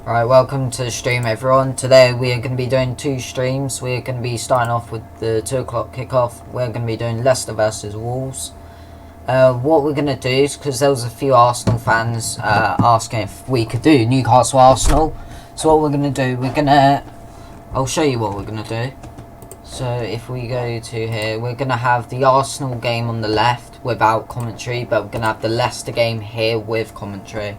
Right, welcome to the stream everyone. Today we are going to be doing two streams. We're going to be starting off with the 2 o'clock kickoff. We're going to be doing Leicester versus Wolves. What we're going to do is, because there was a few Arsenal fans asking if we could do Newcastle Arsenal. So what we're going to do, I'll show you what we're going to do. So if we go to here, we're going to have the Arsenal game on the left without commentary, but we're going to have the Leicester game here with commentary.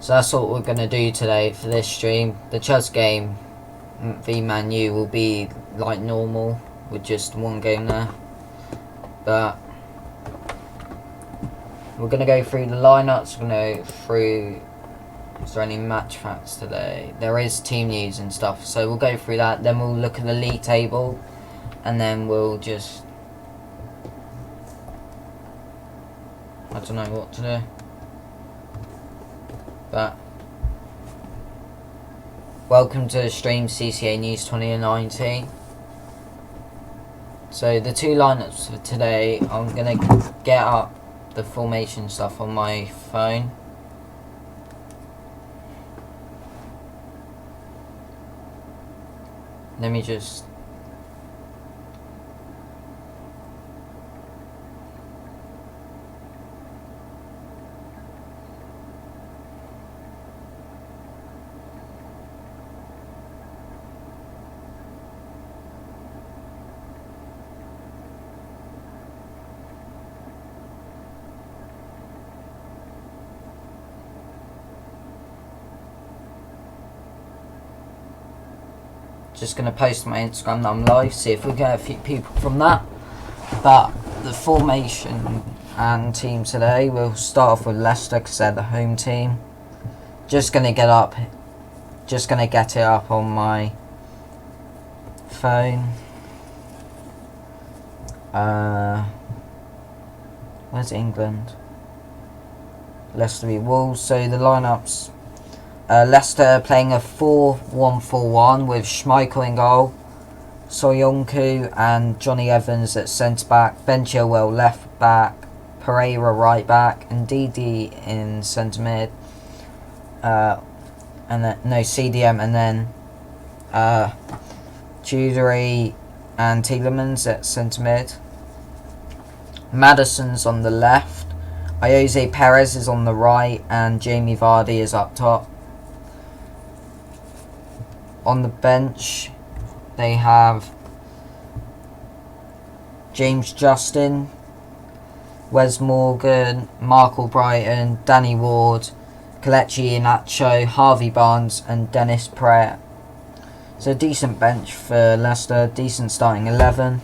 So that's what we're going to do today for this stream. The Chelsea game v Man U will be like normal with just one game there. But we're going to go through the lineups, we're going to go through, is there any match facts today? There is team news and stuff, so we'll go through that, then we'll look at the league table, and then we'll just, I don't know what to do. But welcome to the stream, CCA News 2019. So the two lineups for today, I'm gonna get up the formation stuff on my phone. Let me just gonna post my Instagram that I'm live, see if we get a few people from that. But the formation and team today, we'll start off with Leicester because they're the home team. Just gonna get up just going to get it up on my phone. Where's England? Leicester v Wolves. So the lineups: Leicester playing a 4-1-4-1 with Schmeichel in goal, Soyuncu and Johnny Evans at centre back, Ben Chilwell left back, Pereira right back, and Didi in centre mid. And then CDM, and then Judery and Tielemans at centre mid. Maddison's on the left, Jose Perez is on the right, and Jamie Vardy is up top. On the bench, they have James Justin, Wes Morgan, Mark Albrighton, Danny Ward, Kelechi Iheanacho, Harvey Barnes and Dennis Pratt. So decent bench for Leicester, decent starting 11.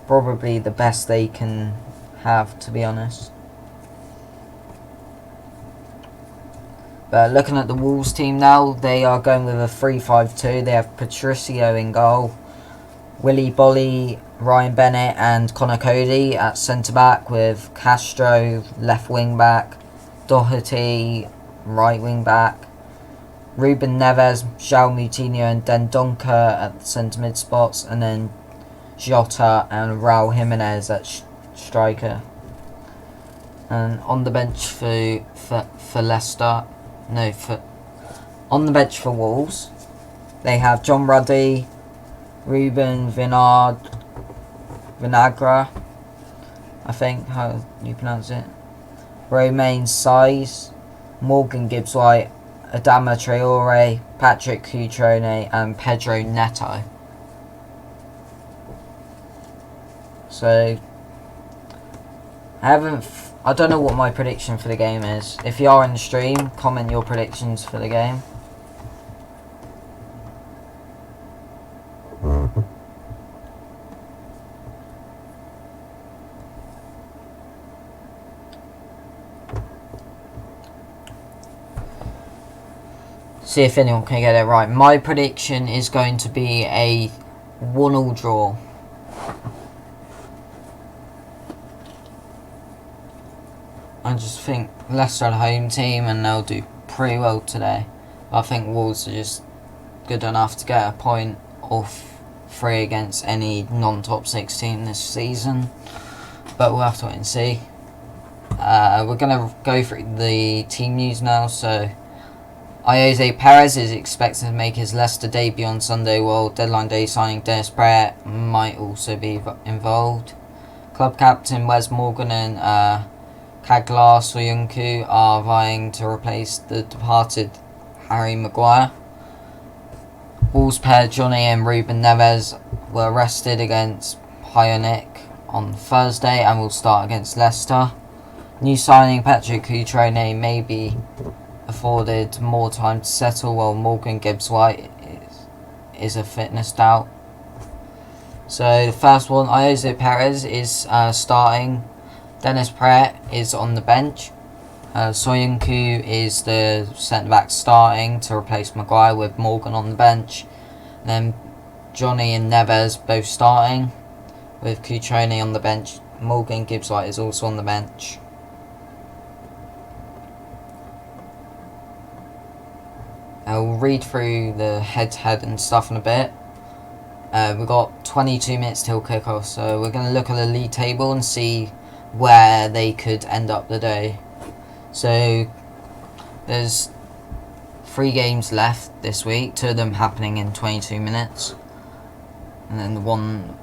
Probably the best they can have, to be honest. But looking at the Wolves team now, they are going with a 3-5-2. They have Patricio in goal, Willy Bolly, Ryan Bennett and Connor Cody at centre-back, with Castro left wing-back, Doherty right wing-back, Ruben Neves, João Moutinho and Dendoncker at the centre-mid spots, and then Jota and Raul Jimenez at striker. And on the bench for Leicester, on the bench for Wolves, they have John Ruddy, Ruben Vinagre, I think how you pronounce it, Romain Saiz, Morgan Gibbs-White, Adama Traore, Patrick Cutrone and Pedro Neto. So I don't know what my prediction for the game is. If you are in the stream, comment your predictions for the game. See if anyone can get it right. My prediction is going to be a 1-1 draw. I just think Leicester are the home team and they'll do pretty well today. I think Wolves are just good enough to get a point off 3 against any non-top 6 team this season. But we'll have to wait and see. We're going to go through the team news now. So Jose Perez is expected to make his Leicester debut on Sunday, while deadline day signing Dennis Pratt might also be involved. Club captain Wes Morgan and Kaglar Soyuncu are vying to replace the departed Harry Maguire. Wolves pair Johnny and Ruben Neves were rested against Pionik on Thursday and will start against Leicester. New signing Patrick Cutrone may be afforded more time to settle, while Morgan Gibbs-White is a fitness doubt. So the first one, Jose Perez is starting. Dennis Pratt is on the bench. Soyuncu is the centre-back starting to replace Maguire, with Morgan on the bench. And then Johnny and Neves both starting, with Cutrone on the bench. Morgan Gibbs-White is also on the bench. I'll read through the head-to-head and stuff in a bit. We've got 22 minutes till kickoff, so we're going to look at the league table and see where they could end up the day. So there's 3 games left this week, 2 of them happening in 22 minutes, and then the one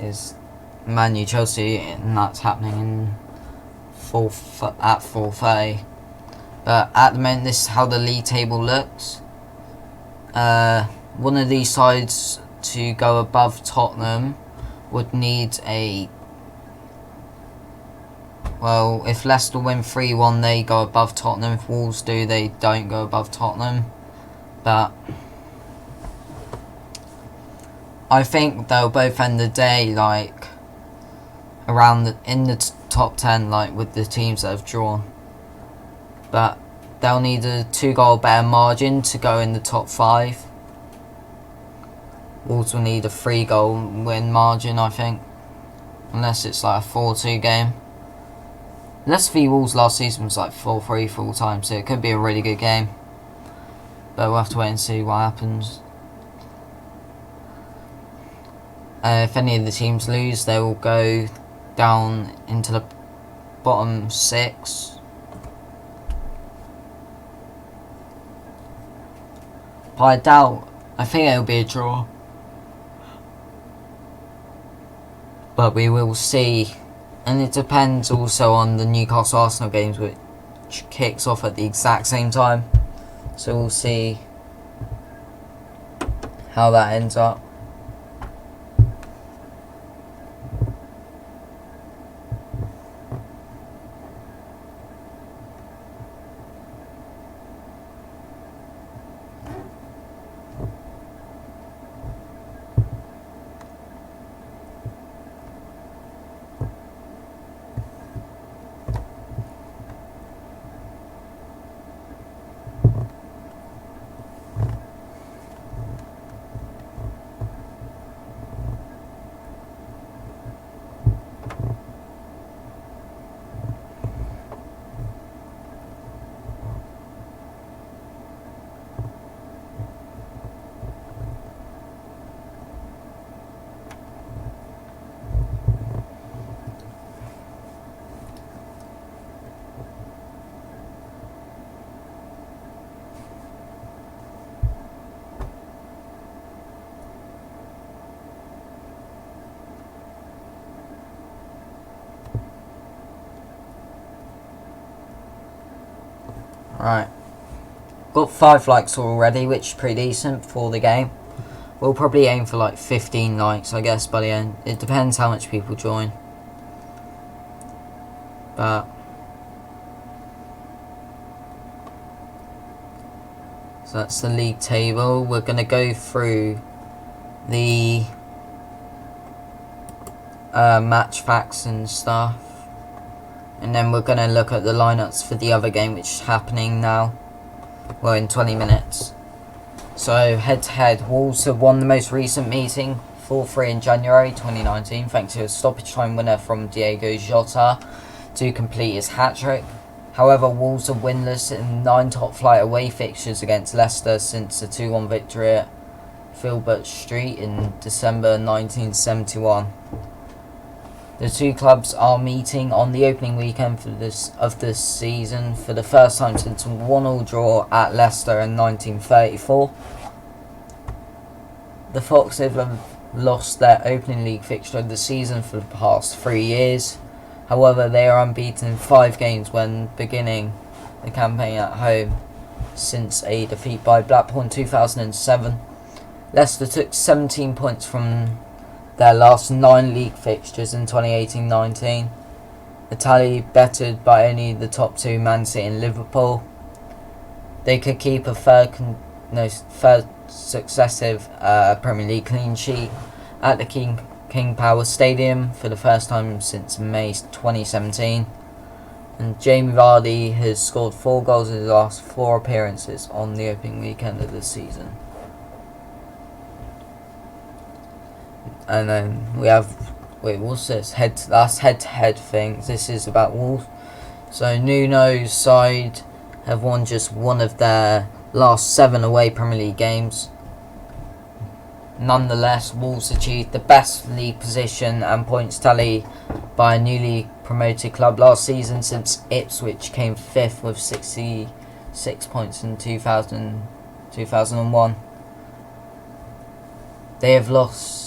is Man U Chelsea, and that's happening in at 4:30. But at the moment, this is how the league table looks. One of these sides to go above Tottenham would need a... Well, if Leicester win 3-1, they go above Tottenham. If Wolves do, they don't go above Tottenham. But I think they'll both end the day like around in the top 10, like with the teams that have drawn. But they'll need a 2-goal better margin to go in the top 5. Wolves will need a 3-goal win margin, I think. Unless it's like a 4-2 game. Leicester v Wolves last season was like 4-3 full time, so it could be a really good game. But we'll have to wait and see what happens. If any of the teams lose, they will go down into the bottom 6. But I doubt. I think it'll be a draw. But we will see. And it depends also on the Newcastle-Arsenal games, which kicks off at the exact same time. So we'll see how that ends up. Right. Got 5 likes already, which is pretty decent for the game. We'll probably aim for like 15 likes, I guess, by the end. It depends how much people join. But so that's the league table. We're going to go through the match facts and stuff. And then we're going to look at the lineups for the other game, which is happening now. Well, in 20 minutes. So, head-to-head, Wolves have won the most recent meeting, 4-3 in January 2019, thanks to a stoppage time winner from Diego Jota to complete his hat-trick. However, Wolves are winless in 9 top-flight away fixtures against Leicester since a 2-1 victory at Filbert Street in December 1971. The two clubs are meeting on the opening weekend of this season for the first time since a 1-1 draw at Leicester in 1934. The Foxes have lost their opening league fixture of the season for the past 3 years. However, they are unbeaten in 5 games when beginning the campaign at home since a defeat by Blackpool in 2007. Leicester took 17 points from their last 9 league fixtures in 2018-19. A tally bettered by only the top 2, Man City and Liverpool. They could keep a third successive Premier League clean sheet at the King Power Stadium for the first time since May 2017. And Jamie Vardy has scored 4 goals in his last 4 appearances on the opening weekend of the season. And then we have, what's this? That's head-to-head things. This is about Wolves. So Nuno's side have won just 1 of their last 7 away Premier League games. Nonetheless, Wolves achieved the best league position and points tally by a newly promoted club last season since Ipswich came 5th with 66 points in 2001. They have lost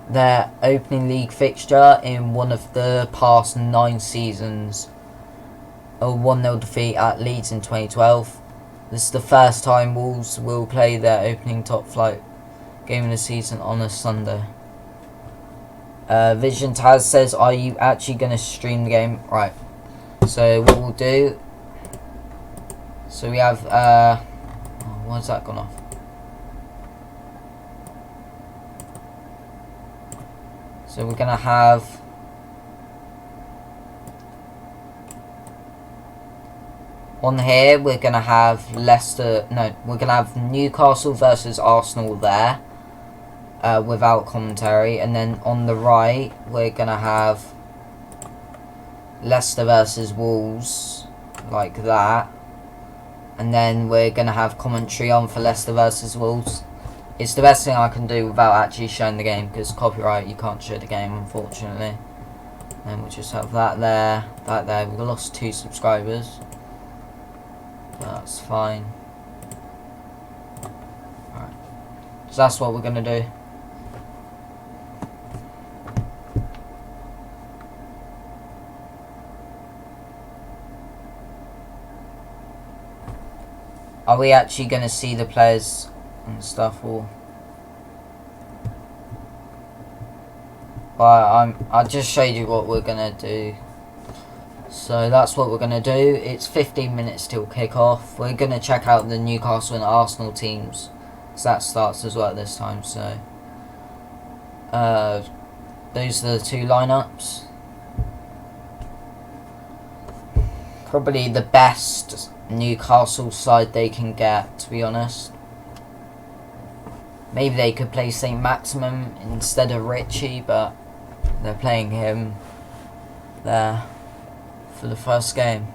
their opening league fixture in 1 of the past 9 seasons. A 1-0 defeat at Leeds in 2012. This is the first time Wolves will play their opening top flight game of the season on a Sunday. Vision Taz says, are you actually going to stream the game? Right. So what we'll do. So we have why's that gone off? So we're going to have On here, we're going to have Leicester... No, we're going to have Newcastle versus Arsenal there. Without commentary. And then on the right, we're going to have Leicester versus Wolves. Like that. And then we're going to have commentary on for Leicester versus Wolves. It's the best thing I can do without actually showing the game. Because copyright, you can't show the game, unfortunately. And we'll just have that there. That there. We've lost 2 subscribers. That's fine. Alright. So that's what we're going to do. Are we actually going to see the players and stuff, or... Well, I just showed you what we're going to do. So that's what we're going to do. It's 15 minutes till kick-off. We're going to check out the Newcastle and Arsenal teams. So that starts as well this time. So those are the 2 lineups. Probably the best Newcastle side they can get, to be honest. Maybe they could play St. Maximum instead of Richie, but they're playing him there for the first game.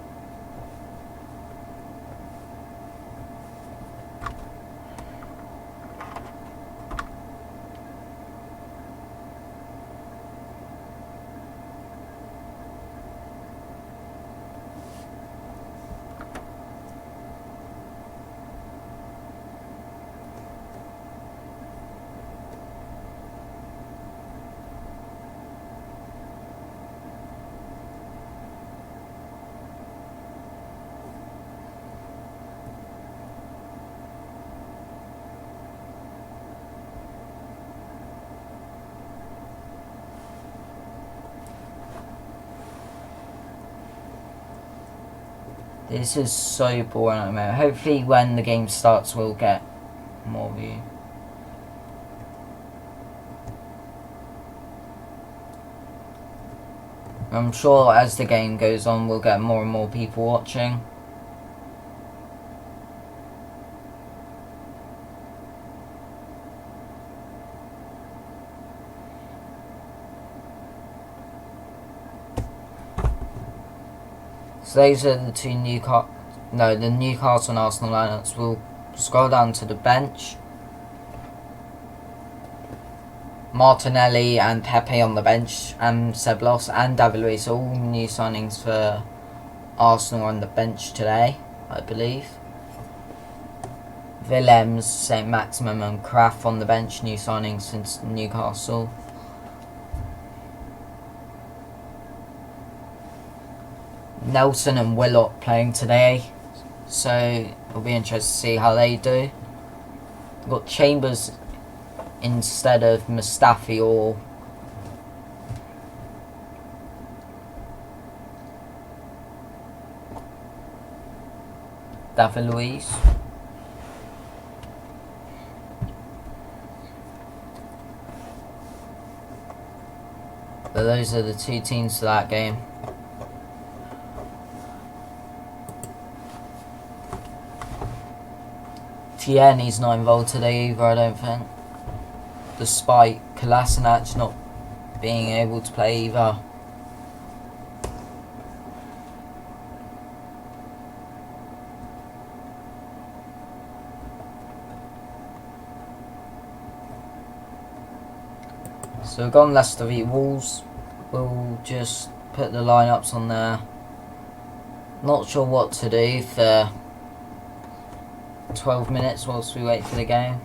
This is so boring at the moment. Hopefully when the game starts we'll get more view. I'm sure as the game goes on we'll get more and more people watching. So those are the 2 Newcastle and Arsenal lineups. We'll scroll down to the bench. Martinelli and Pepe on the bench, and Seblos and David Luiz, all new signings for Arsenal on the bench today, I believe. Willems, St. Maximum and Kraft on the bench, new signings since Newcastle. Nelson and Willock playing today, so it'll be interesting to see how they do. We've got Chambers instead of Mustafi or David Luiz. But those are the 2 teams for that game. Tierney's not involved today either, I don't think. Despite Kolasinac not being able to play either. So we've gone Leicester v Wolves. We'll just put the lineups on there. Not sure what to do for 12 minutes whilst we wait for the game.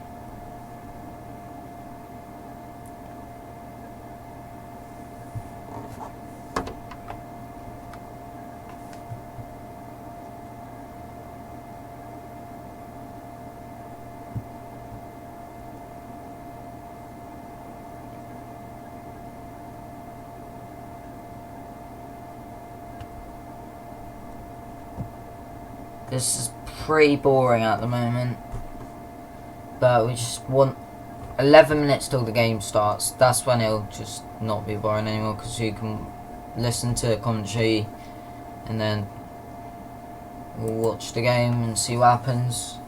This is pretty boring at the moment, but we just want 11 minutes till the game starts. That's when it'll just not be boring anymore, because you can listen to commentary and then We'll watch the game and see what happens.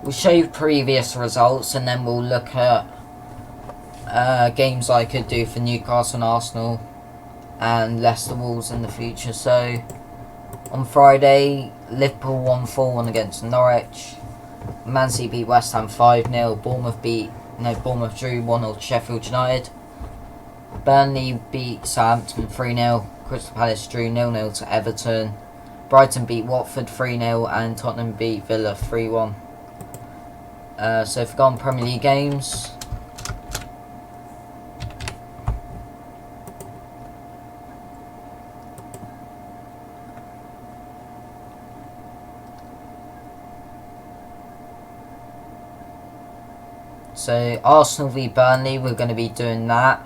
We'll show you previous results and then we'll look at games I could do for Newcastle and Arsenal and Leicester Wolves in the future. So on Friday, Liverpool won 4-1 against Norwich. Man City beat West Ham 5-0. Bournemouth drew 1-0 to Sheffield United. Burnley beat Southampton 3-0. Crystal Palace drew 0-0 to Everton. Brighton beat Watford 3-0 and Tottenham beat Villa 3-1. So if we go on Premier League games, so Arsenal v Burnley, we're going to be doing that.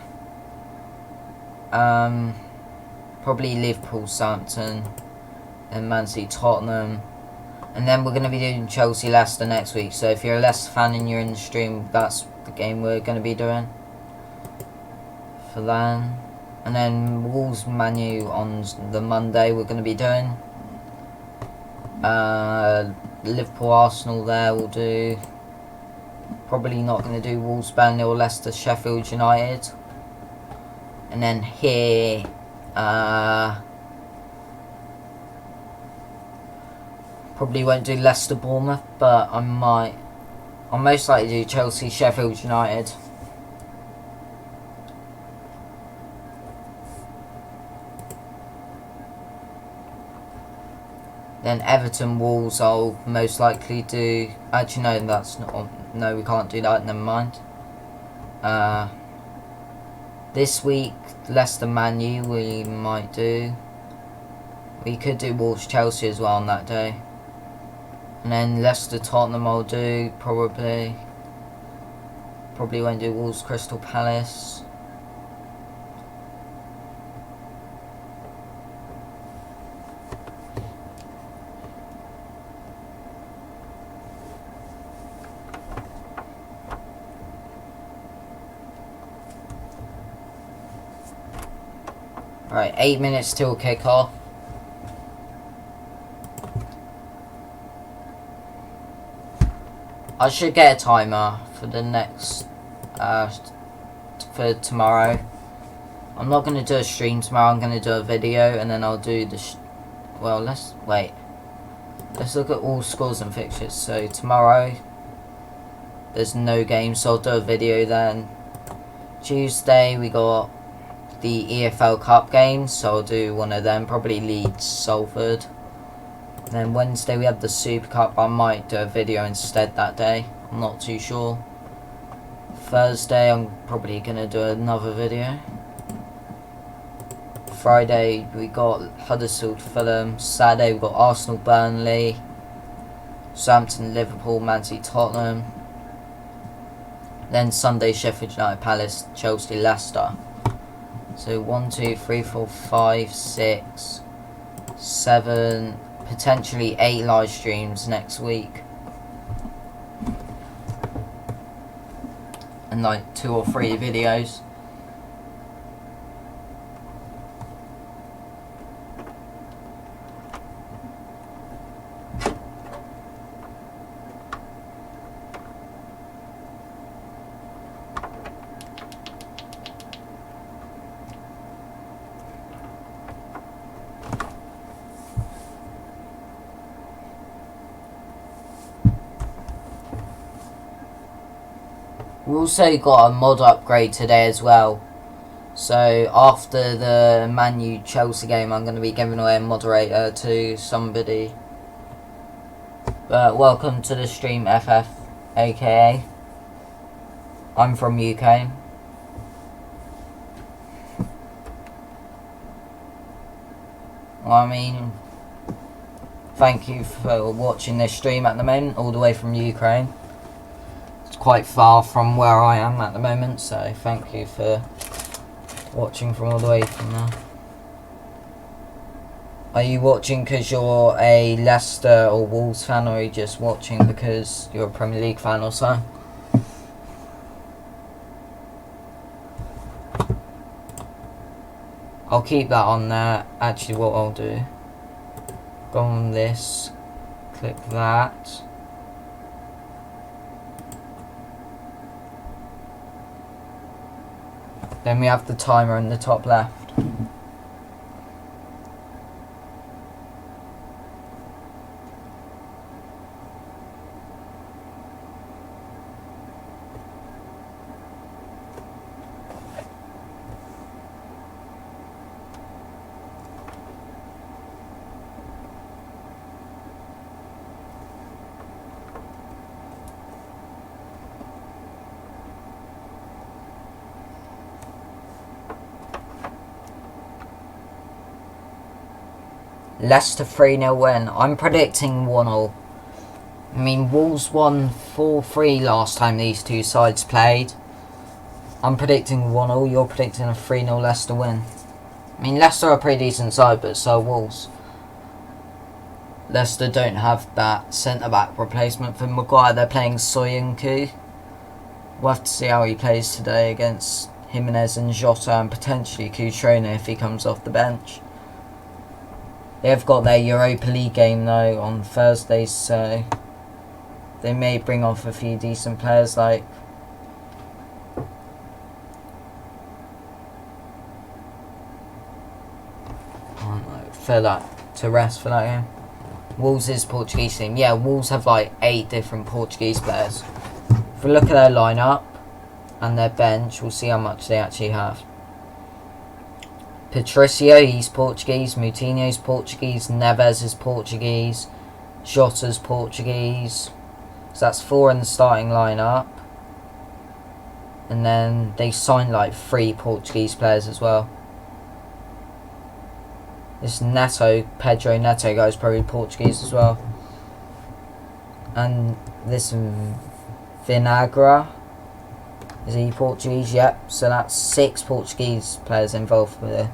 Probably Liverpool, Southampton, and Man City, Tottenham. And then we're going to be doing Chelsea, Leicester next week. So if you're a Leicester fan and you're in the stream, that's the game we're going to be doing for that. And then Wolves, Man U on the Monday we're going to be doing. Liverpool, Arsenal there we'll do. Probably not going to do Wolves, Burnley or Leicester, Sheffield United. And then here, probably won't do Leicester, Bournemouth, but I'll most likely do Chelsea, Sheffield United. Then Everton, Wolves, I'll most likely do. Actually, no, that's not. No, we can't do that. Never mind. This week, Leicester, Man U, we might do. We could do Wolves, Chelsea as well on that day. And then Leicester, Tottenham I'll do, probably. Probably won't do Wolves, Crystal Palace. Alright, 8 minutes till kickoff. I should get a timer for the next, for tomorrow. I'm not going to do a stream tomorrow, I'm going to do a video and then I'll do the, well, let's look at all scores and fixtures. So tomorrow, there's no game, so I'll do a video then. Tuesday, we got the EFL Cup games, so I'll do one of them, probably Leeds, Salford. And then Wednesday we have the Super Cup. I might do a video instead that day. I'm not too sure. Thursday I'm probably going to do another video. Friday we got Huddersfield, Fulham. Saturday we got Arsenal, Burnley. Southampton, Liverpool, Man City, Tottenham. Then Sunday Sheffield United, Palace, Chelsea, Leicester. So 1, 2, 3, 4, 5, 6, 7... potentially 8 live streams next week. And like 2 or 3 videos. We also got a mod upgrade today as well. So after the Man U Chelsea game, I'm going to be giving away a moderator to somebody. But welcome to the stream, FF, aka I'm from UK. Well, I mean, thank you for watching this stream at the moment, all the way from Ukraine. Quite far from where I am at the moment, so thank you for watching from all the way from there. Are you watching because you're a Leicester or Wolves fan, or are you just watching because you're a Premier League fan or so? I'll keep that on there. Actually, what I'll do, go on this, click that. Then we have the timer in the top left. Leicester 3-0 win. I'm predicting 1-1. I mean, Wolves won 4-3 last time these two sides played. I'm predicting 1-0. You're predicting a 3-0 Leicester win. I mean, Leicester are a pretty decent side, but so are Wolves. Leicester don't have that centre-back replacement for Maguire. They're playing Soyuncu. We'll have to see how he plays today against Jimenez and Jota, and potentially Cutrone if he comes off the bench. They've got their Europa League game though on Thursday, so they may bring off a few decent players like for that to rest for that game. Wolves is Portuguese team. Yeah, Wolves have like 8 different Portuguese players. If we look at their lineup and their bench, we'll see how much they actually have. Patricio, he's Portuguese. Moutinho's Portuguese. Neves is Portuguese. Jota's Portuguese. So that's 4 in the starting lineup. And then they signed like 3 Portuguese players as well. This Neto, Pedro Neto guy's probably Portuguese as well. And this Vinagre, is he Portuguese? Yep. So that's 6 Portuguese players involved with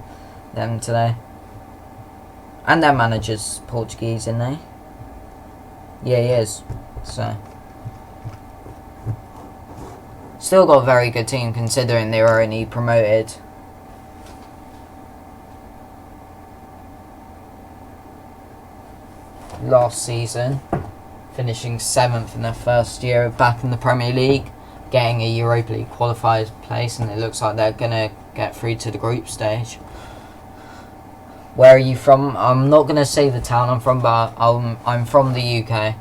them today. And their manager's Portuguese, isn't he? Yeah, he is. So still got a very good team considering they were only promoted last season, finishing 7th in their first year back in the Premier League, getting a Europa League qualified place, and it looks like they're going to get through to the group stage. Where are you from? I'm not going to say the town I'm from, but I'm from the UK.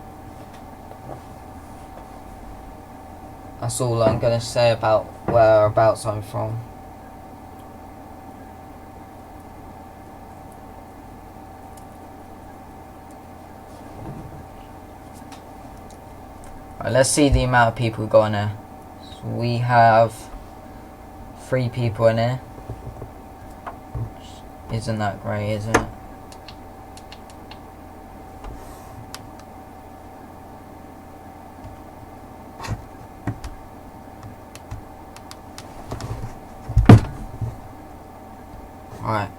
That's all I'm going to say about whereabouts I'm from. Right, let's see the amount of people who got in here. So we have 3 people in here. Isn't that great, is it? Alright.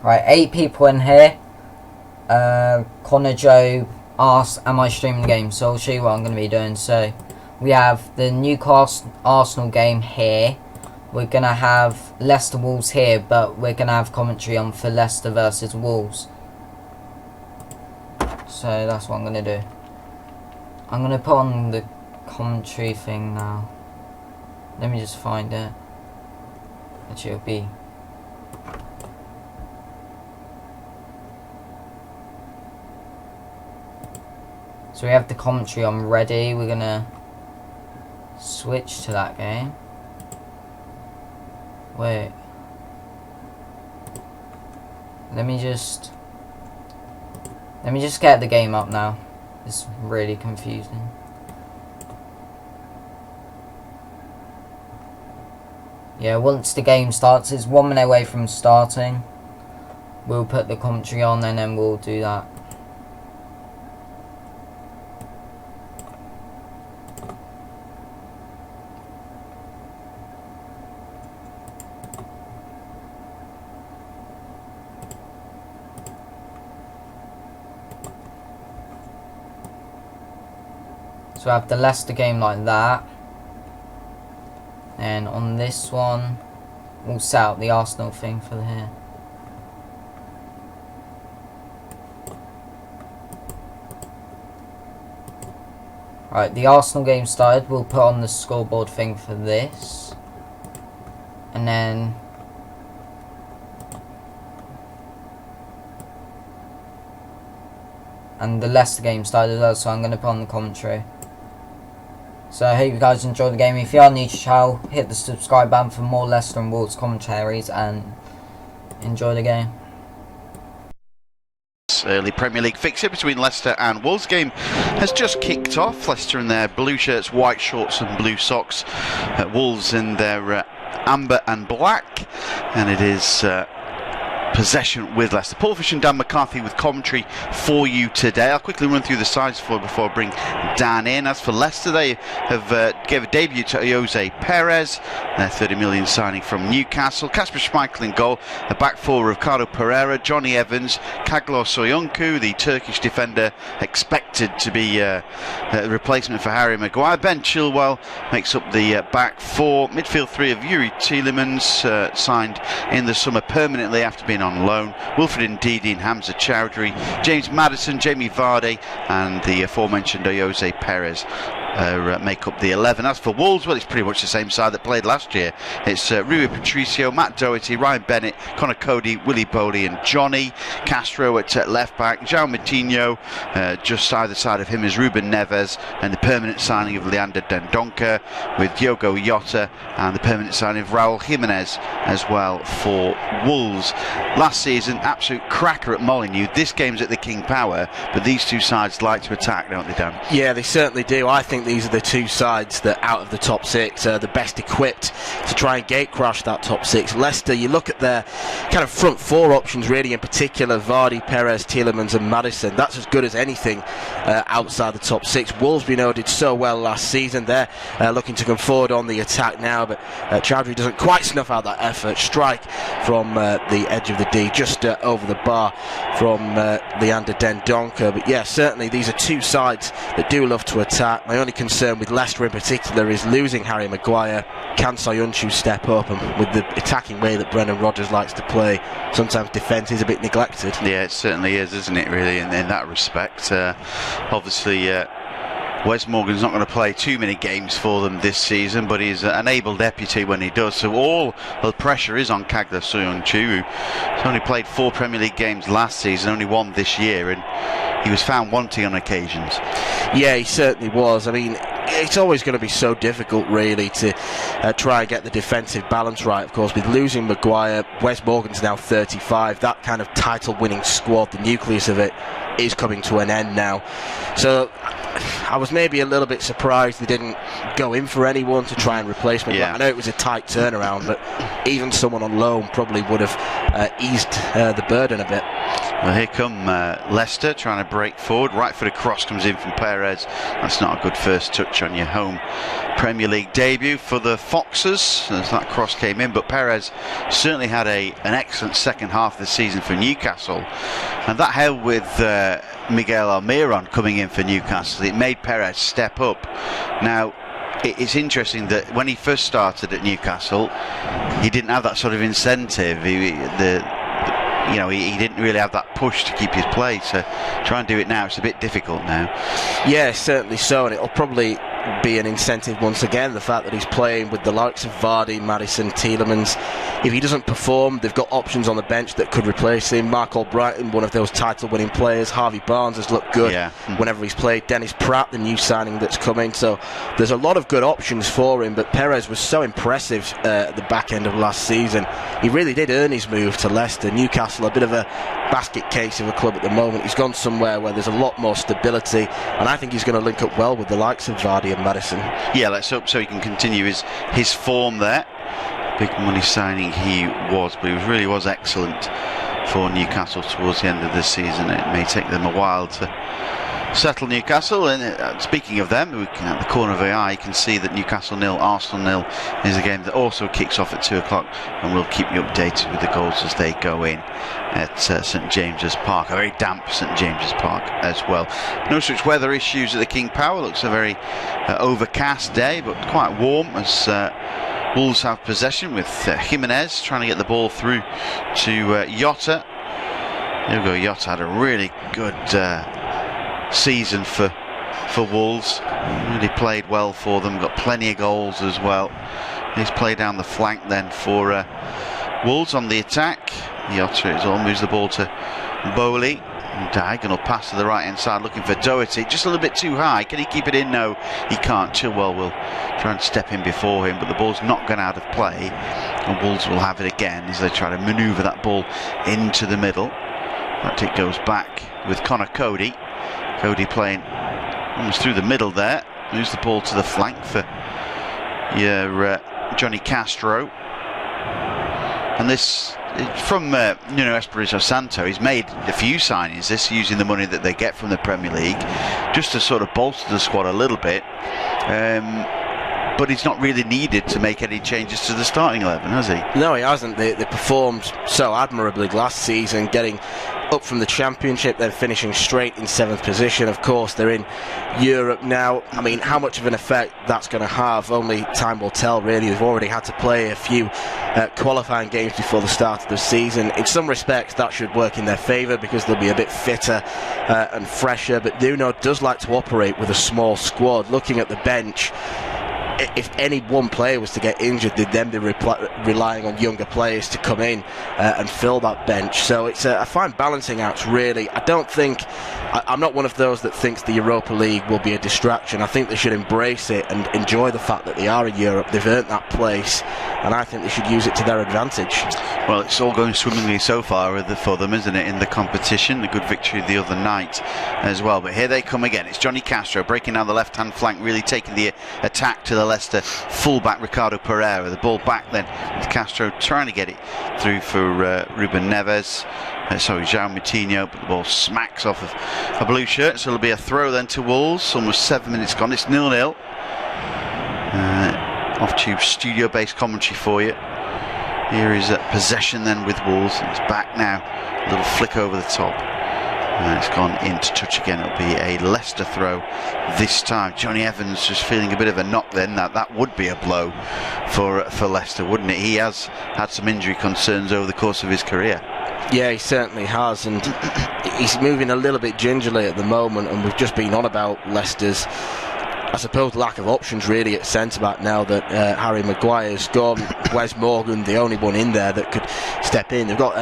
Right, 8 people in here. Connor Joe asked, am I streaming the game? So I'll show you what I'm going to be doing. So we have the Newcastle Arsenal game here. We're going to have Leicester Wolves here, but we're going to have commentary on for Leicester versus Wolves. So that's what I'm going to do. I'm going to put on the commentary thing now. Let me just find it. Actually, it'll be... So we have the commentary on ready. We're going to switch to that game. Wait. Let me just get the game up now. It's really confusing. Yeah, once the game starts, it's 1 minute away from starting. We'll put the commentary on and then we'll do that. So we have the Leicester game like that. And on this one, we'll set up the Arsenal thing for here. Right, the Arsenal game started. We'll put on the scoreboard thing for this. And then... and the Leicester game started as well, so I'm going to put on the commentary. So I hope you guys enjoy the game. If you are new to the channel, hit the subscribe button for more Leicester and Wolves commentaries, and enjoy the game. Early Premier League fixture between Leicester and Wolves. Game has just kicked off. Leicester in their blue shirts, white shorts and blue socks. Wolves in their amber and black. And it is possession with Leicester. Paul Fish and Dan McCarthy with commentary for you today. I'll quickly run through the sides before I bring Dan in. As for Leicester, they have gave a debut to Jose Perez, their 30 million signing from Newcastle. Kasper Schmeichel in goal. A back four: Ricardo Pereira, Johnny Evans, Kaglo Soyuncu, the Turkish defender expected to be a replacement for Harry Maguire. Ben Chilwell makes up the back four. Midfield three of Yuri Tielemans, signed in the summer permanently after being on loan. Wilfred Ndidi and Hamza Chowdhury, James Maddison, Jamie Vardy and the aforementioned Jose Perez make up the 11. As for Wolves, well, it's pretty much the same side that played last year. It's Rui Patricio, Matt Doherty, Ryan Bennett, Connor Cody, Willy Bowley and Johnny Castro at left back. João Moutinho, just either side of him is Ruben Neves, and the permanent signing of Leander Dendoncker, with Diogo Jota and the permanent signing of Raul Jimenez as well for Wolves. Last season, absolute cracker at Molineux. This game's at the King Power, but these two sides like to attack, don't they, Dan? Yeah, they certainly do. I think these are the two sides that, out of the top six, are the best equipped to try and gate crash that top six. Leicester, you look at their kind of front four options, really, in particular, Vardy, Perez, Tielemans and Maddison. That's as good as anything outside the top six. Wolves, we know, did so well last season. They're looking to come forward on the attack now, but Chowdhury doesn't quite snuff out that effort. Strike from the edge of the D, just over the bar from Leander Dendoncker. But yeah, certainly these are two sides that do love to attack. My only concern with Leicester in particular is losing Harry Maguire. Can Soyuncu step up? And with the attacking way that Brendan Rodgers likes to play, sometimes defence is a bit neglected. Yeah, it certainly is, isn't it, really, in that respect. Obviously, Wes Morgan's not going to play too many games for them this season, but he's an able deputy when he does. So all the pressure is on Kaglo Soyuncu, who's only played 4 Premier League games last season, only 1 this year, and he was found wanting on occasions. Yeah, he certainly was. I mean, it's always going to be so difficult, really, to try and get the defensive balance right. Of course, with losing Maguire, Wes Morgan's now 35. That kind of title-winning squad, the nucleus of it, is coming to an end now. So I was maybe a little bit surprised they didn't go in for anyone to try and replace me. Yeah. I know it was a tight turnaround, but even someone on loan probably would have eased the burden a bit. Well, here come Leicester trying to break forward. Right-footed cross comes in from Perez. That's not a good first touch on your home Premier League debut for the Foxes as that cross came in, but Perez certainly had an excellent second half of the season for Newcastle, and that held with Miguel Almiron coming in for Newcastle. It made Perez step up. Now, it's interesting that when he first started at Newcastle, he didn't have that sort of incentive. He didn't really have that push to keep his place. So try and do it now, it's a bit difficult now. Yeah, certainly so, and it'll probably be an incentive once again, the fact that he's playing with the likes of Vardy, Maddison, Tielemans. If he doesn't perform, they've got options on the bench that could replace him. Mark Albrighton, one of those title-winning players. Harvey Barnes has looked good whenever he's played. Dennis Pratt, the new signing that's coming. So there's a lot of good options for him, but Perez was so impressive at the back end of last season. He really did earn his move to Leicester. Newcastle, a bit of a basket case of a club at the moment. He's gone somewhere where there's a lot more stability, and I think he's going to link up well with the likes of Vardy and Maddison. Yeah, let's hope so he can continue his form there. Big money signing he was, but he really was excellent for Newcastle towards the end of the season. It may take them a while to settle Newcastle. And speaking of them, we can, at the corner of the eye, you can see that Newcastle 0, Arsenal 0 is a game that also kicks off at 2 o'clock, and we'll keep you updated with the goals as they go in at St James's Park, a very damp St James's Park as well. No such weather issues at the King Power. Looks a very overcast day, but quite warm as Wolves have possession with Jimenez trying to get the ball through to Jota. Hugo Jota had a really good season for Wolves. Really played well for them, got plenty of goals as well. He's played down the flank then for Wolves on the attack. Jota moves the ball to Bowley. Diagonal pass to the right hand side looking for Doherty, just a little bit too high. Can he keep it in? No, he can't. Chilwell will try and step in before him, but the ball's not gone out of play, and Wolves will have it again as they try to manoeuvre that ball into the middle. But it goes back with Connor Cody. Cody playing almost through the middle there, moves the ball to the flank for Johnny Castro. And this from Espirito Santo. He's made a few signings this using the money that they get from the Premier League, just to sort of bolster the squad a little bit. But he's not really needed to make any changes to the starting 11, has he? No, he hasn't. They performed so admirably last season, getting up from the Championship, then finishing straight in 7th position. Of course, they're in Europe now. I mean, how much of an effect that's going to have, only time will tell, really. They've already had to play a few qualifying games before the start of the season. In some respects, that should work in their favour because they'll be a bit fitter and fresher. But Nuno does like to operate with a small squad. Looking at the bench, if any one player was to get injured, they'd then be relying on younger players to come in and fill that bench. So it's a fine balancing act, really. I'm not one of those that thinks the Europa League will be a distraction. I think they should embrace it and enjoy the fact that they are in Europe. They've earned that place, and I think they should use it to their advantage. Well, it's all going swimmingly so far for them, isn't it, in the competition? A good victory the other night as well. But here they come again. It's Johnny Castro breaking down the left-hand flank, really taking the attack to the Leicester fullback Ricardo Pereira. The ball back then with Castro trying to get it through for Ruben Neves. João Moutinho, but the ball smacks off of a blue shirt, so it'll be a throw then to Wolves. Almost 7 minutes gone. It's 0-0. Off-tube studio-based commentary for you. Here is possession then with Wolves. It's back now. A little flick over the top. It's gone into touch again. It'll be a Leicester throw this time. Johnny Evans just feeling a bit of a knock then. That would be a blow for Leicester, wouldn't it? He has had some injury concerns over the course of his career. Yeah, he certainly has, and he's moving a little bit gingerly at the moment, and we've just been on about Leicester's, I suppose, lack of options really at centre-back now that Harry Maguire's gone. Wes Morgan, the only one in there that could step in. They've got,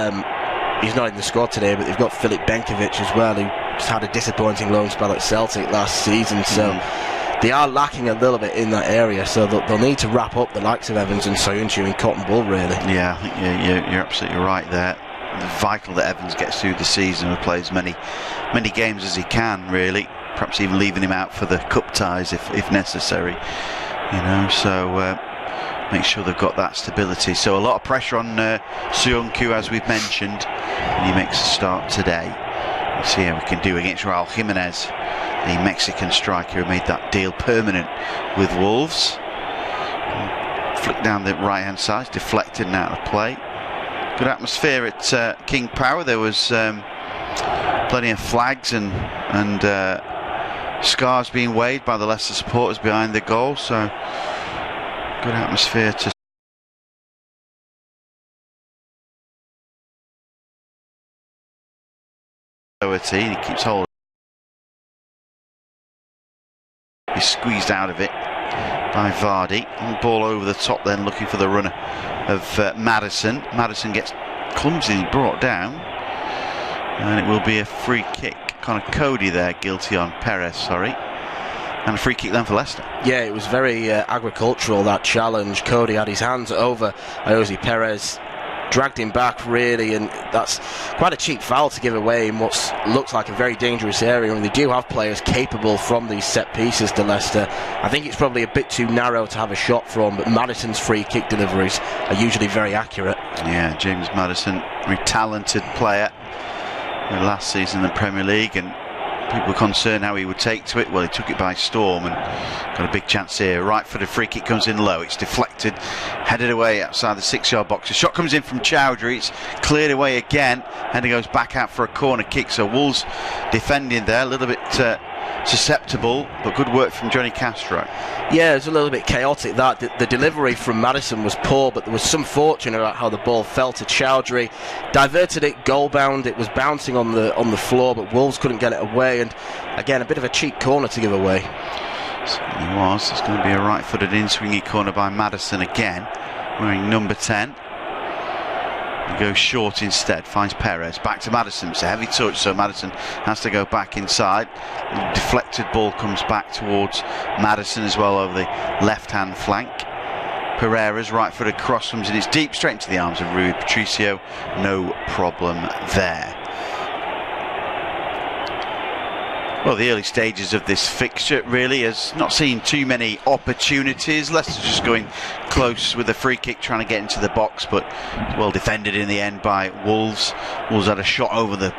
he's not in the squad today, but they've got Filip Benkovic as well, who's had a disappointing loan spell at Celtic last season, so they are lacking a little bit in that area, so they'll need to wrap up the likes of Evans and Soyuncu in cotton wool, really. Yeah, I think you're absolutely right there. It's vital that Evans gets through the season and plays many games as he can, really. Perhaps even leaving him out for the cup ties if necessary. So make sure they've got that stability. So a lot of pressure on Soyuncu, as we've mentioned, and he makes a start today. Let's see how we can do against Raul Jimenez, the Mexican striker who made that deal permanent with Wolves. Flick down the right hand side, deflected and out of play. Good atmosphere at King Power. There was plenty of flags and scarves being waved by the Leicester supporters behind the goal, so good atmosphere to Doherty. He keeps hold. He's squeezed out of it by Vardy. On ball over the top then, looking for the runner of Maddison. Maddison gets clumsily brought down, and it will be a free kick. Connor Cody there, guilty on Perez, and a free kick then for Leicester. Yeah, it was very agricultural, that challenge. Cody had his hands over Jose Perez, dragged him back really, and that's quite a cheap foul to give away in what looks like a very dangerous area, and they do have players capable from these set pieces to Leicester. I think it's probably a bit too narrow to have a shot from, but Maddison's free kick deliveries are usually very accurate. Yeah, James Maddison, very talented player last season in the Premier League, and people were concerned how he would take to it. Well, he took it by storm and got a big chance here. Right-footed free kick comes in low. It's deflected, headed away outside the 6-yard box. The shot comes in from Chowdhury. It's cleared away again, and it goes back out for a corner kick. So Wolves defending there, a little bit susceptible, but good work from Johnny Castro. Yeah, it was a little bit chaotic. That the delivery from Maddison was poor, but there was some fortune about how the ball fell to Chowdhury. Diverted it, goal bound. It was bouncing on the floor, but Wolves couldn't get it away. And again, a bit of a cheap corner to give away. Certainly was. It's going to be a right-footed in-swingy corner by Maddison again, wearing number 10. He goes short instead, finds Perez, back to Maddison. It's a heavy touch, so Maddison has to go back inside. The deflected ball comes back towards Maddison as well over the left-hand flank. Pereira's right-footed cross comes in, it's deep, straight into the arms of Rui Patricio. No problem there. Well, the early stages of this fixture really has not seen too many opportunities. Leicester just going close with a free kick, trying to get into the box, but well defended in the end by Wolves. Wolves had a shot over the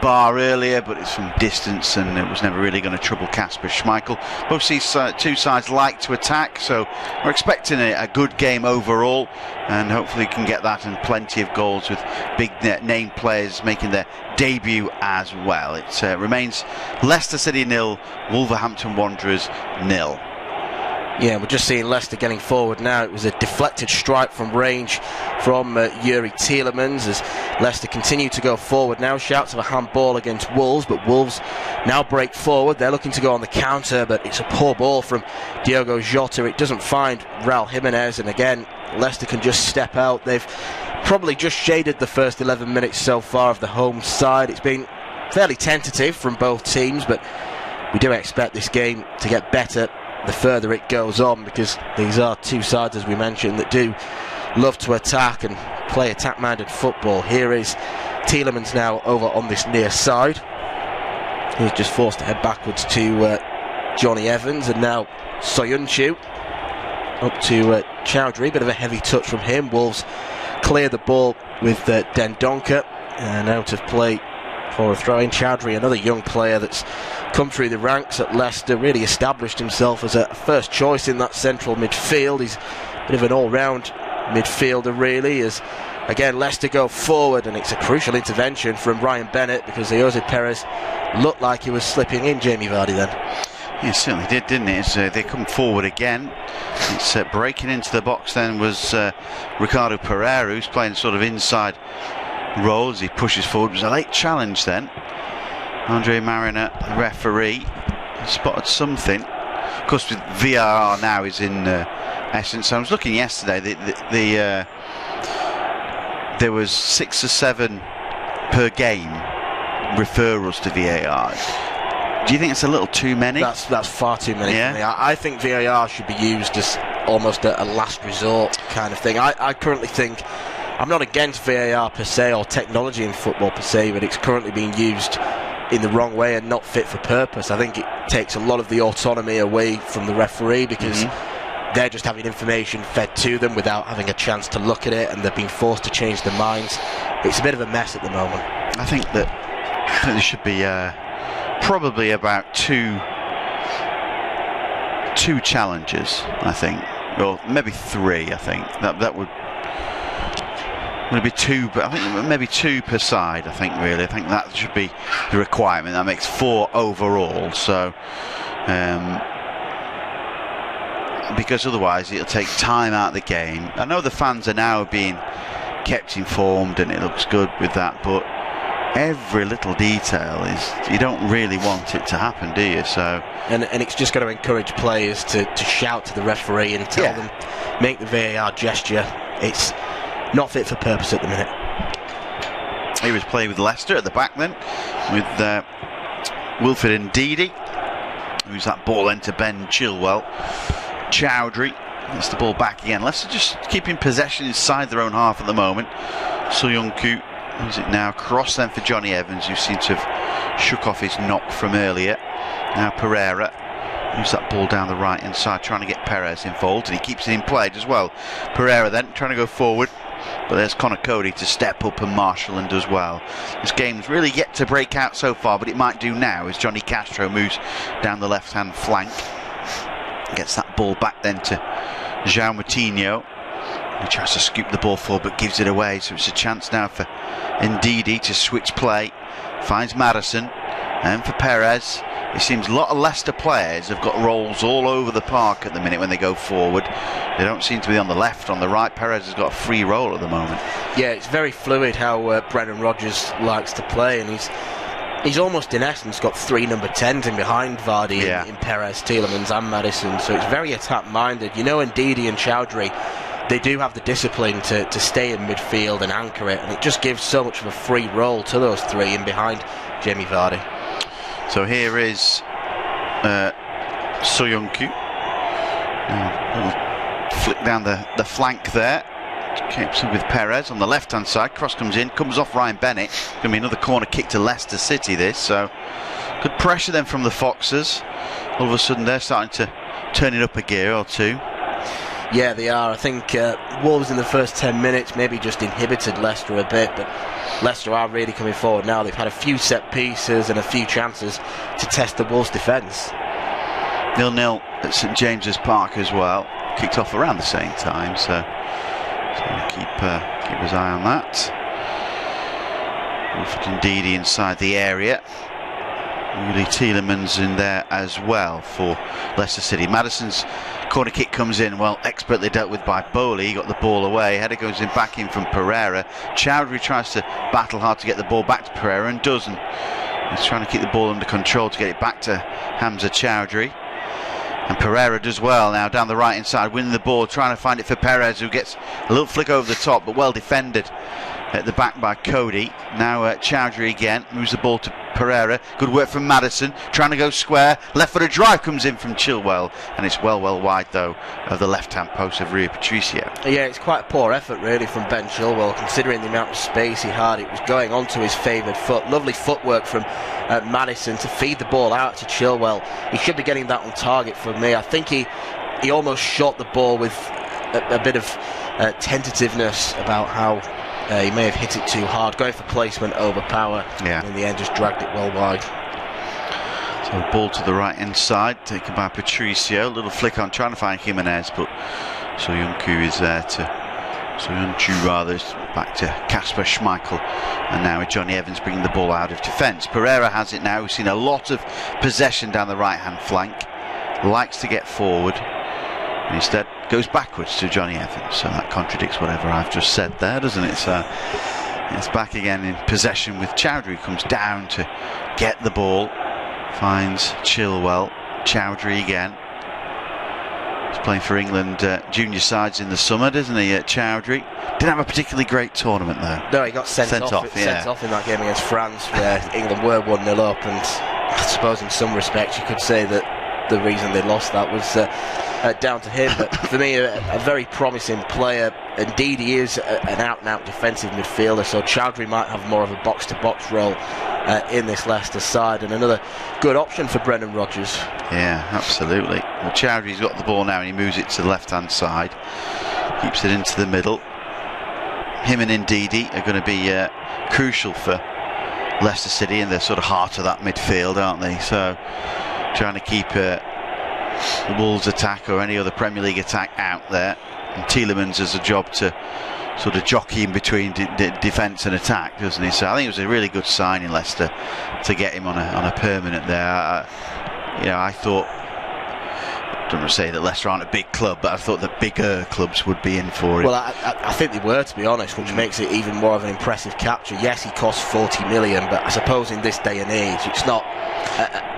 bar earlier, but it's from distance and it was never really going to trouble Kasper Schmeichel. Both these two sides like to attack, so we're expecting a good game overall, and hopefully can get that and plenty of goals with big name players making their debut as well. It remains Leicester City 0, Wolverhampton Wanderers 0. Yeah, we're just seeing Leicester getting forward now. It was a deflected strike from range from Yuri Tielemans as Leicester continue to go forward now. Shouts of a handball against Wolves, but Wolves now break forward. They're looking to go on the counter, but it's a poor ball from Diogo Jota. It doesn't find Raul Jimenez, and again, Leicester can just step out. They've probably just shaded the first 11 minutes so far of the home side. It's been fairly tentative from both teams, but we do expect this game to get better the further it goes on, because these are two sides, as we mentioned, that do love to attack and play attack-minded football. Here is Tielemans now over on this near side. He's just forced to head backwards to Johnny Evans, and now Soyuncu up to Chowdhury. Bit of a heavy touch from him. Wolves clear the ball with Dendoncker, and out of play for a throw-in. Chowdhury, another young player that's come through the ranks at Leicester, really established himself as a first choice in that central midfield. He's a bit of an all-round midfielder really, as again Leicester go forward, and it's a crucial intervention from Ryan Bennett, because Jose Perez looked like he was slipping in, Jamie Vardy, then. Yeah, certainly did, didn't it? They come forward again. It's breaking into the box then was Ricardo Pereira, who's playing sort of inside role as he pushes forward. It was a late challenge then. Andre Mariner, the referee, spotted something. Of course, with VAR now is in essence. I was looking yesterday. There was 6 or 7 per game referrals to VAR. Do you think it's a little too many? That's far too many for me. I think VAR should be used as almost a last resort kind of thing. I currently think, I'm not against VAR per se or technology in football per se, but it's currently being used in the wrong way and not fit for purpose. I think it takes a lot of the autonomy away from the referee, because they're just having information fed to them without having a chance to look at it, and they're being forced to change their minds. It's a bit of a mess at the moment. I think that there should be probably about two challenges, I think, or maybe 3. I think that would be 2, but I think maybe 2 per side. I think really, I think that should be the requirement. That makes 4 overall. So, because otherwise it'll take time out of the game. I know the fans are now being kept informed, and it looks good with that, but every little detail is, you don't really want it to happen, do you? So, and it's just going to encourage players to shout to the referee and tell them, make the VAR gesture. It's not fit for purpose at the minute. He was playing with Leicester at the back then, with Wilfred Ndidi, who's that ball then to Ben Chilwell. Chowdhury gets the ball back again. Leicester just keeping possession inside their own half at the moment. Soyuncu is it now, cross then for Johnny Evans, who seems to have shook off his knock from earlier. Now Pereira moves that ball down the right hand side, trying to get Perez involved, and he keeps it in play as well. Pereira then trying to go forward, But there's Connor Cody to step up and marshal and does well. This game's really yet to break out so far, but it might do now as Johnny Castro moves down the left-hand flank. Gets that ball back then to João Moutinho. He tries to scoop the ball forward but gives it away, so it's a chance now for Ndidi to switch play. Finds Madison, and for Perez. It seems a lot of Leicester players have got roles all over the park at the minute when they go forward. They don't seem to be on the left, on the right. Perez has got a free role at the moment. Yeah, it's very fluid how Brendan Rodgers likes to play, and he's almost in essence got 3 number 10s in behind Vardy in Perez, Tielemans and Madison, so it's very attack-minded. You know, Ndidi and Chowdhury, they do have the discipline to stay in midfield and anchor it, and it just gives so much of a free role to those 3 in behind Jamie Vardy. So here is Soyuncu. Flick down the flank there. Keeps it with Perez on the left-hand side. Cross comes in, comes off Ryan Bennett. Going to be another corner kick to Leicester City, this. So good pressure then from the Foxes. All of a sudden they're starting to turn it up a gear or 2. Yeah, they are. I think Wolves in the first 10 minutes maybe just inhibited Leicester a bit, but Leicester are really coming forward now. They've had a few set pieces and a few chances to test the Wolves' defence. 0-0 at St James's Park as well. Kicked off around the same time, so keep his eye on that. Wolford Ndidi inside the area. Uli Tielemans in there as well for Leicester City. Madison's corner kick comes in, well, expertly dealt with by Bowley. He got the ball away. Header goes in back in from Pereira. Chowdhury tries to battle hard to get the ball back to Pereira and doesn't. He's trying to keep the ball under control to get it back to Hamza Chowdhury. And Pereira does well now down the right hand side, winning the ball, trying to find it for Perez, who gets a little flick over the top, but well defended at the back by Cody. Now Chowdhury again moves the ball to Pereira. Good work from Madison, trying to go square. Left footed drive comes in from Chilwell, and it's well wide though of the left hand post of Rui Patricio. Yeah, it's quite a poor effort really from Ben Chilwell, considering the amount of space he had. It was going onto his favoured foot. Lovely footwork from Madison to feed the ball out to Chilwell. He should be getting that on target for me. I think he almost shot the ball with a bit of tentativeness about how he may have hit it too hard, going for placement over power, and in the end just dragged it well wide. So ball to the right hand side, taken by Patricio. Little flick on, trying to find Jimenez, but Soyuncu is there to back to Kasper Schmeichel, and now Johnny Evans bringing the ball out of defence. Pereira has it now. We've seen a lot of possession down the right hand flank, likes to get forward, and instead goes backwards to Johnny Evans. So that contradicts whatever I've just said there, doesn't it? So it's back again in possession with Chowdhury. Comes down to get the ball, finds Chilwell. Chowdhury again. He's playing for England junior sides in the summer, doesn't he, Chowdhury? Didn't have a particularly great tournament though. No, he got sent off in that game against France, where England were 1-0 up, and I suppose in some respects you could say that the reason they lost that was down to him. But for me, a very promising player. Indeed, he is an out-and-out defensive midfielder, so Chowdhury might have more of a box-to-box role in this Leicester side, and another good option for Brendan Rodgers. Yeah, absolutely. Well, Chowdhury's got the ball now and he moves it to the left-hand side, keeps it into the middle. Him and Ndidi are going to be crucial for Leicester City in the sort of heart of that midfield, aren't they? So trying to keep the Wolves attack or any other Premier League attack out there, and Tielemans has a job to sort of jockey in between defence and attack, doesn't he? So I think it was a really good sign in Leicester to get him on a permanent there. I thought, I don't want to say that Leicester aren't a big club, but I thought that bigger clubs would be in for it. Well, I think they were, to be honest, which makes it even more of an impressive capture. Yes, he cost 40 million, but I suppose in this day and age, it's not.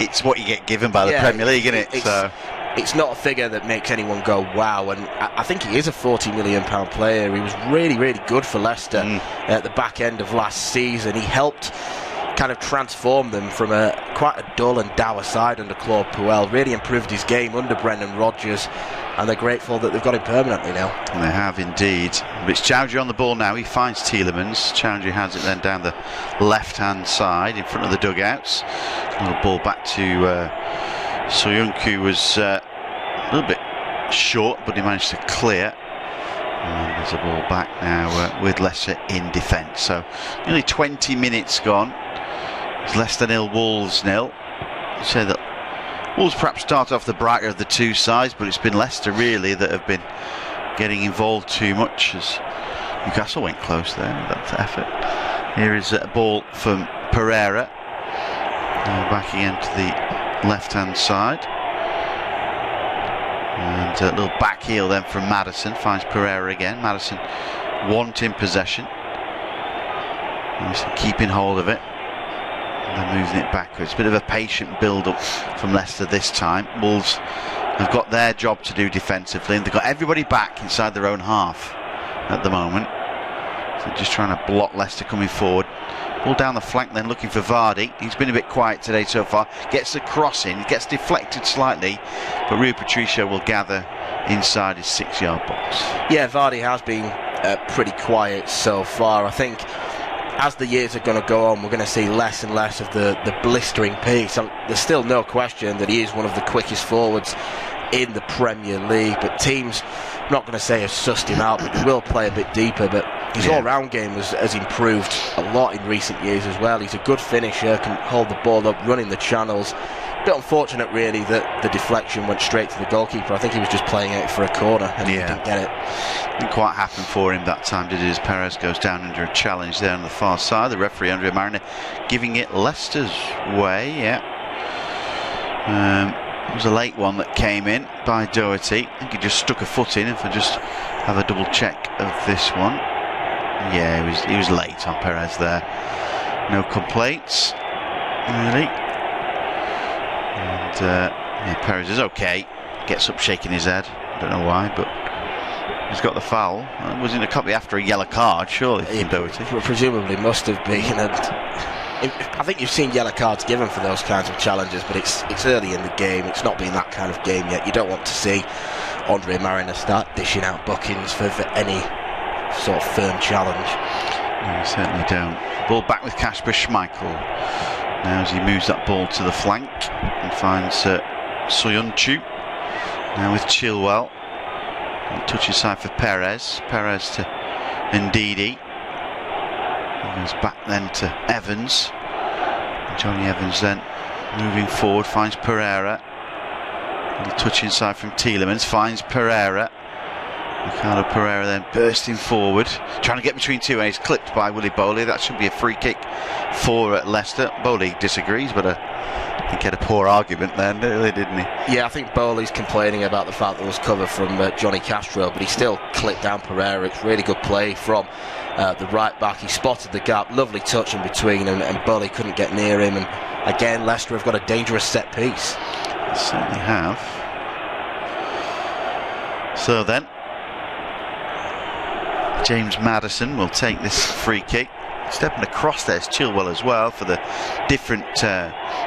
It's what you get given by the Premier League, isn't it? It's not a figure that makes anyone go wow, and I think he is a £40 million player. He was really, really good for Leicester at the back end of last season. He helped kind of transform them from quite a dull and dour side under Claude Puel. Really improved his game under Brendan Rodgers, and they're grateful that they've got him permanently now. And they have indeed. But it's Chowdhury on the ball now. He finds Tielemans. Chowdhury has it then down the left-hand side in front of the dugouts. The ball back to Soyuncu was a little bit short, but he managed to clear. And there's a ball back now with Leicester in defence. So nearly 20 minutes gone. It's Leicester 0, Wolves 0. I'd say that Wolves perhaps start off the brighter of the two sides, but it's been Leicester really that have been getting involved too much, as Newcastle went close there with that effort. Here is a ball from Pereira. Now back again to the left-hand side. And a little back heel then from Maddison, finds Pereira again. Maddison wanting possession. Keeping hold of it. And they're moving it backwards. Bit of a patient build-up from Leicester this time. Wolves have got their job to do defensively, and they've got everybody back inside their own half at the moment. So just trying to block Leicester coming forward. Ball down the flank then, looking for Vardy. He's been a bit quiet today so far. Gets the cross in, gets deflected slightly, but Rui Patricio will gather inside his 6-yard box. Yeah, Vardy has been pretty quiet so far. I think as the years are going to go on, we're going to see less and less of the blistering pace. There's still no question that he is one of the quickest forwards in the Premier League, but teams, I'm not going to say have sussed him out, but he will play a bit deeper. But his all-round game has improved a lot in recent years as well. He's a good finisher, can hold the ball up, running the channels. A bit unfortunate really that the deflection went straight to the goalkeeper. I think he was just playing it for a corner and he didn't get it. Didn't quite happen for him that time, did it, as Perez goes down under a challenge there on the far side. The referee, Andrea Mariner, giving it Leicester's way. It was a late one that came in by Doherty. I think he just stuck a foot in. If I just have a double check of this one. Yeah, he was late on Perez there. No complaints, really. And Perez is okay. Gets up shaking his head. I don't know why, but he's got the foul. It can't be after a yellow card, surely, from Doherty. Presumably must have been. I think you've seen yellow cards given for those kinds of challenges, but it's early in the game. It's not been that kind of game yet. You don't want to see Andre Mariner start dishing out bookings for any sort of firm challenge. No, you certainly don't. Ball back with Kasper Schmeichel. Now as he moves that ball to the flank and finds Soyuncu. Now with Chilwell. Touch inside for Perez. Perez to Ndidi. He goes back then to Evans. Johnny Evans then moving forward, finds Pereira. Little touch inside from Tielemans, finds Pereira. Ricardo Pereira then bursting forward, trying to get between two, and he's clipped by Willy Bowley. That should be a free kick for Leicester. Bowley disagrees, but I think he had a poor argument then, didn't he? Yeah, I think Bowley's complaining about the fact there was cover from Johnny Castro, but he still clipped down Pereira. It's really good play from the right back. He spotted the gap, lovely touch in between, and Bowley couldn't get near him. And again, Leicester have got a dangerous set piece. They certainly have. So then, James Maddison will take this free kick. Stepping across there's Chilwell as well for the different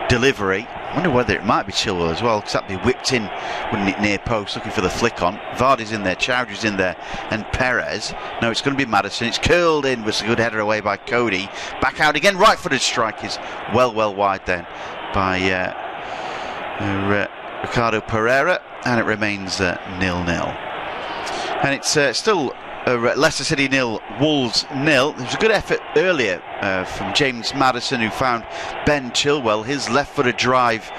delivery. I wonder whether it might be Chilwell as well, because that'd be whipped in, wouldn't it, near post, looking for the flick on. Vardy's in there, Chowdhury's in there, and Perez. No, it's going to be Maddison. It's curled in with a good header away by Cody. Back out again, right-footed strike is well wide then by Ricardo Pereira, and it remains 0-0. And it's still Leicester City 0, Wolves 0. There was a good effort earlier from James Maddison, who found Ben Chilwell. His left-footed drive,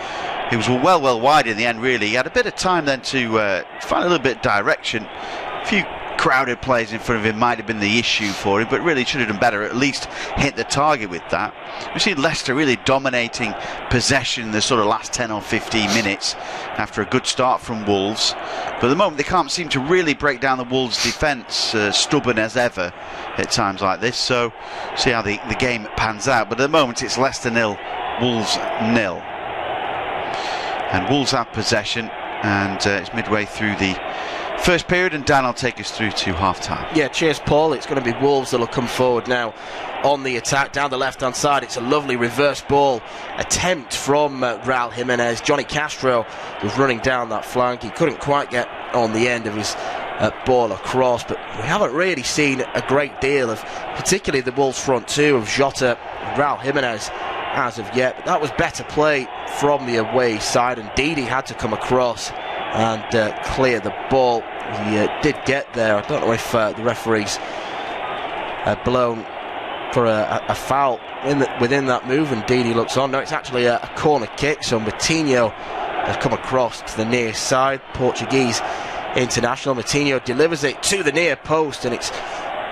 he was well wide in the end, really. He had a bit of time then to find a little bit of direction. A few crowded players in front of him might have been the issue for him, but really should have done better, at least hit the target with that. We've seen Leicester really dominating possession in the sort of last 10 or 15 minutes after a good start from Wolves, but at the moment they can't seem to really break down the Wolves defence, stubborn as ever at times like this. So see how the game pans out, but at the moment it's Leicester 0, Wolves 0, and Wolves have possession, and it's midway through the first period, and Dan will take us through to half-time. Yeah, cheers, Paul. It's going to be Wolves that will come forward now on the attack down the left-hand side. It's a lovely reverse ball attempt from Raul Jimenez. Johnny Castro was running down that flank. He couldn't quite get on the end of his ball across, but we haven't really seen a great deal of, particularly the Wolves front two, of Jota and Raul Jimenez as of yet. But that was better play from the away side, and Didi had to come across and clear the ball. He did get there. I don't know if the referee's blown for a foul within that move, and Didi looks on. No, it's actually a corner kick, so Moutinho has come across to the near side. Portuguese international Moutinho delivers it to the near post, and it's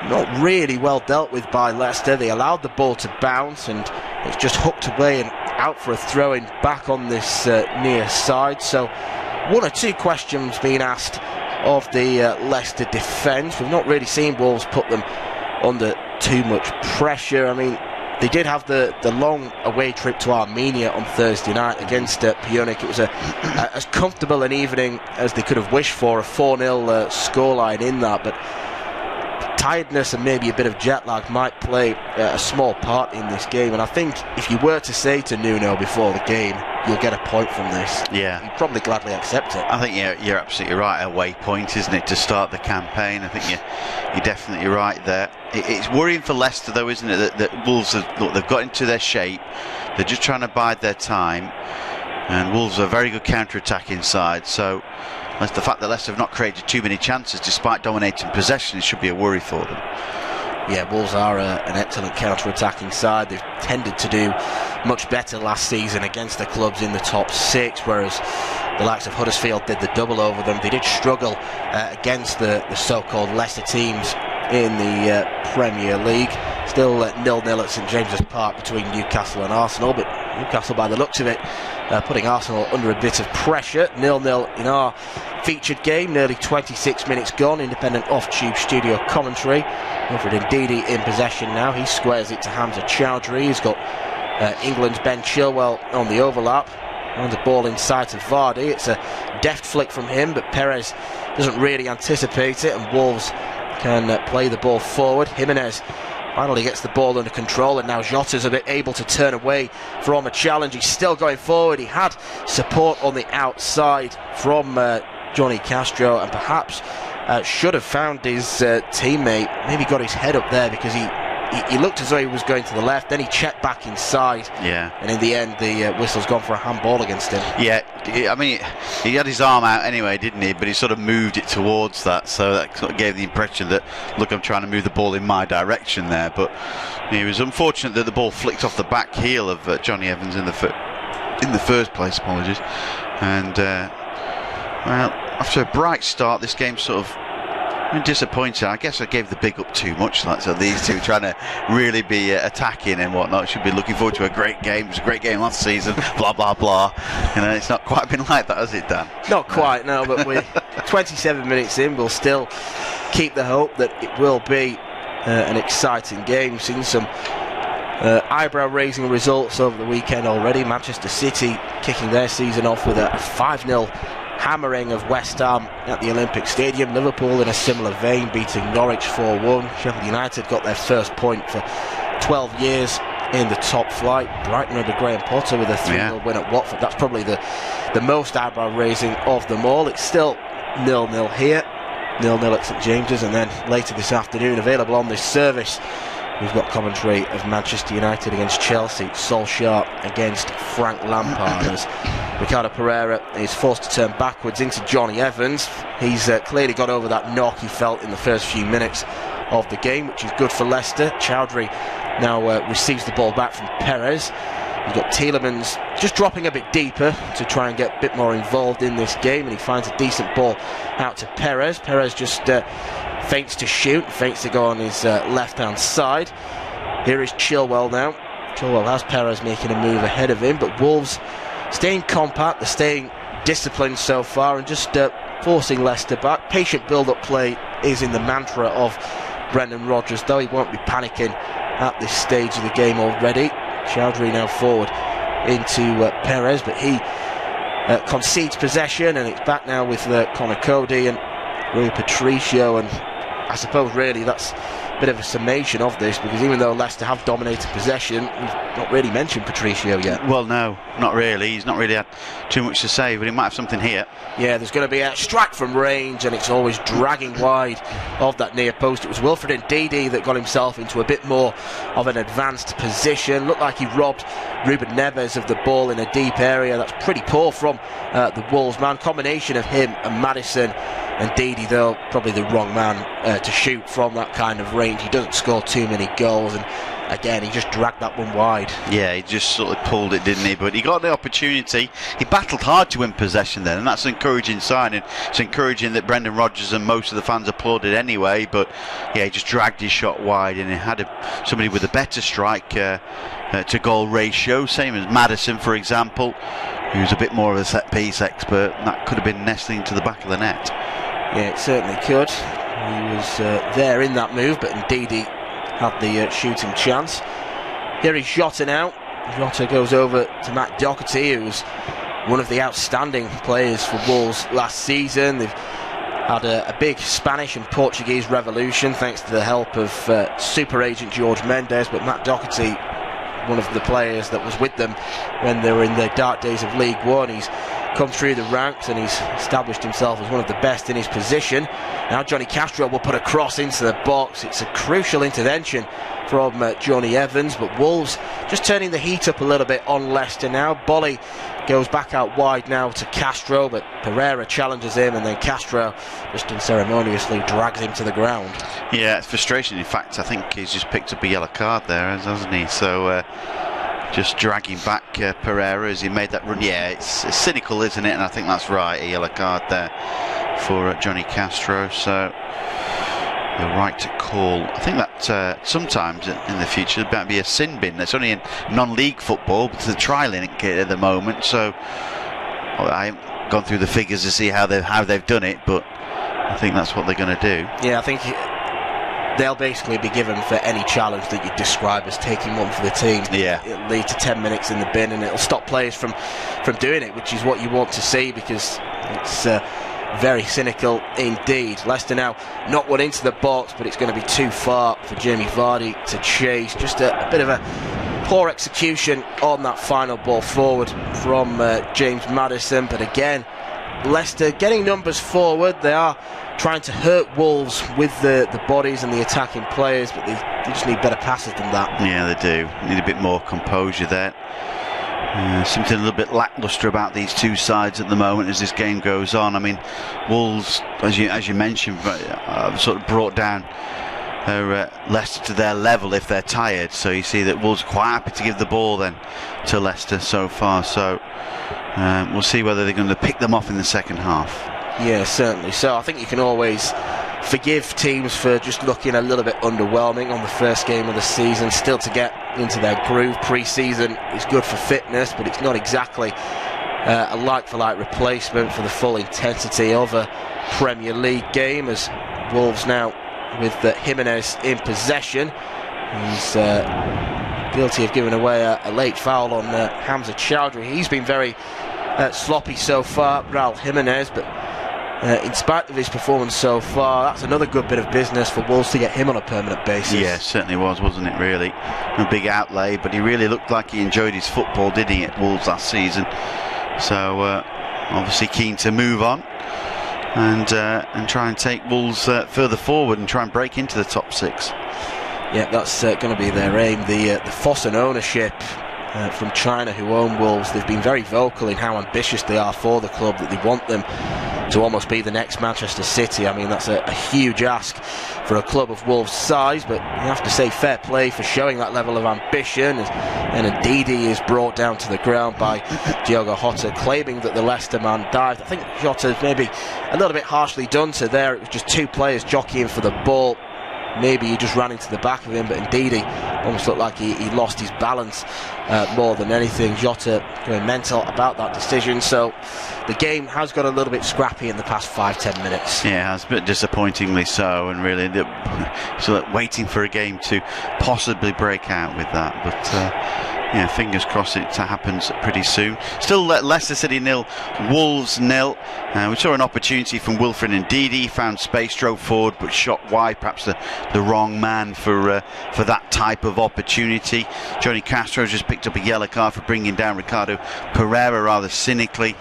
not really well dealt with by Leicester. They allowed the ball to bounce, and it's just hooked away and out for a throw-in back on this near side. So one or two questions being asked of the Leicester defence. We've not really seen Wolves put them under too much pressure. I mean, they did have the long away trip to Armenia on Thursday night against Pionik. It was as comfortable an evening as they could have wished for, a 4-0 scoreline in that, but tiredness and maybe a bit of jet lag might play a small part in this game. And I think if you were to say to Nuno before the game, you'll get a point from this, he'd probably gladly accept it. I think you're absolutely right. A waypoint, isn't it, to start the campaign? I think you're definitely right there. It's worrying for Leicester, though, isn't it, that Wolves they've got into their shape. They're just trying to bide their time, and Wolves are a very good counter-attacking side. So that's the fact that Leicester have not created too many chances despite dominating possession. It should be a worry for them. Yeah, Wolves are an excellent counter-attacking side. They've tended to do much better last season against the clubs in the top 6, whereas the likes of Huddersfield did the double over them. They did struggle against the so-called lesser teams in the Premier League. Still 0-0 at St James's Park between Newcastle and Arsenal, but Newcastle, by the looks of it, putting Arsenal under a bit of pressure. 0-0 in our featured game, nearly 26 minutes gone. Independent off-tube studio commentary. Wilfred Ndidi in possession now. He squares it to Hamza Chowdhury. He's got England's Ben Chilwell on the overlap. And the ball inside to Vardy. It's a deft flick from him, but Perez doesn't really anticipate it, and Wolves can play the ball forward. Jimenez finally gets the ball under control, and now Jota's a bit able to turn away from a challenge. He's still going forward. He had support on the outside from Johnny Castro, and perhaps should have found his teammate. Maybe got his head up there because he looked as though he was going to the left, then he checked back inside, and in the end the whistle's gone for a handball against him. I mean, he had his arm out anyway, didn't he, but he sort of moved it towards that, so that sort of gave the impression that, look, I'm trying to move the ball in my direction there. But it was unfortunate that the ball flicked off the back heel of Johnny Evans in the first place, apologies. And well, after a bright start, this game sort of disappointing. I guess I gave the big up too much. So these two trying to really be attacking and whatnot. Should be looking forward to a great game. It was a great game last season. Blah blah blah. It's not quite been like that, has it, Dan? Not quite, no. But we're 27 minutes in. We'll still keep the hope that it will be an exciting game. Seen some eyebrow-raising results over the weekend already. Manchester City kicking their season off with a 5-0 hammering of West Ham at the Olympic Stadium. Liverpool in a similar vein, beating Norwich 4-1. Sheffield United got their first point for 12 years in the top flight. Brighton under Graham Potter with a 3-0 win at Watford. That's probably the most eyebrow-raising of them all. It's still 0-0 here, 0-0 at St James's, and then later this afternoon, available on this service, we've got commentary of Manchester United against Chelsea, Solskjaer against Frank Lampard, as Ricardo Pereira is forced to turn backwards into Johnny Evans. He's clearly got over that knock he felt in the first few minutes of the game, which is good for Leicester. Chowdhury now receives the ball back from Perez. You've got Tielemans just dropping a bit deeper to try and get a bit more involved in this game, and he finds a decent ball out to Perez. Perez just feints to shoot, feints to go on his left-hand side. Here is Chilwell now. Chilwell has Perez making a move ahead of him, but Wolves staying compact, they're staying disciplined so far, and just forcing Leicester back. Patient build-up play is in the mantra of Brendan Rodgers, though he won't be panicking at this stage of the game already. Chowdhury now forward into Perez, but he concedes possession, and it's back now with Connor Cody and Rui Patricio, and I suppose really that's bit of a summation of this, because even though Leicester have dominated possession, we've not really mentioned Patricio yet. Well, no, not really. He's not really had too much to say, but he might have something here. Yeah, there's going to be a strike from range, and it's always dragging wide of that near post. It was Wilfred Ndidi that got himself into a bit more of an advanced position. Looked like he robbed Ruben Neves of the ball in a deep area. That's pretty poor from the Wolves man. Combination of him and Maddison. And Ndidi, though, probably the wrong man to shoot from that kind of range. He doesn't score too many goals, and again, he just dragged that one wide. Yeah, he just sort of pulled it, didn't he? But he got the opportunity. He battled hard to win possession then, and that's an encouraging sign. And it's encouraging that Brendan Rodgers and most of the fans applauded anyway. But yeah, he just dragged his shot wide, and he had somebody with a better strike to goal ratio, same as Maddison, for example, who's a bit more of a set piece expert. And that could have been nestling to the back of the net. Yeah, it certainly could. He was there in that move, but Ndidi had the shooting chance. Here is Jota now. Jota goes over to Matt Doherty, who's one of the outstanding players for Wolves last season. They've had a big Spanish and Portuguese revolution thanks to the help of super agent George Mendes, but Matt Doherty, one of the players that was with them when they were in the dark days of League One. He's come through the ranks and he's established himself as one of the best in his position. Now Johnny Castro will put a cross into the box. It's a crucial intervention from Johnny Evans, but Wolves just turning the heat up a little bit on Leicester now. Bolly goes back out wide now to Castro, but Pereira challenges him, and then Castro just unceremoniously drags him to the ground. Yeah, it's frustration. In fact, I think he's just picked up a yellow card there, hasn't he? So just dragging back Pereira as he made that run. Yeah, it's cynical, isn't it? And I think that's right, a yellow card there for Johnny Castro. So the right to call. I think that sometimes in the future there might be a sin bin. That's only in non-league football, but there's a trial in it at the moment. So I haven't gone through the figures to see how they've done it, but I think that's what they're going to do. Yeah, I think they'll basically be given for any challenge that you describe as taking one for the team. Yeah, it'll lead to 10 minutes in the bin, and it'll stop players from doing it, which is what you want to see, because it's very cynical indeed. Leicester now not one into the box, but it's going to be too far for Jamie Vardy to chase. Just a bit of a poor execution on that final ball forward from James Maddison. But again, Leicester getting numbers forward. They are trying to hurt Wolves with the bodies and the attacking players, but they just need better passes than that. Yeah, they do. Need a bit more composure there. Something a little bit lacklustre about these two sides at the moment as this game goes on. I mean, Wolves, as you mentioned, sort of brought down Leicester to their level if they're tired. So you see that Wolves are quite happy to give the ball then to Leicester so far. So we'll see whether they're going to pick them off in the second half. Yeah, certainly. So I think you can always forgive teams for just looking a little bit underwhelming on the first game of the season. Still to get into their groove. Pre-season is good for fitness, but it's not exactly a like-for-like replacement for the full intensity of a Premier League game, as Wolves now with Jimenez in possession. He's guilty of giving away a late foul on Hamza Chowdhury. He's been very sloppy so far, Raul Jimenez, but in spite of his performance so far, that's another good bit of business for Wolves to get him on a permanent basis. Yeah, certainly wasn't it, really? A big outlay, but he really looked like he enjoyed his football, didn't he, at Wolves last season? So obviously keen to move on and try and take Wolves further forward and try and break into the top six. Yeah, that's going to be their aim. The Fossen ownership from China, who own Wolves, they've been very vocal in how ambitious they are for the club, that they want them to almost be the next Manchester City. I mean, that's a huge ask for a club of Wolves' size, but you have to say fair play for showing that level of ambition. And Ndidi is brought down to the ground by Diogo Jota, claiming that the Leicester man dived. I think Jota's maybe a little bit harshly done to there. It was just two players jockeying for the ball. Maybe he just ran into the back of him, but Ndidi almost looked like he lost his balance more than anything. Jota going mental about that decision. So the game has got a little bit scrappy in the past 5-10 minutes. Yeah, it's a bit disappointingly so, and really so waiting for a game to possibly break out with that. But Yeah, fingers crossed it happens pretty soon. Still Leicester City 0, Wolves 0. We saw an opportunity from Wilfred Ndidi, found space, drove forward but shot wide, perhaps the wrong man for that type of opportunity. Johnny Castro just picked up a yellow card for bringing down Ricardo Pereira rather cynically,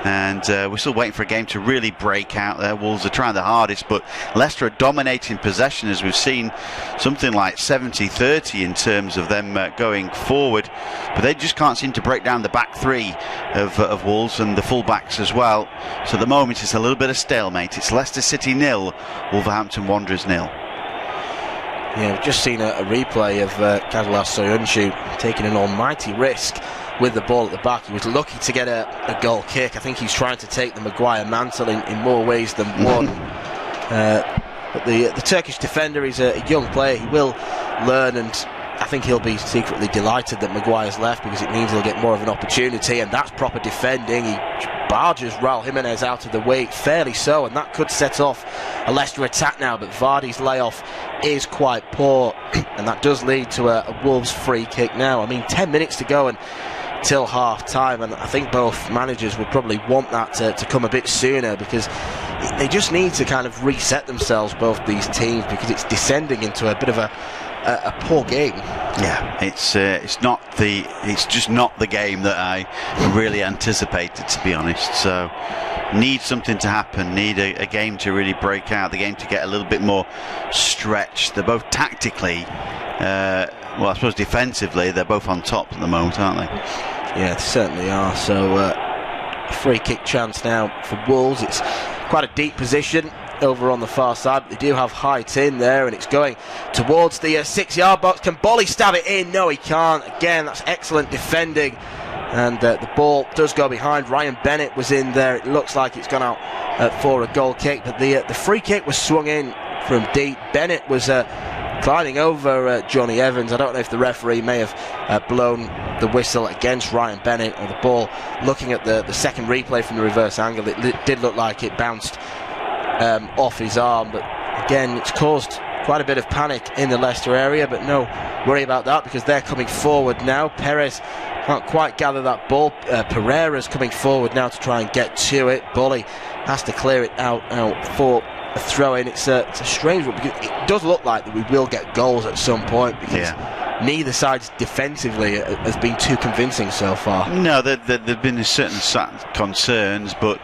and we're still waiting for a game to really break out there. Wolves are trying the hardest, but Leicester are dominating possession, as we've seen, something like 70-30 in terms of them going forward. But they just can't seem to break down the back three of Wolves and the full-backs as well. So at the moment it's a little bit of stalemate. It's Leicester City 0, Wolverhampton Wanderers 0. Yeah, we've just seen a replay of Kazlas Soyuncu taking an almighty risk with the ball at the back. He was lucky to get a goal kick. I think he's trying to take the Maguire mantle in more ways than one. But the Turkish defender is a young player. He will learn, and I think he'll be secretly delighted that Maguire's left, because it means he'll get more of an opportunity, and that's proper defending. He barges Raul Jimenez out of the way, fairly so, and that could set off a Leicester attack now, but Vardy's layoff is quite poor, and that does lead to a Wolves free kick now. I mean, 10 minutes to go until half time, and I think both managers would probably want that to come a bit sooner, because they just need to kind of reset themselves, both these teams, because it's descending into a bit of a poor game. Yeah, it's just not the game that I really anticipated, to be honest. So need something to happen, need a game to really break out, the game to get a little bit more stretched. They're both tactically, well, I suppose defensively, they're both on top at the moment, aren't they? Yeah, they certainly are. So a free kick chance now for Wolves. It's quite a deep position over on the far side, but they do have height in there, and it's going towards the 6-yard box. Can Bolly stab it in? No, he can't. Again, that's excellent defending, and the ball does go behind. Ryan Bennett was in there. It looks like it's gone out for a goal kick, but the free kick was swung in from deep. Bennett was gliding over Johnny Evans. I don't know if the referee may have blown the whistle against Ryan Bennett, or the ball, looking at the second replay from the reverse angle, it did look like it bounced off his arm. But again, it's caused quite a bit of panic in the Leicester area, but no worry about that, because they're coming forward now. Perez can't quite gather that ball. Pereira's coming forward now to try and get to it. Bully has to clear it out for a throw-in. It's a strange one, because it does look like that we will get goals at some point, because neither side's defensively has been too convincing so far. No, there've been certain concerns, but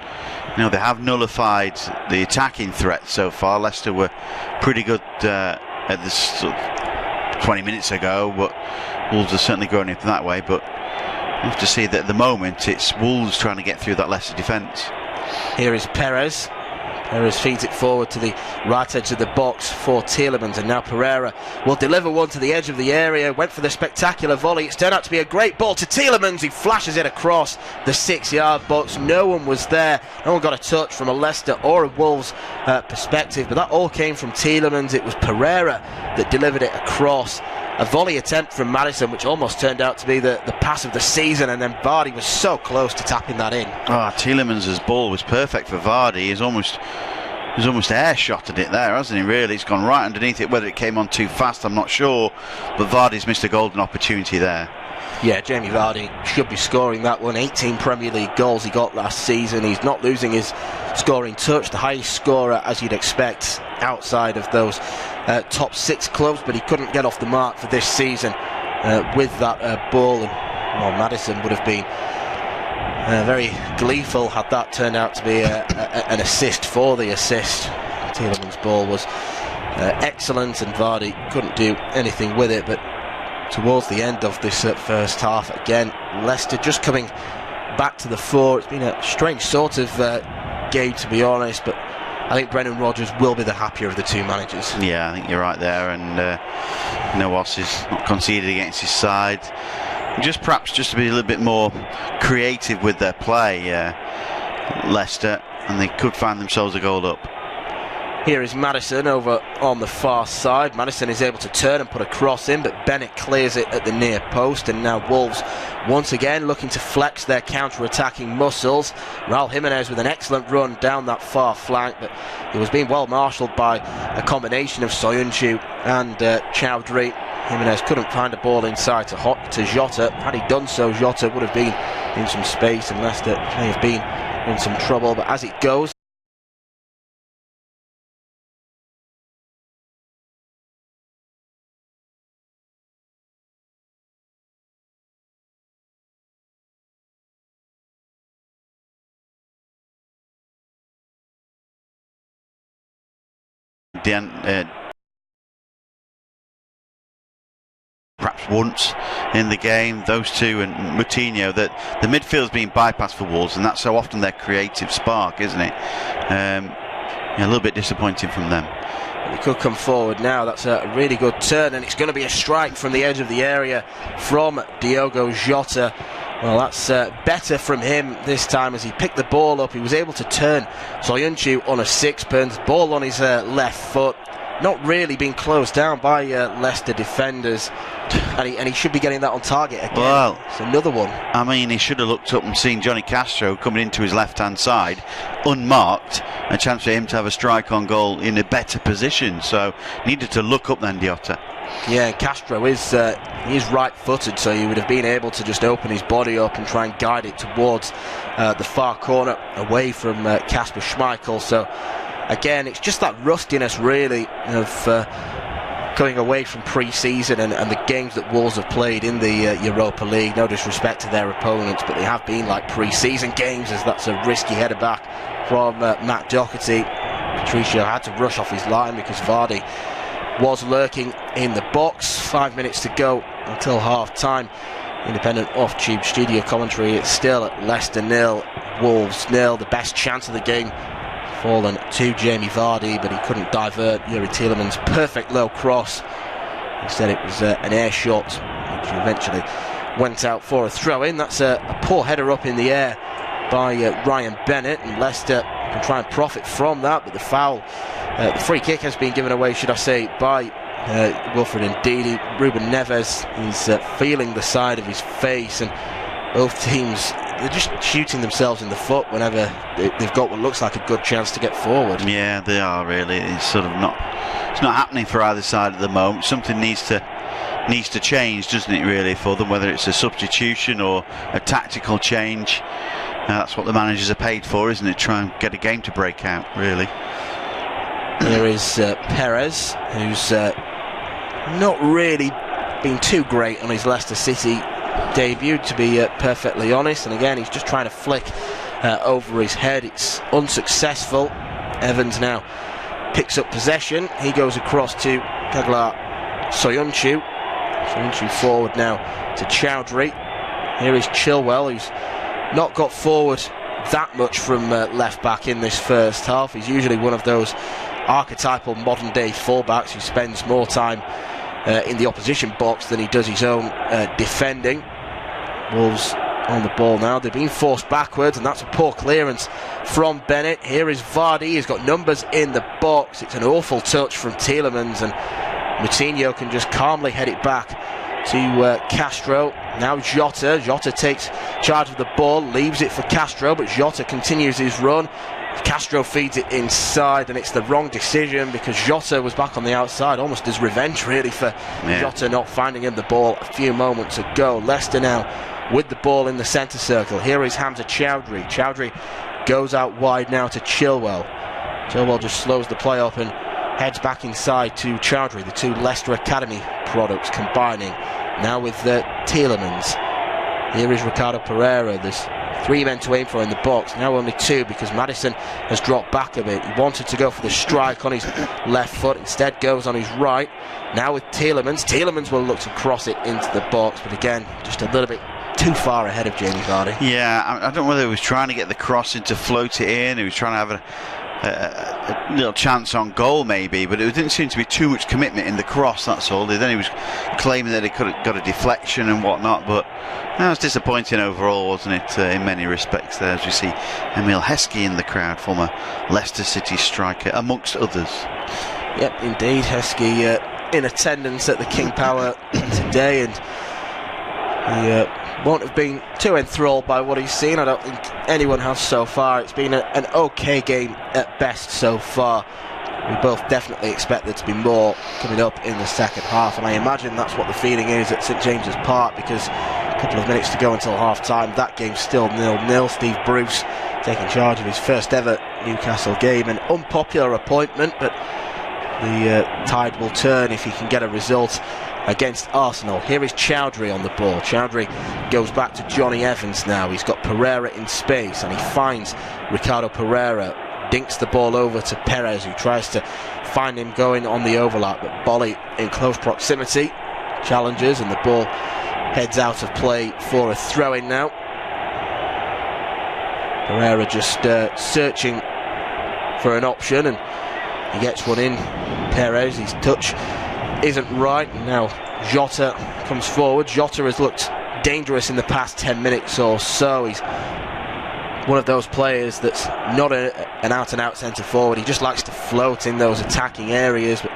you know, they have nullified the attacking threat so far. Leicester were pretty good at this sort of 20 minutes ago, but Wolves are certainly going in that way. But you have to see that at the moment it's Wolves trying to get through that Leicester defence. Here is Perez. Perez feeds it forward to the right edge of the box for Tielemans, and now Pereira will deliver one to the edge of the area. Went for the spectacular volley. It's turned out to be a great ball to Tielemans. He flashes it across the 6-yard box. No one was there. No one got a touch from a Leicester or a Wolves perspective, but that all came from Tielemans. It was Pereira that delivered it across. A volley attempt from Maddison, which almost turned out to be the pass of the season, and then Vardy was so close to tapping that in. Tielemans' ball was perfect for Vardy. He's almost air shotted it there, hasn't he, really? It's gone right underneath it. Whether it came on too fast, I'm not sure, but Vardy's missed a golden opportunity there. Yeah, Jamie Vardy should be scoring that one. 18 Premier League goals he got last season. He's not losing his scoring touch, the highest scorer, as you'd expect, outside of those top 6 clubs, but he couldn't get off the mark for this season with that ball. And Maddison would have been very gleeful had that turned out to be an assist for the assist. Tielemans' ball was excellent, and Vardy couldn't do anything with it. But towards the end of this first half, again, Leicester just coming back to the fore. It's been a strange sort of game, to be honest, but I think Brendan Rodgers will be the happier of the two managers. Yeah, I think you're right there, and Noos is not conceded against his side. Perhaps just to be a little bit more creative with their play, Leicester, and they could find themselves a goal up. Here is Maddison over on the far side. Maddison is able to turn and put a cross in, but Bennett clears it at the near post, and now Wolves once again looking to flex their counter-attacking muscles. Raul Jimenez with an excellent run down that far flank, but he was being well marshalled by a combination of Soyuncu and Chowdhury. Jimenez couldn't find a ball inside to Jota. Had he done so, Jota would have been in some space and Leicester may have been in some trouble. But as it goes, perhaps once in the game, those two and Moutinho, that the midfield's been bypassed for Wolves, and that's so often their creative spark, isn't it? A little bit disappointing from them. He could come forward now. That's a really good turn, and it's going to be a strike from the edge of the area from Diogo Jota. Well, that's better from him this time as he picked the ball up. He was able to turn Soyuncu on a sixpence, ball on his left foot. Not really being closed down by Leicester defenders, and he should be getting that on target again. Well, it's another one. I mean, he should have looked up and seen Johnny Castro coming into his left-hand side, unmarked, a chance for him to have a strike on goal in a better position. So needed to look up then, Jota. Yeah, and Castro is right-footed, so he would have been able to just open his body up and try and guide it towards the far corner, away from Kasper Schmeichel. So again, it's just that rustiness really of going away from pre-season and the games that Wolves have played in the Europa League. No disrespect to their opponents, but they have been like pre-season games, as that's a risky header back from Matt Doherty. Patricio had to rush off his line because Vardy was lurking in the box. 5 minutes to go until half-time. Independent off-tube studio commentary. It's still at Leicester 0, Wolves 0. The best chance of the game fallen to Jamie Vardy, but he couldn't divert Yuri Tielemans' perfect low cross. Instead it was an air shot, which eventually went out for a throw-in. That's a poor header up in the air by Ryan Bennett, and Leicester can try and profit from that, but the free kick has been given away, should I say, by Wilfred Ndidi. Ruben Neves is feeling the side of his face, and both teams, they're just shooting themselves in the foot whenever they've got what looks like a good chance to get forward. Yeah, they are really. It's sort of not happening for either side at the moment. Something needs to change, doesn't it, really, for them, whether it's a substitution or a tactical change. That's what the managers are paid for, isn't it? Try and get a game to break out, really. Here is Perez, who's not really been too great on his Leicester City debut, to be perfectly honest, and again he's just trying to flick over his head. It's unsuccessful. Evans now picks up possession. He goes across to Kaglar Soyuncu forward now to Chowdhury. Here is Chilwell, who's not got forward that much from left back in this first half. He's usually one of those archetypal modern day fullbacks who spends more time in the opposition box than he does his own defending. Wolves on the ball now. They've been forced backwards, and that's a poor clearance from Bennett. Here is Vardy. He's got numbers in the box. It's an awful touch from Tielemans, and Moutinho can just calmly head it back to Castro. Now Jota takes charge of the ball, leaves it for Castro, but Jota continues his run. Castro feeds it inside, and it's the wrong decision because Jota was back on the outside, almost as revenge really for Jota not finding him the ball a few moments ago. Leicester now with the ball in the centre circle. Here is Hamza Chowdhury. Chowdhury goes out wide now to Chilwell. Chilwell just slows the play up and heads back inside to Chowdhury. The two Leicester Academy products combining now with Tielemans. Here is Ricardo Pereira. There's 3 men to aim for in the box, now only 2 because Maddison has dropped back a bit. He wanted to go for the strike on his left foot, instead goes on his right. Now with Tielemans will look to cross it into the box, but again just a little bit too far ahead of Jamie Vardy. Yeah, I don't know whether he was trying to get the cross in to float it in, he was trying to have a little chance on goal maybe, but it didn't seem to be too much commitment in the cross, that's all. Then he was claiming that he could have got a deflection and whatnot, but that was disappointing overall, wasn't it, in many respects there, as you see Emil Heskey in the crowd, former Leicester City striker, amongst others. Yep, indeed, Heskey in attendance at the King Power today, and he won't have been too enthralled by what he's seen. I don't think anyone has so far. It's been an okay game at best so far. we both definitely expect there to be more coming up in the second half, and I imagine that's what the feeling is at St James's Park, because a couple of minutes to go until half time. That game's still 0-0. Steve Bruce taking charge of his first ever Newcastle game. An unpopular appointment, but the tide will turn if he can get a result against Arsenal. Here is Chowdhury on the ball. Chowdhury goes back to Johnny Evans now. He's got Pereira in space and he finds Ricardo Pereira, dinks the ball over to Perez, who tries to find him going on the overlap, but Bolly in close proximity challenges and the ball heads out of play for a throw-in now. Pereira just searching for an option, and he gets one in. Perez, his touch isn't right, and now Jota comes forward. Jota has looked dangerous in the past 10 minutes or so. He's one of those players that's not an out-and-out centre forward. He just likes to float in those attacking areas, but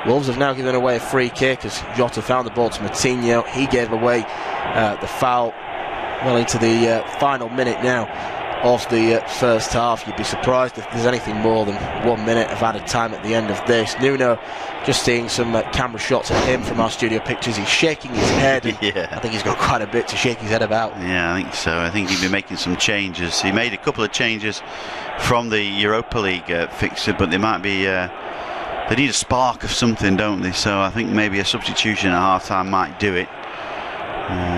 Wolves have now given away a free kick as Jota found the ball to Moutinho. He gave away the foul well into the final minute now of the first half. You'd be surprised if there's anything more than 1 minute of added time at the end of this. Nuno, just seeing some camera shots of him from our studio pictures, he's shaking his head. Yeah. I think he's got quite a bit to shake his head about. Yeah, I think so. I think he'll be making some changes. He made a couple of changes from the Europa League fixture, but they might be they need a spark of something, don't they? So I think maybe a substitution at half-time might do it.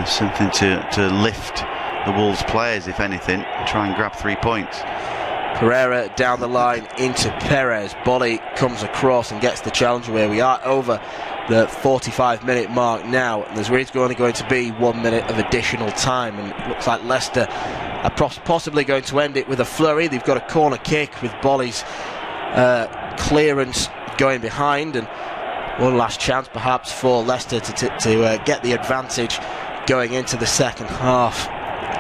Something to lift the Wolves players, if anything, try and grab 3 points. Pereira down the line into Perez. Bolly comes across and gets the challenge away. We are over the 45-minute mark now, and there's really only going to be 1 minute of additional time, and it looks like Leicester are possibly going to end it with a flurry. They've got a corner kick with Bolly's clearance going behind, and one last chance perhaps for Leicester to get the advantage going into the second half.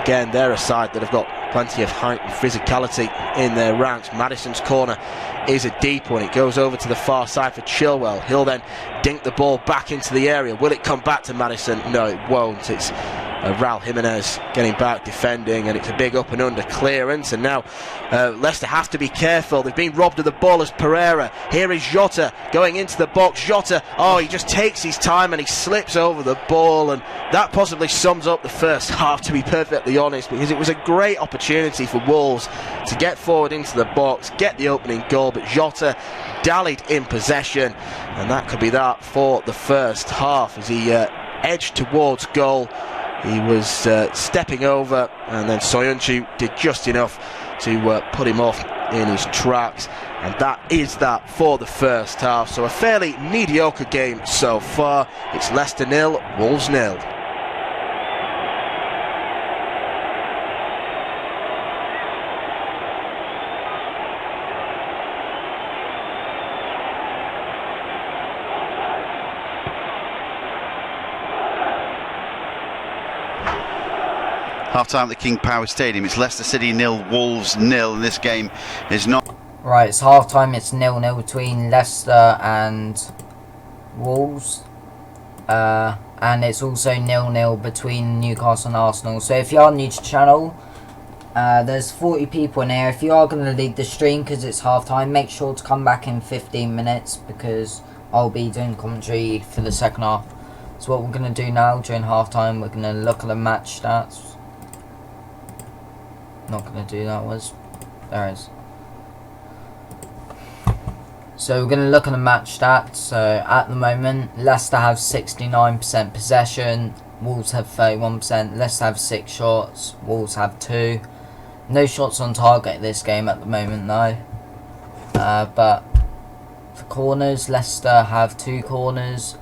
Again, they're a side that have got plenty of height and physicality in their ranks. Maddison's corner is a deep one. It goes over to the far side for Chilwell. He'll then dink the ball back into the area. Will it come back to Maddison? No, it won't. It's Raul Jimenez getting back, defending, and it's a big up and under clearance. And now Leicester have to be careful. They've been robbed of the ball as Pereira. Here is Jota going into the box. Jota, he just takes his time and he slips over the ball, and that possibly sums up the first half, to be perfectly honest, because it was a great opportunity for Wolves to get forward into the box, get the opening goal, but Jota dallied in possession, and that could be that for the first half as he edged towards goal. He was stepping over, and then Soyuncu did just enough to put him off in his tracks, and that is that for the first half. So a fairly mediocre game so far. It's Leicester 0, Wolves 0. Half-time at the King Power Stadium. It's Leicester City 0, Wolves 0, and this game is not... Right, it's half-time. It's 0-0 between Leicester and Wolves. And it's also 0-0 between Newcastle and Arsenal. So if you are new to the channel, there's 40 people in here. If you are going to leave the stream because it's half-time, make sure to come back in 15 minutes because I'll be doing commentary for the second half. So what we're going to do now during half-time, we're going to look at the match stats. Not going to do that, there it is. So we're going to look at the match stats. So at the moment, Leicester have 69% possession, Wolves have 31%, Leicester have 6 shots, Wolves have 2. No shots on target this game at the moment though. But for corners, Leicester have 2 corners,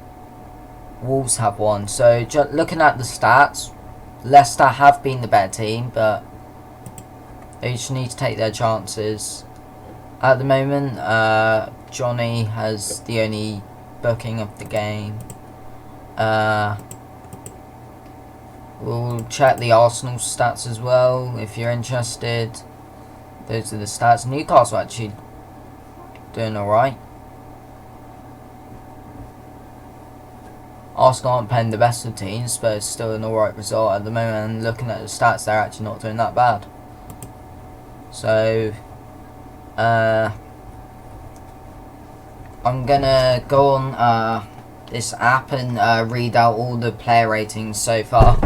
Wolves have 1. So just looking at the stats, Leicester have been the better team, but they just need to take their chances. At the moment, Johnny has the only booking of the game. We'll check the Arsenal stats as well if you're interested. Those are the stats. Newcastle actually doing alright. Arsenal aren't playing the best of teams, but it's still an alright result at the moment. And looking at the stats, they're actually not doing that bad. I'm gonna go on this app and read out all the player ratings so far.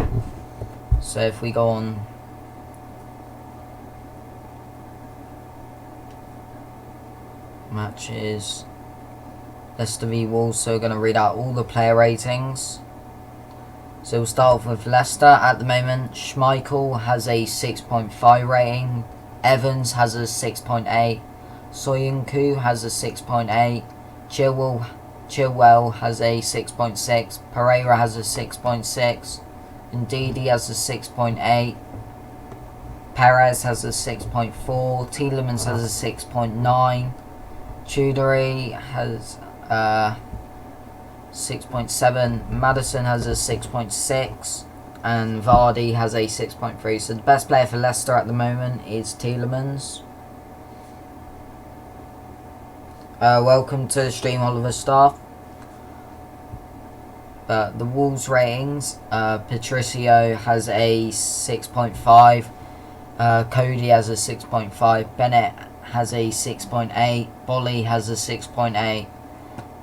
So if we go on matches, Leicester v Wolves, so we're gonna read out all the player ratings. So we'll start off with Leicester. At the moment, Schmeichel has a 6.5 rating, Evans has a 6.8, Soyuncu has a 6.8, Chilwell has a 6.6, Pereira has a 6.6, Ndidi has a 6.8, Perez has a 6.4, Tielemans has a 6.9, Tudori has 6.7, Maddison has a 6.6, and Vardy has a 6.3. So the best player for Leicester at the moment is Tielemans. Welcome to the stream, Oliver Staff. The Wolves ratings, Patricio has a 6.5, Cody has a 6.5, Bennett has a 6.8, Bolly has a 6.8,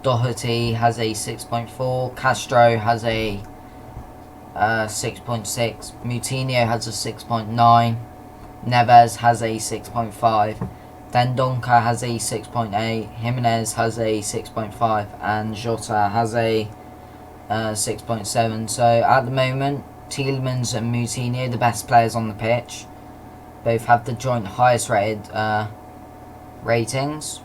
Doherty has a 6.4, Castro has a 6.6, Moutinho has a 6.9, Neves has a 6.5, Dendonka has a 6.8, Jimenez has a 6.5, and Jota has a 6.7. So at the moment, Tielemans and Moutinho, the best players on the pitch, both have the joint highest rated ratings.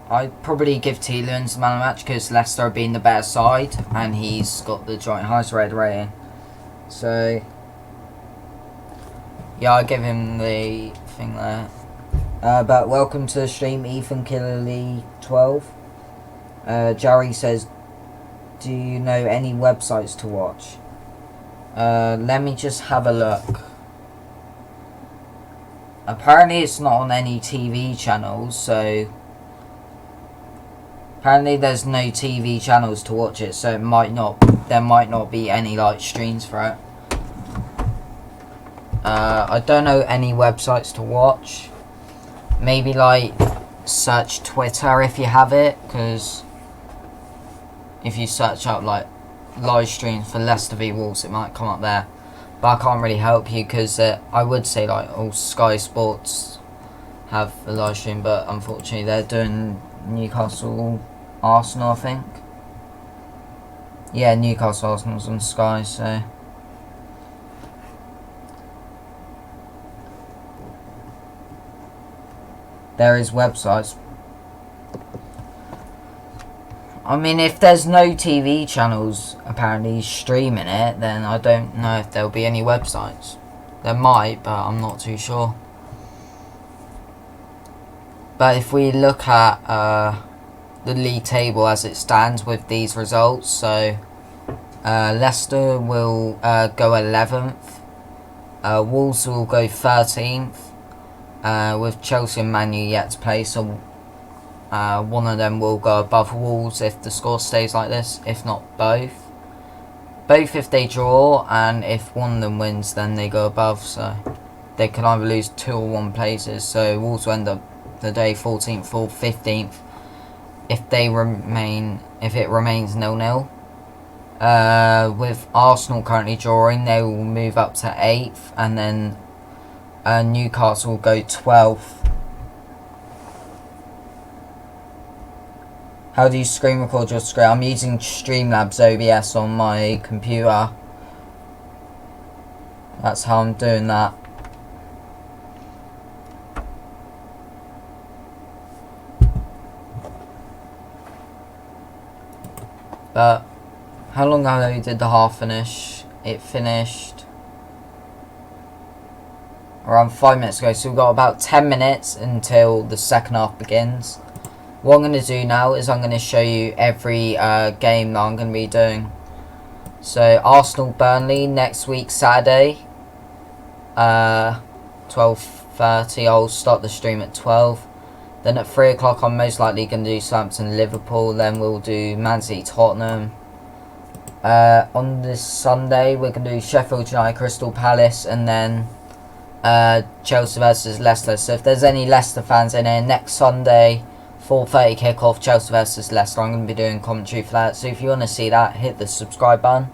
I'd probably give Tielemans the man of the match because Leicester being the better side and he's got the joint highest rated rating. So yeah, I'll give him the thing there. But welcome to the stream, Ethan Killerly 12. Jerry says, do you know any websites to watch? Let me just have a look. Apparently it's not on any TV channels, so apparently there's no TV channels to watch it, so there might not be any like streams for it. I don't know any websites to watch. Maybe like search Twitter if you have it, because if you search up like live streams for Leicester v Wolves, it might come up there. But I can't really help you because I would say like all Sky Sports have a live stream, but unfortunately they're doing Newcastle Arsenal, I think. Yeah, Newcastle Arsenal's on Sky, so there is websites. I mean, if there's no TV channels apparently streaming it, then I don't know if there'll be any websites. There might, but I'm not too sure. But if we look at the league table as it stands with these results, so Leicester will go 11th, Wolves will go 13th, with Chelsea and Man U yet to play, so one of them will go above Wolves if the score stays like this, if not both. Both if they draw, and if one of them wins then they go above, so they can either lose 2 or 1 places. So Wolves will end up the day 14th or 15th if it remains 0-0. With Arsenal currently drawing, they will move up to 8th, and then Newcastle will go 12th. How do you screen record your screen? I'm using Streamlabs OBS on my computer. That's how I'm doing that. But how long ago did the half finish? It finished around 5 minutes ago, so we've got about 10 minutes until the second half begins. What I'm going to do now is I'm going to show you every game that I'm going to be doing. So Arsenal-Burnley next week, Saturday, 12:30. I'll start the stream at 12. Then at 3 o'clock I'm most likely going to do Southampton-Liverpool. Then we'll do Man City-Tottenham. On this Sunday, we're going to do Sheffield United, Crystal Palace, and then Chelsea versus Leicester. So if there's any Leicester fans in here, next Sunday, 4:30 kickoff, Chelsea versus Leicester. I'm going to be doing commentary for that. So if you want to see that, hit the subscribe button.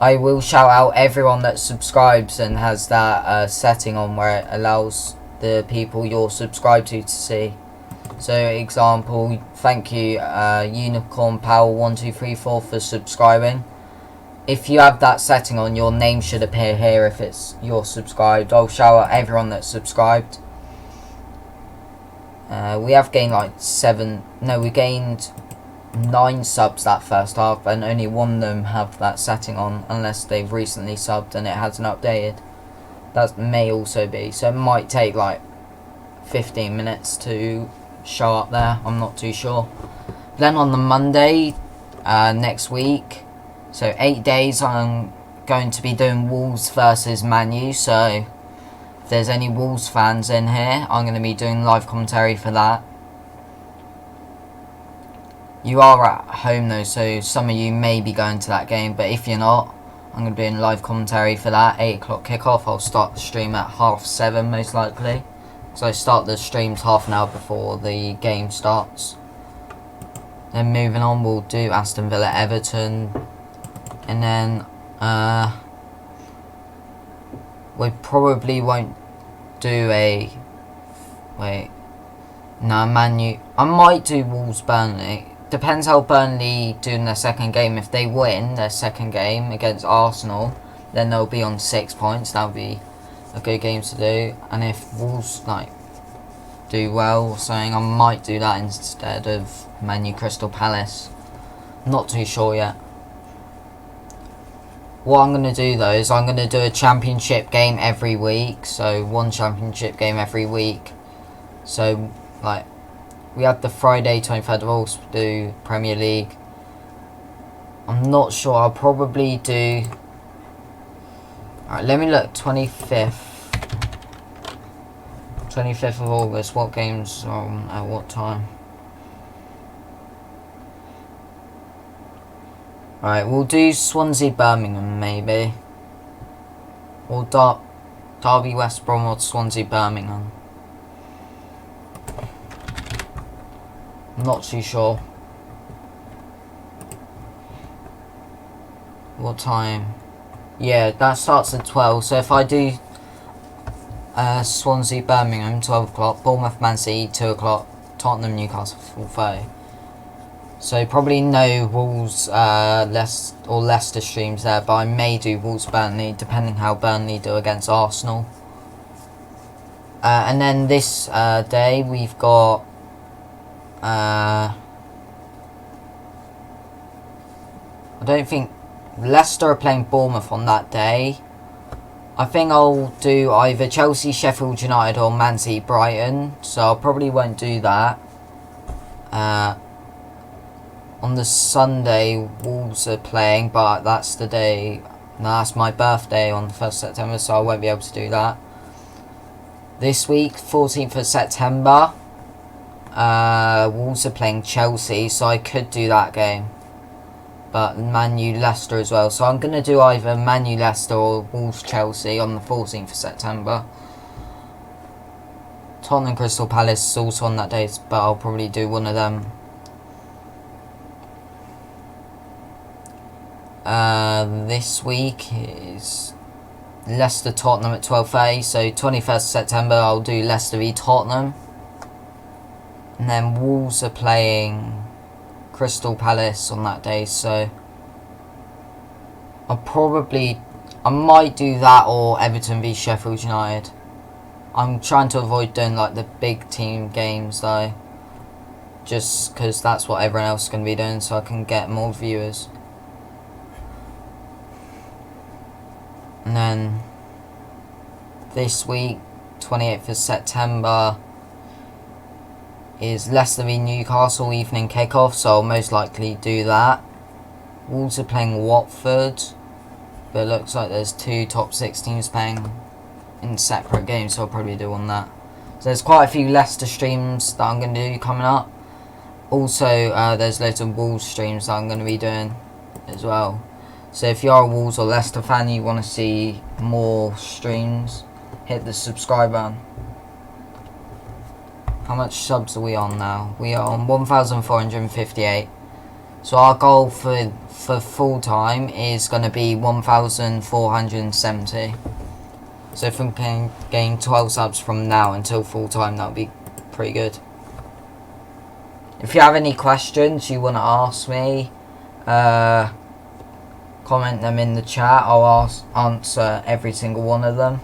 I will shout out everyone that subscribes and has that setting on where it allows the people you're subscribed to see. So example, thank you Unicorn Power 1234 for subscribing. If you have that setting on, your name should appear here if you're subscribed. I'll shout out everyone that's subscribed. We have gained we gained 9 subs that first half, and only one of them have that setting on, unless they've recently subbed and it hasn't updated. That may also be, so it might take like 15 minutes to show up there, I'm not too sure. Then on the Monday next week, so 8 days, I'm going to be doing Wolves versus Man U. So if there's any Wolves fans in here, I'm going to be doing live commentary for that. You are at home though, so some of you may be going to that game, but if you're not, I'm going to be doing live commentary for that. 8 o'clock kickoff. I'll start the stream at 7:30 most likely, so I start the streams half an hour before the game starts. Then moving on, we'll do Aston Villa Everton, and then we probably won't do Man U. I might do Wolves Burnley. Depends how Burnley do in their second game. If they win their second game against Arsenal, then they'll be on 6 points. That'll be a good game to do. And if Wolves do well or something, I might do that instead of Man U Crystal Palace. Not too sure yet. What I'm going to do though is I'm going to do a championship game every week. So one championship game every week. So we have the Friday 23rd of August, do Premier League. I'm not sure, I'll probably do... Alright, let me look, 25th of August, what games are on at what time? Alright, we'll do Swansea Birmingham maybe. Or Derby West Brom or Swansea Birmingham. I'm not too sure. What time? Yeah, that starts at 12. So if I do Swansea Birmingham 12 o'clock, Bournemouth Man City 2 o'clock, Tottenham Newcastle 4:30. So probably no Wolves Leicester streams there, but I may do Wolves Burnley depending how Burnley do against Arsenal. And then this day we've got I don't think Leicester are playing Bournemouth on that day. I think I'll do either Chelsea, Sheffield United or Man City, Brighton. So I probably won't do that. On the Sunday, Wolves are playing, but that's the day. No, that's my birthday on the 1st of September, so I won't be able to do that. This week, 14th of September. Wolves are playing Chelsea, so I could do that game. But Man U Leicester as well. So I'm going to do either Man U Leicester or Wolves Chelsea on the 14th of September. Tottenham Crystal Palace is also on that day, but I'll probably do one of them. This week is Leicester Tottenham at 12:30. So 21st of September I'll do Leicester v Tottenham. And then Wolves are playing Crystal Palace on that day, so I might do that or Everton v Sheffield United. I'm trying to avoid doing the big team games though, just because that's what everyone else is going to be doing, so I can get more viewers. And then this week, 28th of September, is Leicester v Newcastle evening kickoff, so I'll most likely do that. Wolves are playing Watford, but it looks like there's 2 top 6 teams playing in separate games, so I'll probably do on that. So there's quite a few Leicester streams that I'm going to do coming up. Also, there's loads of Wolves streams that I'm going to be doing. as well. So if you're a Wolves or Leicester fan, you want to see more streams, hit the subscribe button. How much subs are we on now? We are on 1,458. So our goal for full time is going to be 1,470. So if we can gain 12 subs from now until full time, that would be pretty good. If you have any questions you want to ask me, comment them in the chat. I'll answer every single one of them.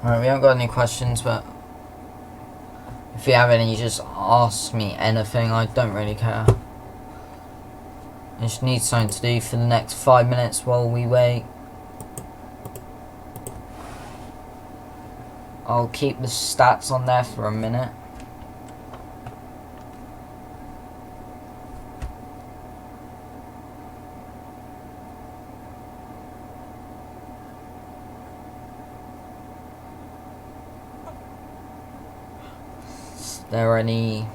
Alright, we haven't got any questions, but if you have any, just ask me anything. I don't really care. I just need something to do for the next 5 minutes while we wait. I'll keep the stats on there for a minute. There any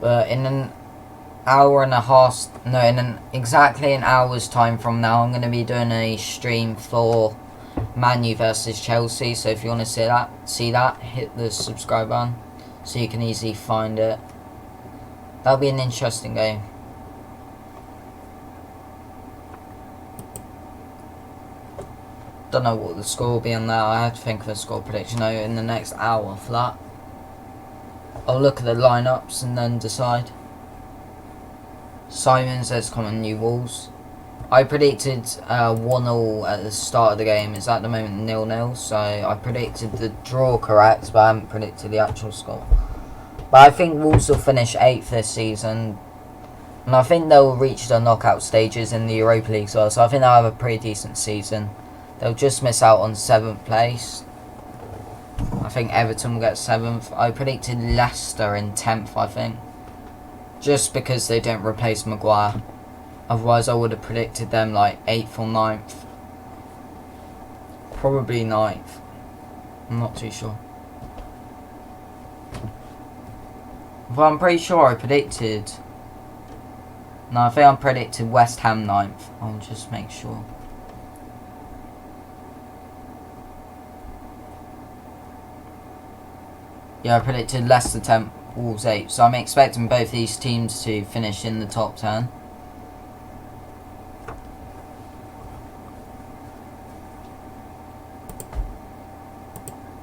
in an hour and a half, no, in exactly an hour's time from now, I'm going to be doing a stream for Man U versus Chelsea. So if you want to see that, hit the subscribe button so you can easily find it. That'll be an interesting game. Don't know what the score will be on that. I have to think of a score prediction in the next hour for that. I'll look at the lineups and then decide. Simon says come on New Wolves. I predicted 1-1 at the start of the game. It's at the moment 0-0, so I predicted the draw correct, but I haven't predicted the actual score. But I think Wolves will finish 8th this season, and I think they'll reach the knockout stages in the Europa League as well, so I think they'll have a pretty decent season. They'll just miss out on 7th place. I think Everton will get 7th. I predicted Leicester in 10th, I think. Just because they don't replace Maguire. Otherwise, I would have predicted them like 8th or 9th. Probably 9th. I'm not too sure. But I'm pretty sure I predicted... No, I think I predicted West Ham 9th. I'll just make sure. Yeah, I predicted Leicester 10th, Wolves 8th. So I'm expecting both these teams to finish in the top 10.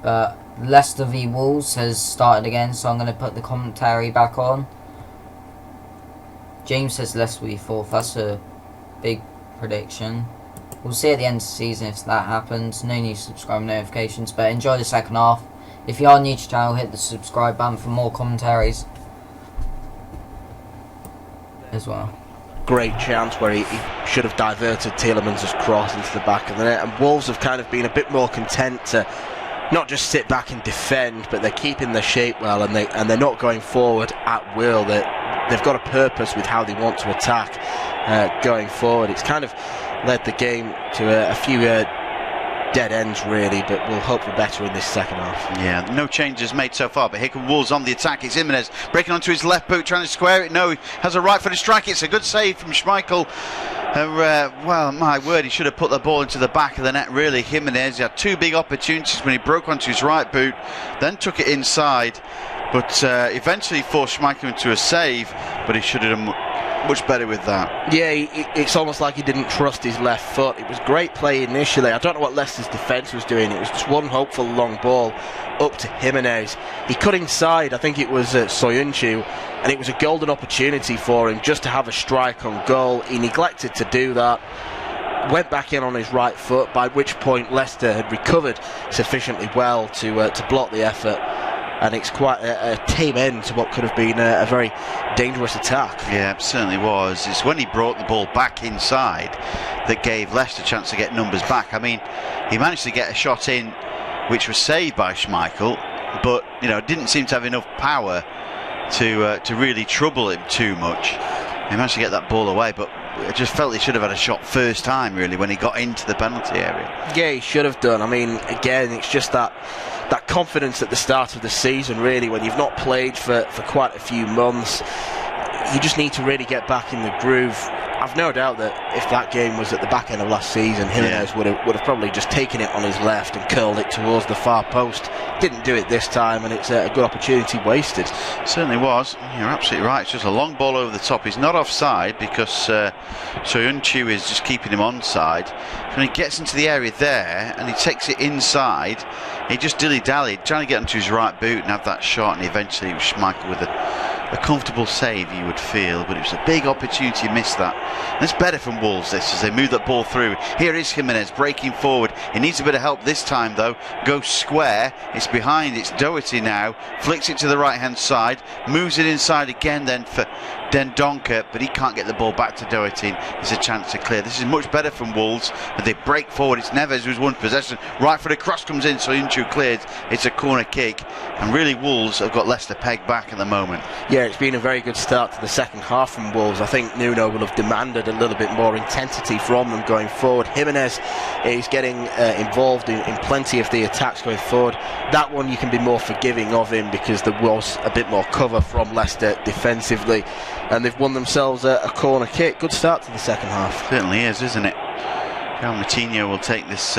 But Leicester v Wolves has started again, so I'm going to put the commentary back on. James says Leicester v 4th. That's a big prediction. We'll see at the end of the season if that happens. No need to subscribe notifications, but enjoy the second half. If you are new to the channel, hit the subscribe button for more commentaries as well. Great chance where he should have diverted Tielemans' cross into the back of the net, and Wolves have kind of been a bit more content to not just sit back and defend, but they're keeping their shape well, and they're not going forward at will. They've got a purpose with how they want to attack going forward. It's kind of led the game to a few dead ends really, but we'll hope for better in this second half. Yeah, no changes made so far, but here come Wolves on the attack. It's Jimenez breaking onto his left boot, trying to square it. No, he has a right footed strike. It's a good save from Schmeichel. Well, my word, he should have put the ball into the back of the net, really. Jimenez, he had two big opportunities when he broke onto his right boot, then took it inside, but eventually forced Schmeichel into a save, but he should have done much better with that. Yeah, it's almost like he didn't trust his left foot. It was great play initially. I don't know what Leicester's defence was doing. It was just one hopeful long ball up to Jimenez. He cut inside, I think it was Soyuncu, and it was a golden opportunity for him just to have a strike on goal. He neglected to do that, went back in on his right foot, by which point Leicester had recovered sufficiently well to block the effort. and it's quite a tame end to what could have been a very dangerous attack. Yeah, it certainly was. It's when he brought the ball back inside that gave Leicester a chance to get numbers back. I mean, he managed to get a shot in which was saved by Schmeichel, but didn't seem to have enough power to really trouble him too much. He managed to get that ball away, but I just felt he should have had a shot first time, really, when he got into the penalty area. Yeah, he should have done. I mean, again, it's just that confidence at the start of the season, really, when you've not played for quite a few months. You just need to really get back in the groove. I've no doubt that if that game was at the back end of last season, Jimenez would have probably just taken it on his left and curled it towards the far post. Didn't do it this time, and it's a good opportunity wasted. Certainly was. You're absolutely right. It's just a long ball over the top. He's not offside because Soyuncu is just keeping him onside. When he gets into the area there and he takes it inside, he just dilly-dallied, trying to get onto his right boot and have that shot, and eventually it was Schmeichel with a comfortable save, you would feel, but it was a big opportunity, missed that. And it's better from Wolves, this, as they move that ball through. Here is Jimenez breaking forward. He needs a bit of help this time, though. Goes square. It's behind. It's Doherty now. Flicks it to the right-hand side. Moves it inside again then for Dendoncker, but he can't get the ball back to Doherty. There's a chance to clear. This is much better from Wolves, but they break forward. It's Neves who's won possession. Right for the cross comes in, so Soyuncu cleared. It's a corner kick, and really Wolves have got Leicester pegged back at the moment. Yeah, it's been a very good start to the second half from Wolves. I think Nuno will have demanded a little bit more intensity from them going forward. Jimenez is getting involved in plenty of the attacks going forward. That one you can be more forgiving of him because there was a bit more cover from Leicester defensively, and they've won themselves a corner kick. Good start to the second half. Certainly is, isn't it? Moutinho will take this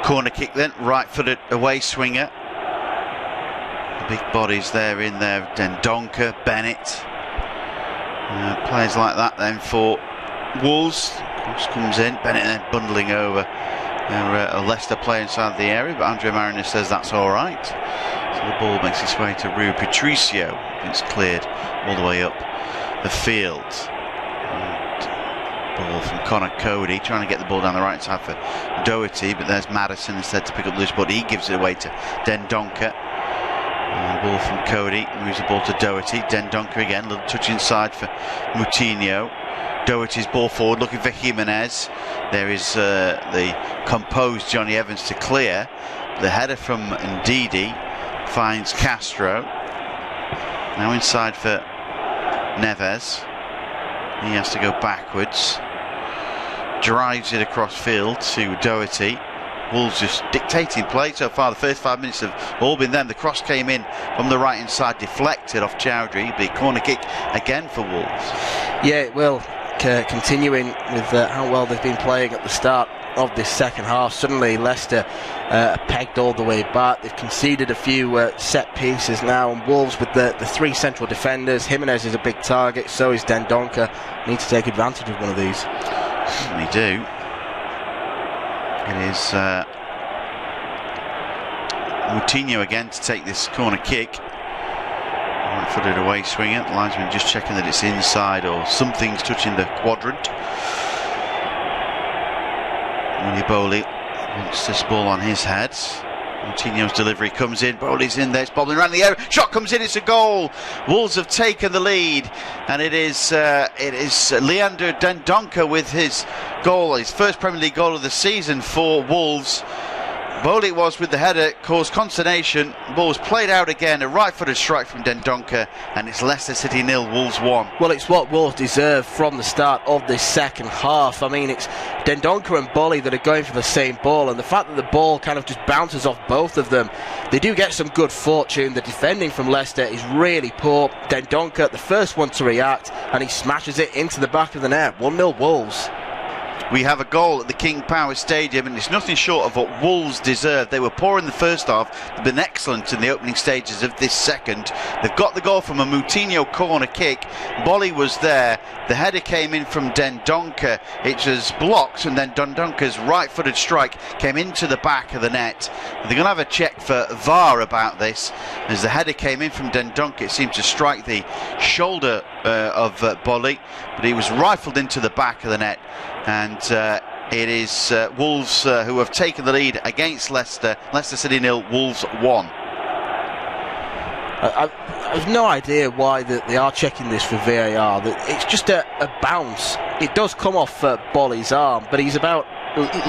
corner kick then, right-footed away swinger. The big bodies there in there, Dendoncker, Bennett. Players like that then for Wolves. Cross comes in, Bennett then bundling over a Leicester player inside the area, but Andre Mariner says that's alright. So the ball makes its way to Rui Patricio. It's cleared all the way up the field. Ball from Connor Cody, trying to get the ball down the right side for Doherty, but there's Maddison instead to pick up loose ball. He gives it away to Dendoncker. Ball from Cody, moves the ball to Doherty. Dendoncker again, little touch inside for Moutinho. Doherty's ball forward, looking for Jimenez. There is the composed Johnny Evans to clear. The header from Ndidi finds Castro. Now inside for Neves. He has to go backwards. Drives it across field to Doherty. Wolves just dictating play so far. The first 5 minutes have all been them. The cross came in from the right hand side, deflected off Chowdhury. Big corner kick again for Wolves. Yeah, it will. Continuing with how well they've been playing at the start of this second half. Suddenly Leicester pegged all the way back. They've conceded a few set pieces now, and Wolves with the three central defenders. Jimenez is a big target, so is Dendoncker. Need to take advantage of one of these. Certainly do. It is Moutinho again to take this corner kick. Right-footed away swinger. The linesman just checking that it's inside or something's touching the quadrant. Willy Bowley wants this ball on his head. Moutinho's delivery comes in. Bowley's in there. It's bobbling around the air. Shot comes in. It's a goal. Wolves have taken the lead, and it is Leander Dendoncker with his goal, his first Premier League goal of the season for Wolves. Bowley was with the header, caused consternation. Ball was played out again, a right-footed strike from Dendoncker, and it's Leicester City 0, Wolves 1. Well, it's what Wolves deserve from the start of this second half. I mean, it's Dendoncker and Bowley that are going for the same ball, and the fact that the ball kind of just bounces off both of them, they do get some good fortune. The defending from Leicester is really poor. Dendoncker, the first one to react, and he smashes it into the back of the net. 1-0 Wolves. We have a goal at the King Power Stadium, and it's nothing short of what Wolves deserve. They were poor in the first half, they've been excellent in the opening stages of this second. They've got the goal from a Moutinho corner kick. Bolly was there. The header came in from Dendoncker. It was blocked, and then Dendoncker's right-footed strike came into the back of the net. They're going to have a check for VAR about this, as the header came in from Dendoncker. It seemed to strike the shoulder of Bolly, but he was rifled into the back of the net. And it is Wolves who have taken the lead against Leicester. Leicester City 0, Wolves 1. I have no idea why they are checking this for VAR. It's just a bounce. It does come off Bolly's arm, but he's about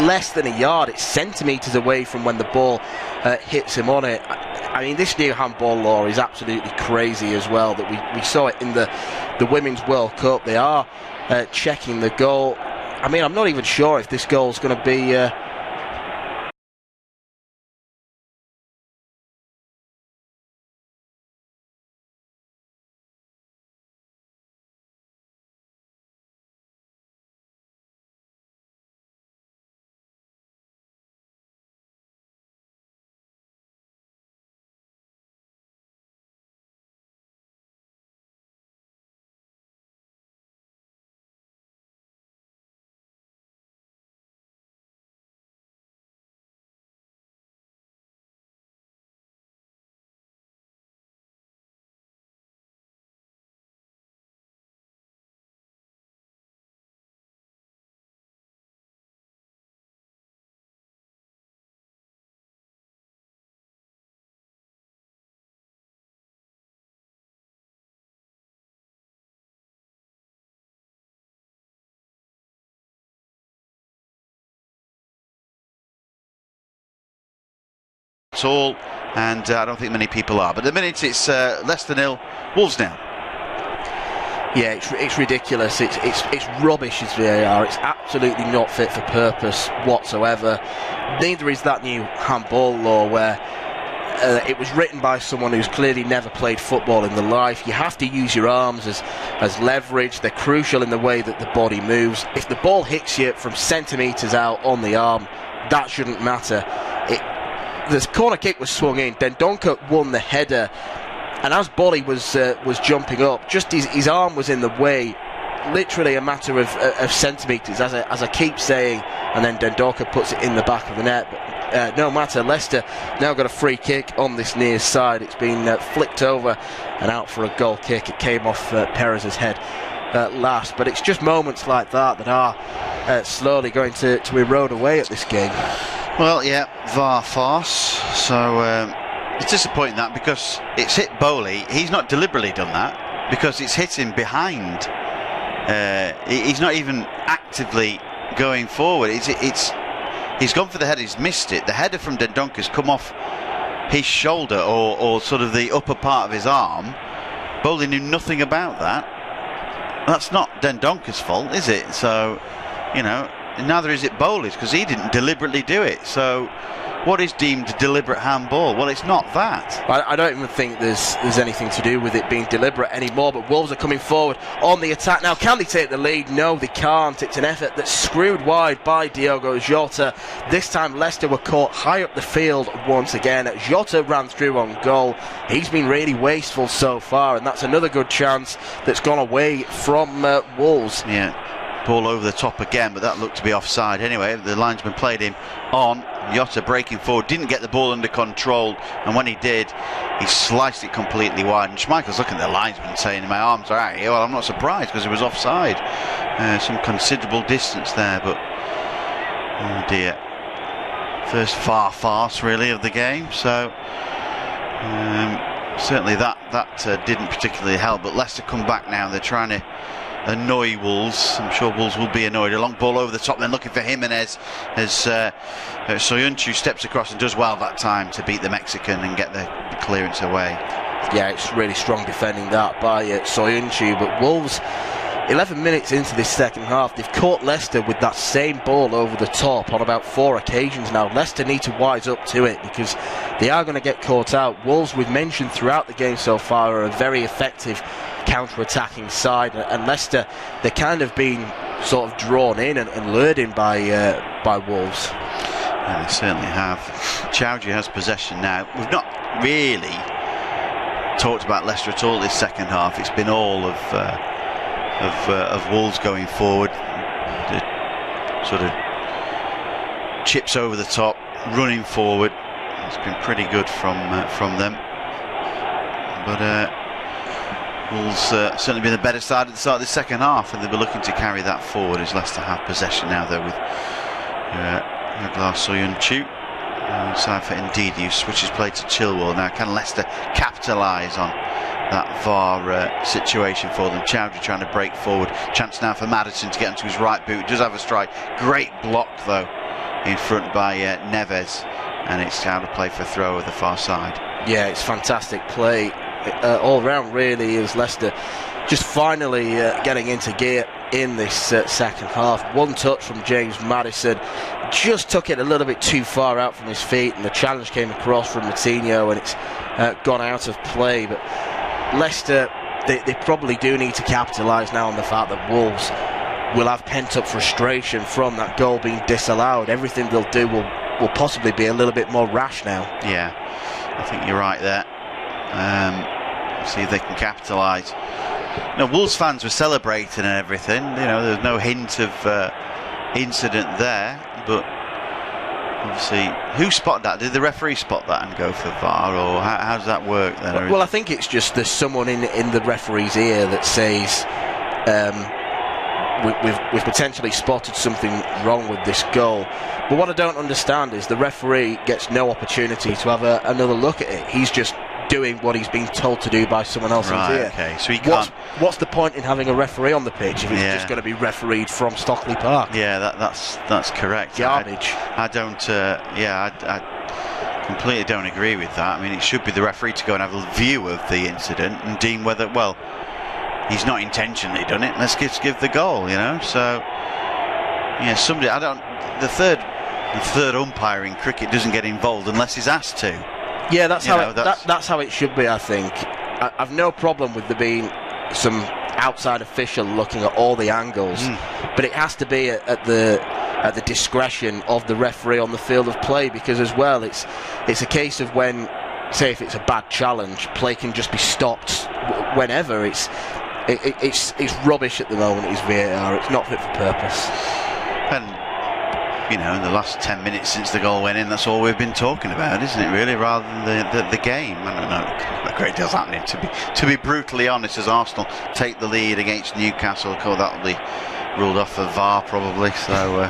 less than a yard. It's centimetres away from when the ball hits him on it. I mean, this new handball law is absolutely crazy as well. That we saw it in the Women's World Cup. They are checking the goal. I mean, I'm not even sure if this goal's going to be... At all, and I don't think many people are. But at the minute it's Leicester 0, Wolves 0. Yeah, it's ridiculous. It's rubbish as VAR. It's absolutely not fit for purpose whatsoever. Neither is that new handball law where it was written by someone who's clearly never played football in their life. You have to use your arms as leverage. They're crucial in the way that the body moves. If the ball hits you from centimetres out on the arm, that shouldn't matter. The corner kick was swung in, then Dendoncker won the header, and as Bolly was jumping up, just his arm was in the way, literally a matter of centimetres, as I keep saying, and then Dendoncker puts it in the back of the net. But no matter, Leicester now got a free kick on this near side. It's been flicked over and out for a goal kick. It came off Perez's head last, but it's just moments like that are slowly going to erode away at this game. Well, yeah, VAR farce. So it's disappointing that, because it's hit Bowley. He's not deliberately done that, because it's hit him behind. He's not even actively going forward. He's gone for the header. He's missed it. The header from Dendonker's come off his shoulder or sort of the upper part of his arm. Bowley knew nothing about that. That's not Dendonker's fault, is it? So, you know. Neither is it Bowley's, because he didn't deliberately do it. So what is deemed deliberate handball? Well, it's not that. I don't even think there's anything to do with it being deliberate anymore, but Wolves are coming forward on the attack now. Can they take the lead? No, they can't. It's an effort that's screwed wide by Diogo Jota. This time Leicester were caught high up the field once again. Jota ran through on goal. He's been really wasteful so far, and that's another good chance that's gone away from Wolves. Yeah. Ball over the top again, but that looked to be offside anyway. The linesman played him on. Jota breaking forward, didn't get the ball under control, and when he did, he sliced it completely wide. And Schmeichel's looking at the linesman saying, my arms are out here. Well, I'm not surprised, because it was offside. Some considerable distance there, but oh dear. First farce really of the game, so certainly that didn't particularly help. But Leicester come back now. They're trying to annoy Wolves. I'm sure Wolves will be annoyed. A long ball over the top, then looking for Jimenez as Soyuncu steps across and does well that time to beat the Mexican and get the clearance away. Yeah, it's really strong defending that by Soyuncu, but Wolves, 11 minutes into this second half, they've caught Leicester with that same ball over the top on about 4 occasions now. Leicester need to wise up to it, because they are going to get caught out. Wolves, we've mentioned throughout the game so far, are a very effective counter-attacking side, and Leicester, they're kind of being sort of drawn in and lured in by Wolves. Yeah, they certainly have. Chowdhury has possession now. We've not really talked about Leicester at all this second half. It's been all of Wolves going forward, the sort of chips over the top, running forward. It's been pretty good from them, but Wolves certainly been the better side at the start of the second half, and they'll be looking to carry that forward as Leicester have possession now, though, with Soyuncu. Side for Ndidi, switches play to Chilwell. Now can Leicester capitalise on that VAR situation for them? Chowdhury trying to break forward. Chance now for Maddison to get onto his right boot. Does have a strike. Great block though in front by Neves, and it's out of play for throw of the far side. Yeah, it's fantastic play all round really, as Leicester just finally getting into gear in this second half. One touch from James Maddison, just took it a little bit too far out from his feet, and the challenge came across from Moutinho, and it's gone out of play. But Leicester, they probably do need to capitalise now on the fact that Wolves will have pent-up frustration from that goal being disallowed. Everything they'll do will possibly be a little bit more rash now. Yeah, I think you're right there. See if they can capitalise. Wolves fans were celebrating and everything. There's no hint of incident there, but obviously, who spotted that? Did the referee spot that and go for VAR, or how does that work then? Well, I think it's just there's someone in the referee's ear that says we've potentially spotted something wrong with this goal. But what I don't understand is the referee gets no opportunity to have another look at it. He's just doing what he's been told to do by someone else in his ear. Okay, so he can't. What's the point in having a referee on the pitch if he's just going to be refereed from Stockley Park? Yeah, that's correct. Garbage. I don't. I completely don't agree with that. I mean, it should be the referee to go and have a view of the incident and deem whether, well, he's not intentionally done it. Let's give the goal. So somebody. I don't. The third umpire in cricket doesn't get involved unless he's asked to. Yeah, that's how it should be, I think. I've no problem with there being some outside official looking at all the angles, but it has to be at the discretion of the referee on the field of play, because as well it's a case of when, say, if it's a bad challenge, play can just be stopped whenever. It's rubbish at the moment. It's VAR. It's not fit for purpose. And in the last 10 minutes since the goal went in, that's all we've been talking about, isn't it, really, rather than the game? I don't know, a great deal's happening, to be brutally honest, as Arsenal take the lead against Newcastle. That'll be ruled off for VAR probably. So,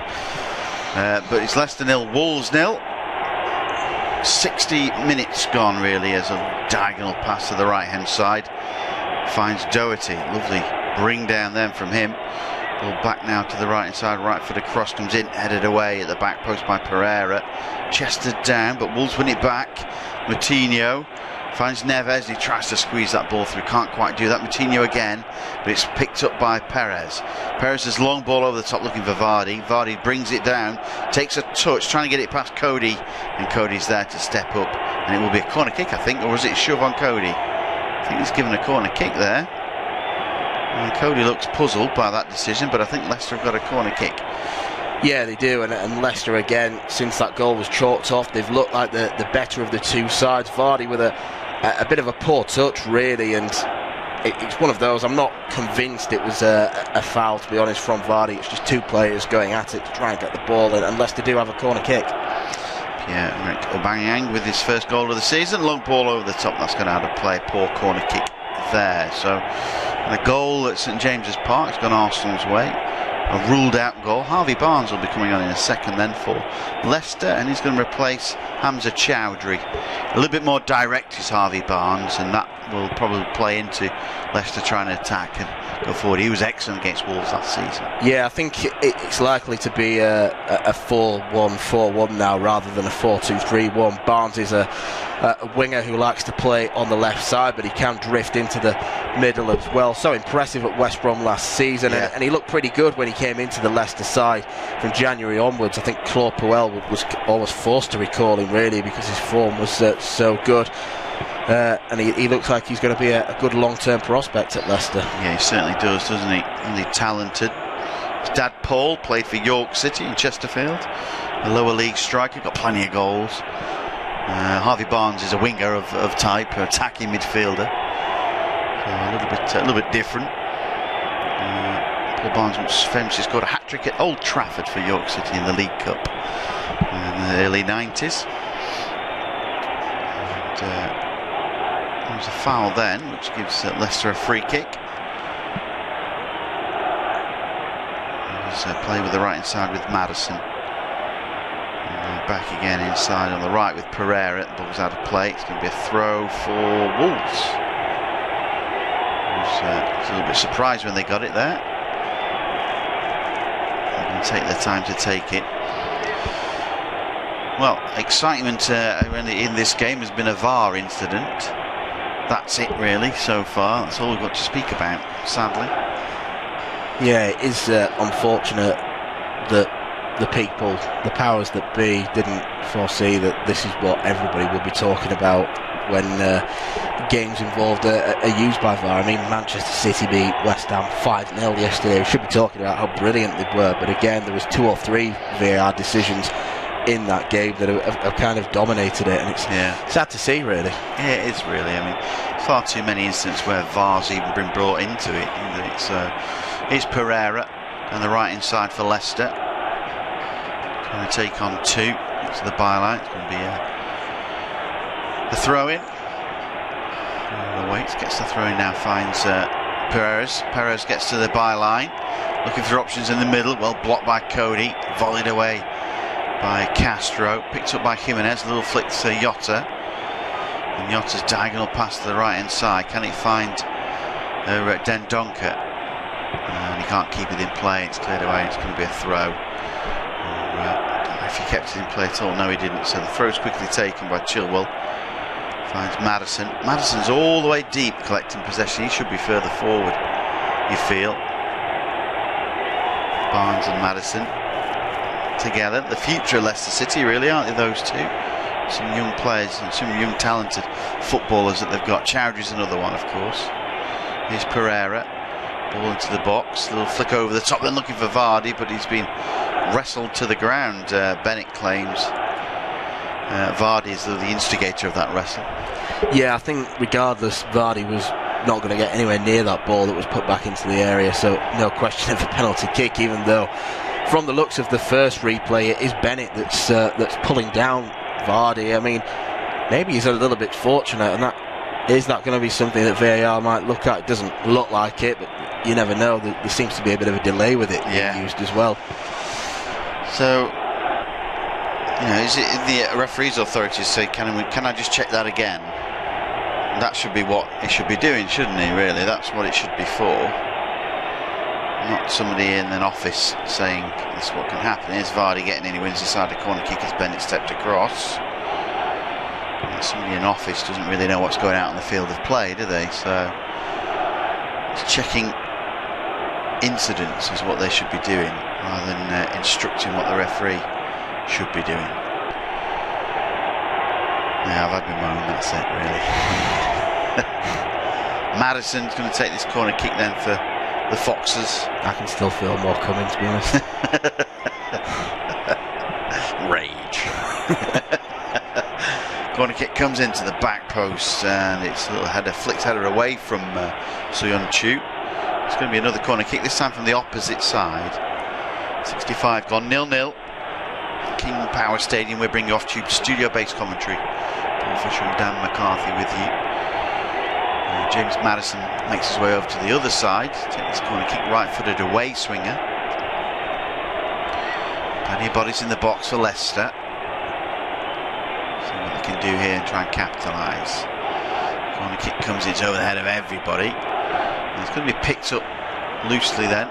but it's Leicester 0, Wolves 0. 60 minutes gone really, as a diagonal pass to the right hand side finds Doherty. Lovely bring down then from him. Ball back now to the right hand side, right foot across, comes in, headed away at the back post by Pereira. Chested down, but Wolves win it back. Moutinho finds Neves, he tries to squeeze that ball through, can't quite do that. Moutinho again, but it's picked up by Perez. Perez's long ball over the top looking for Vardy. Vardy brings it down, takes a touch, trying to get it past Cody, and Cody's there to step up. And it will be a corner kick, I think, or was it a shove on Cody? I think he's given a corner kick there. And Cody looks puzzled by that decision, but I think Leicester have got a corner kick. Yeah, they do, and Leicester again, since that goal was chalked off, they've looked like the better of the two sides. Vardy with a bit of a poor touch, really, and it's one of those. I'm not convinced it was a foul, to be honest, from Vardy. It's just two players going at it to try and get the ball, and Leicester do have a corner kick. Yeah, Aubameyang with his first goal of the season. Long ball over the top, that's going to have to play. Poor corner kick there. So the goal at St James's Park has gone Arsenal's way. A ruled out goal. Harvey Barnes will be coming on in a second then for Leicester, and he's going to replace Hamza Chowdhury. A little bit more direct is Harvey Barnes, and that will probably play into Leicester trying to attack and go forward. He was excellent against Wolves last season. Yeah, I think it's likely to be a 4-1-4-1 now rather than a 4-2-3-1. Barnes is a winger who likes to play on the left side, but he can drift into the middle as well. So impressive at West Brom last season, yeah. and he looked pretty good when he came into the Leicester side from January onwards. I think Claude Puel was almost forced to recall him, really, because his form was so good. And he looks like he's going to be a good long-term prospect at Leicester. Yeah, he certainly does, doesn't he? Really talented. His dad Paul played for York City in Chesterfield, a lower league striker, got plenty of goals. Harvey Barnes is a winger of type, an attacking midfielder, so a little bit different. Paul Barnes once famously scored a hat-trick at Old Trafford for York City in the League Cup in the early 90s. There was a foul then, which gives Leicester a free kick. There's a play with the right hand side with Maddison. back again inside on the right with Pereira. The ball's out of play. It's going to be a throw for Wolves. I was a little bit surprised when they got it there. They're going to take their time to take it. Well, excitement in this game has been a VAR incident. That's it really so far. That's all we've got to speak about, sadly. Yeah, it is unfortunate that the people, the powers that be, didn't foresee that this is what everybody will be talking about when games involved are used by VAR. I mean, Manchester City beat West Ham 5-0 yesterday. We should be talking about how brilliant they were, but again, there was 2 or 3 VAR decisions in that game that have kind of dominated it, and it's sad to see, really. Yeah, it is really. I mean, far too many instances where VAR's even been brought into it. It's Pereira on the right hand side for Leicester. Going to take on 2 into the byline. It's going to be a throw in. Waits, gets the throw in now, finds Perez. Perez gets to the byline, looking for options in the middle. Well blocked by Cody, volleyed away by Castro, picked up by Jimenez. A little flick to Jota, and Jota's diagonal pass to the right hand side. Can he find Dendoncker? And he can't keep it in play. It's cleared away. It's going to be a throw. I don't know if he kept it in play at all. No, he didn't. So the throw's quickly taken by Chilwell. Finds Maddison. Maddison's all the way deep collecting possession. He should be further forward, you feel. Barnes and Maddison together. The future of Leicester City, really, aren't they, those two? Some young players and some young talented footballers that they've got. Chowdhury's another one, of course. Here's Pereira. Ball into the box. A little flick over the top. Then looking for Vardy, but he's been wrestled to the ground. Bennett claims Vardy is the instigator of that wrestle. Yeah, I think regardless, Vardy was not going to get anywhere near that ball that was put back into the area, so no question of a penalty kick, even though from the looks of the first replay it is Bennett that's pulling down Vardy. I mean, maybe he's a little bit fortunate, and is that going to be something that VAR might look at? It doesn't look like it, but you never know. There seems to be a bit of a delay with it being used as well. So, is it the referees' authorities say, can I just check that again? That should be what he should be doing, shouldn't he, really? That's what it should be for. Not somebody in an office saying this is what can happen. Here's Vardy getting in, he wins inside the corner kick as Bennett stepped across. Somebody in an office doesn't really know what's going out on the field of play, do they? So, it's checking incidents is what they should be doing, rather than instructing what the referee should be doing. Yeah, I've had my moan, that's it really. Maddison's going to take this corner kick then for the Foxes. I can still feel more coming, to be honest. Rage. Corner kick comes into the back post, and it's a little header, flicked header away from Soyuncu. It's going to be another corner kick, this time from the opposite side. 65 gone, 0-0. King Power Stadium. We're bringing off tube studio-based commentary. Paul Fisher and Dan McCarthy with you. James Maddison makes his way over to the other side. Take this corner kick, right-footed away swinger. Plenty of bodies in the box for Leicester. See what they can do here and try and capitalise. Corner kick comes in, it's over the head of everybody. And it's going to be picked up loosely then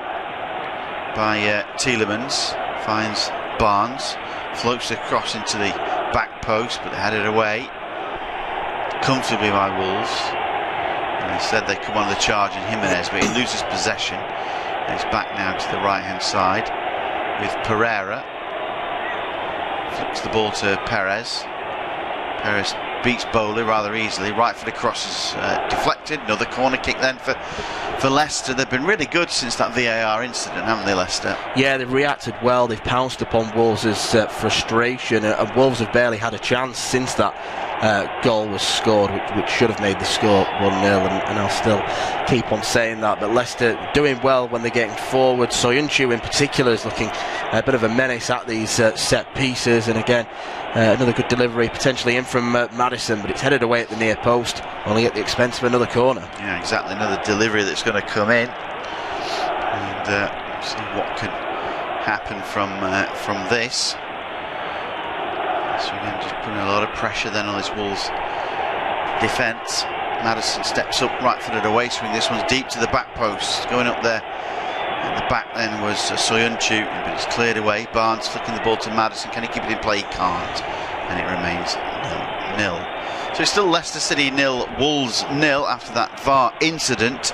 by Tielemans. Finds Barnes, floats across into the back post, but headed away comfortably by Wolves. And instead they come on the charge in Jimenez, but he loses possession. And it's back now to the right hand side with Pereira. Flips the ball to Perez. Perez beats Bowley rather easily. Right for the crosses deflected. Another corner kick then for Leicester. They've been really good since that VAR incident, haven't they, Leicester? Yeah, they've reacted well. They've pounced upon Wolves' frustration, and Wolves have barely had a chance since that goal was scored, which should have made the score 1-0, and I'll still keep on saying that. But Leicester doing well when they're getting forward. Soyuncu in particular is looking a bit of a menace at these set pieces, and again another good delivery potentially in from Maddison, but it's headed away at the near post, only at the expense of another corner. Yeah, exactly, another delivery that's going to come in, and see what can happen from this. putting a lot of pressure then on this Wolves defence. Maddison steps up, right-footed away swing. This one's deep to the back post. Going up there at the back then was Soyuncu, but it's cleared away. Barnes flicking the ball to Maddison. Can he keep it in play? He can't. And it remains 0-0. So it's still Leicester City 0, Wolves 0 after that VAR incident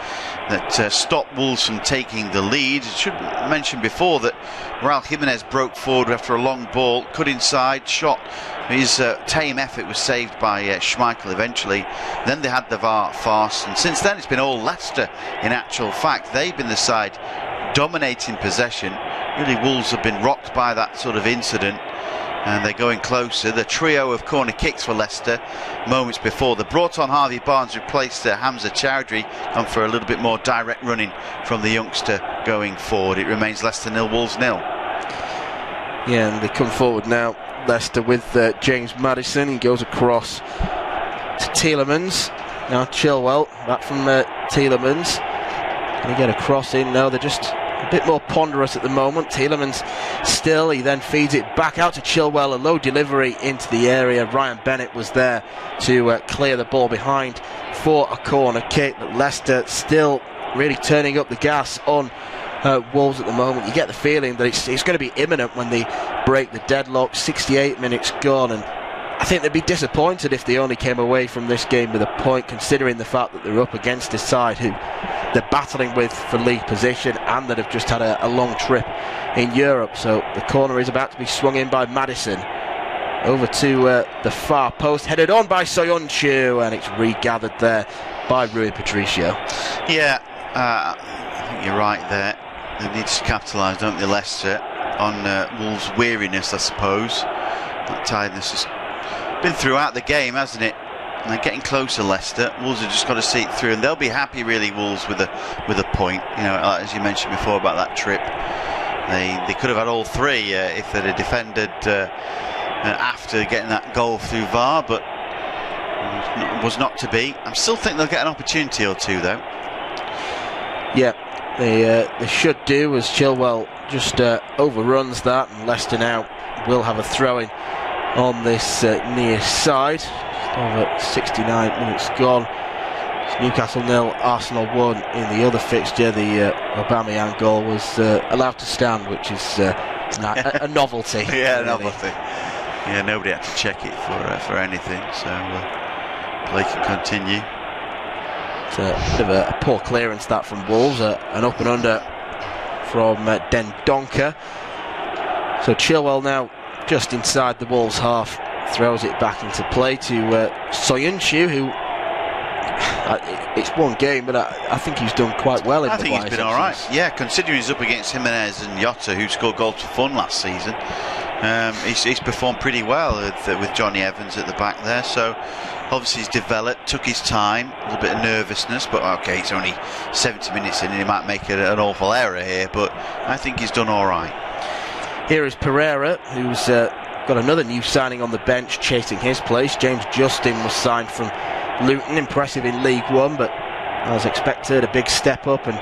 that stopped Wolves from taking the lead. I should mention before that Raul Jimenez broke forward after a long ball, cut inside, shot. His tame effort was saved by Schmeichel eventually. Then they had the VAR farce, and since then it's been all Leicester in actual fact. They've been the side dominating possession. Really, Wolves have been rocked by that sort of incident, and they're going closer. The trio of corner kicks for Leicester moments before. They brought on Harvey Barnes, replaced Hamza Chowdhury, gone for a little bit more direct running from the youngster going forward. It remains Leicester 0, Wolves 0. Yeah, and they come forward now, Leicester, with James Maddison. He goes across to Tielemans. Now Chilwell, back from Tielemans. Can he get a cross in? No, they're just a bit more ponderous at the moment. Tielemans still, he then feeds it back out to Chilwell, a low delivery into the area. Ryan Bennett was there to clear the ball behind for a corner kick, but Leicester still really turning up the gas on Wolves at the moment. You get the feeling that it's going to be imminent when they break the deadlock. 68 minutes gone, and I think they'd be disappointed if they only came away from this game with a point, considering the fact that they're up against a side who they're battling with for league position and that have just had a long trip in Europe. So the corner is about to be swung in by Maddison. Over to the far post, headed on by Soyuncu, and it's regathered there by Rui Patricio. Yeah, I think you're right there. They need to capitalise, don't they, Leicester, on Wolves' weariness, I suppose. That tiredness has been throughout the game, hasn't it? And they're getting closer, Leicester. Wolves have just got to see it through, and they'll be happy, really, Wolves, with a point. You know, as you mentioned before about that trip, they could have had all three if they'd have defended after getting that goal through VAR, but was not to be. I still think they'll get an opportunity or two, though. Yeah, they should do, as Chilwell just overruns that, and Leicester now will have a throw-in on this near side. Over 69 minutes gone. It's Newcastle 0, Arsenal 1 in the other fixture. The Aubameyang goal was allowed to stand, which is a novelty. Yeah, really. novelty. Yeah, nobody had to check it for anything, so play can continue. It's a bit of a poor clearance that from Wolves, an up and under from Dendoncker. So Chilwell now just inside the Wolves half, throws it back into play to Soyuncu, who it's one game, but I think he's done quite well. I think he's been all right. Yeah, considering he's up against Jimenez and Jota, who scored goals for fun last season. He's performed pretty well with Johnny Evans at the back there. So obviously he's developed, took his time, a little bit of nervousness, but okay, he's only 70 minutes in and he might make an awful error here, but I think he's done all right. Here is Pereira, who's got another new signing on the bench chasing his place. James Justin was signed from Luton, impressive in League One, but as expected, a big step up and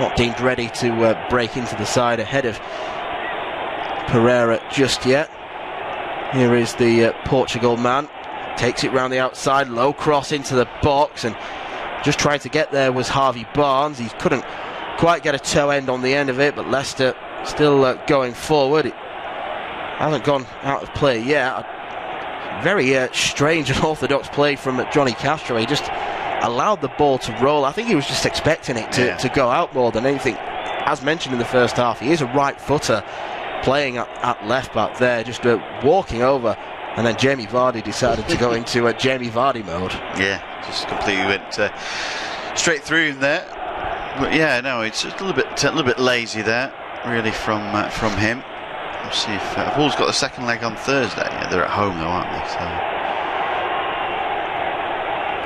not deemed ready to break into the side ahead of Pereira just yet. Here is the Portugal man, takes it round the outside, low cross into the box, and just trying to get there was Harvey Barnes. He couldn't quite get a toe end on the end of it, but Leicester still going forward. It hasn't gone out of play yet. Very strange and orthodox play from Johnny Castro. He just allowed the ball to roll. I think he was just expecting it to go out more than anything. As mentioned in the first half, he is a right footer playing at left back there, just walking over, and then Jamie Vardy decided to go into Jamie Vardy mode. Yeah, just completely went straight through him there. But yeah, no, it's a little bit lazy there, really, from him. We'll see if Wolves got the second leg on Thursday. Yeah, they're at home though, aren't they? So.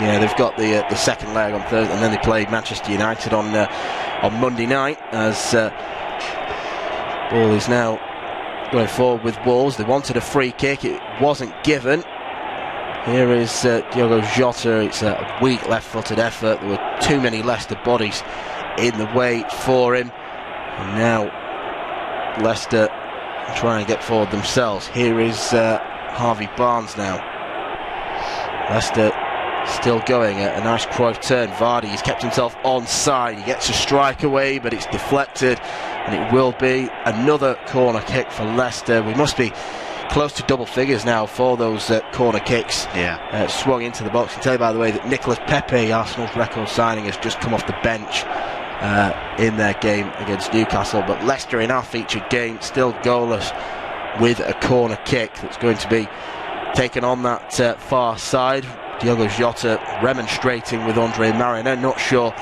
Yeah, they've got the second leg on Thursday, and then they play Manchester United on Monday night. As ball is now going forward with Wolves. They wanted a free kick, it wasn't given. Here is Diogo Jota. It's a weak left-footed effort. There were too many Leicester bodies in the way for him, and now Leicester trying to get forward themselves. Here is Harvey Barnes now. Leicester still going, a nice Cruyff turn. Vardy has kept himself onside. He gets a strike away, but it's deflected, and it will be another corner kick for Leicester. We must be close to double figures now for those corner kicks. Swung into the box. I can tell you, by the way, that Nicolas Pepe, Arsenal's record signing, has just come off the bench in their game against Newcastle. But Leicester in our featured game still goalless with a corner kick that's going to be taken on that far side. Diogo Jota remonstrating with Andre Mariner. Not sure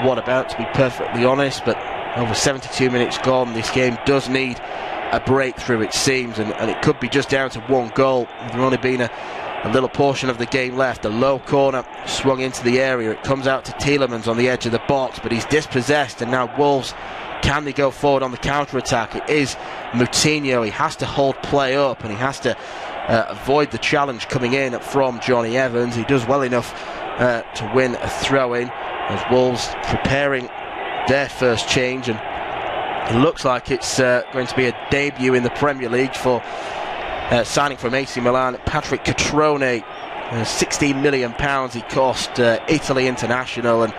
what about, to be perfectly honest, but over 72 minutes gone, this game does need a breakthrough, it seems, and it could be just down to one goal. There's only been a little portion of the game left. A low corner swung into the area. It comes out to Tielemans on the edge of the box, but he's dispossessed, and now Wolves, can they go forward on the counter-attack? It is Moutinho. He has to hold play up, and he has to avoid the challenge coming in from Johnny Evans. He does well enough to win a throw-in as Wolves preparing their first change, and it looks like it's going to be a debut in the Premier League for signing from AC Milan, Patrick Catrone. £16 million he cost, Italy international, and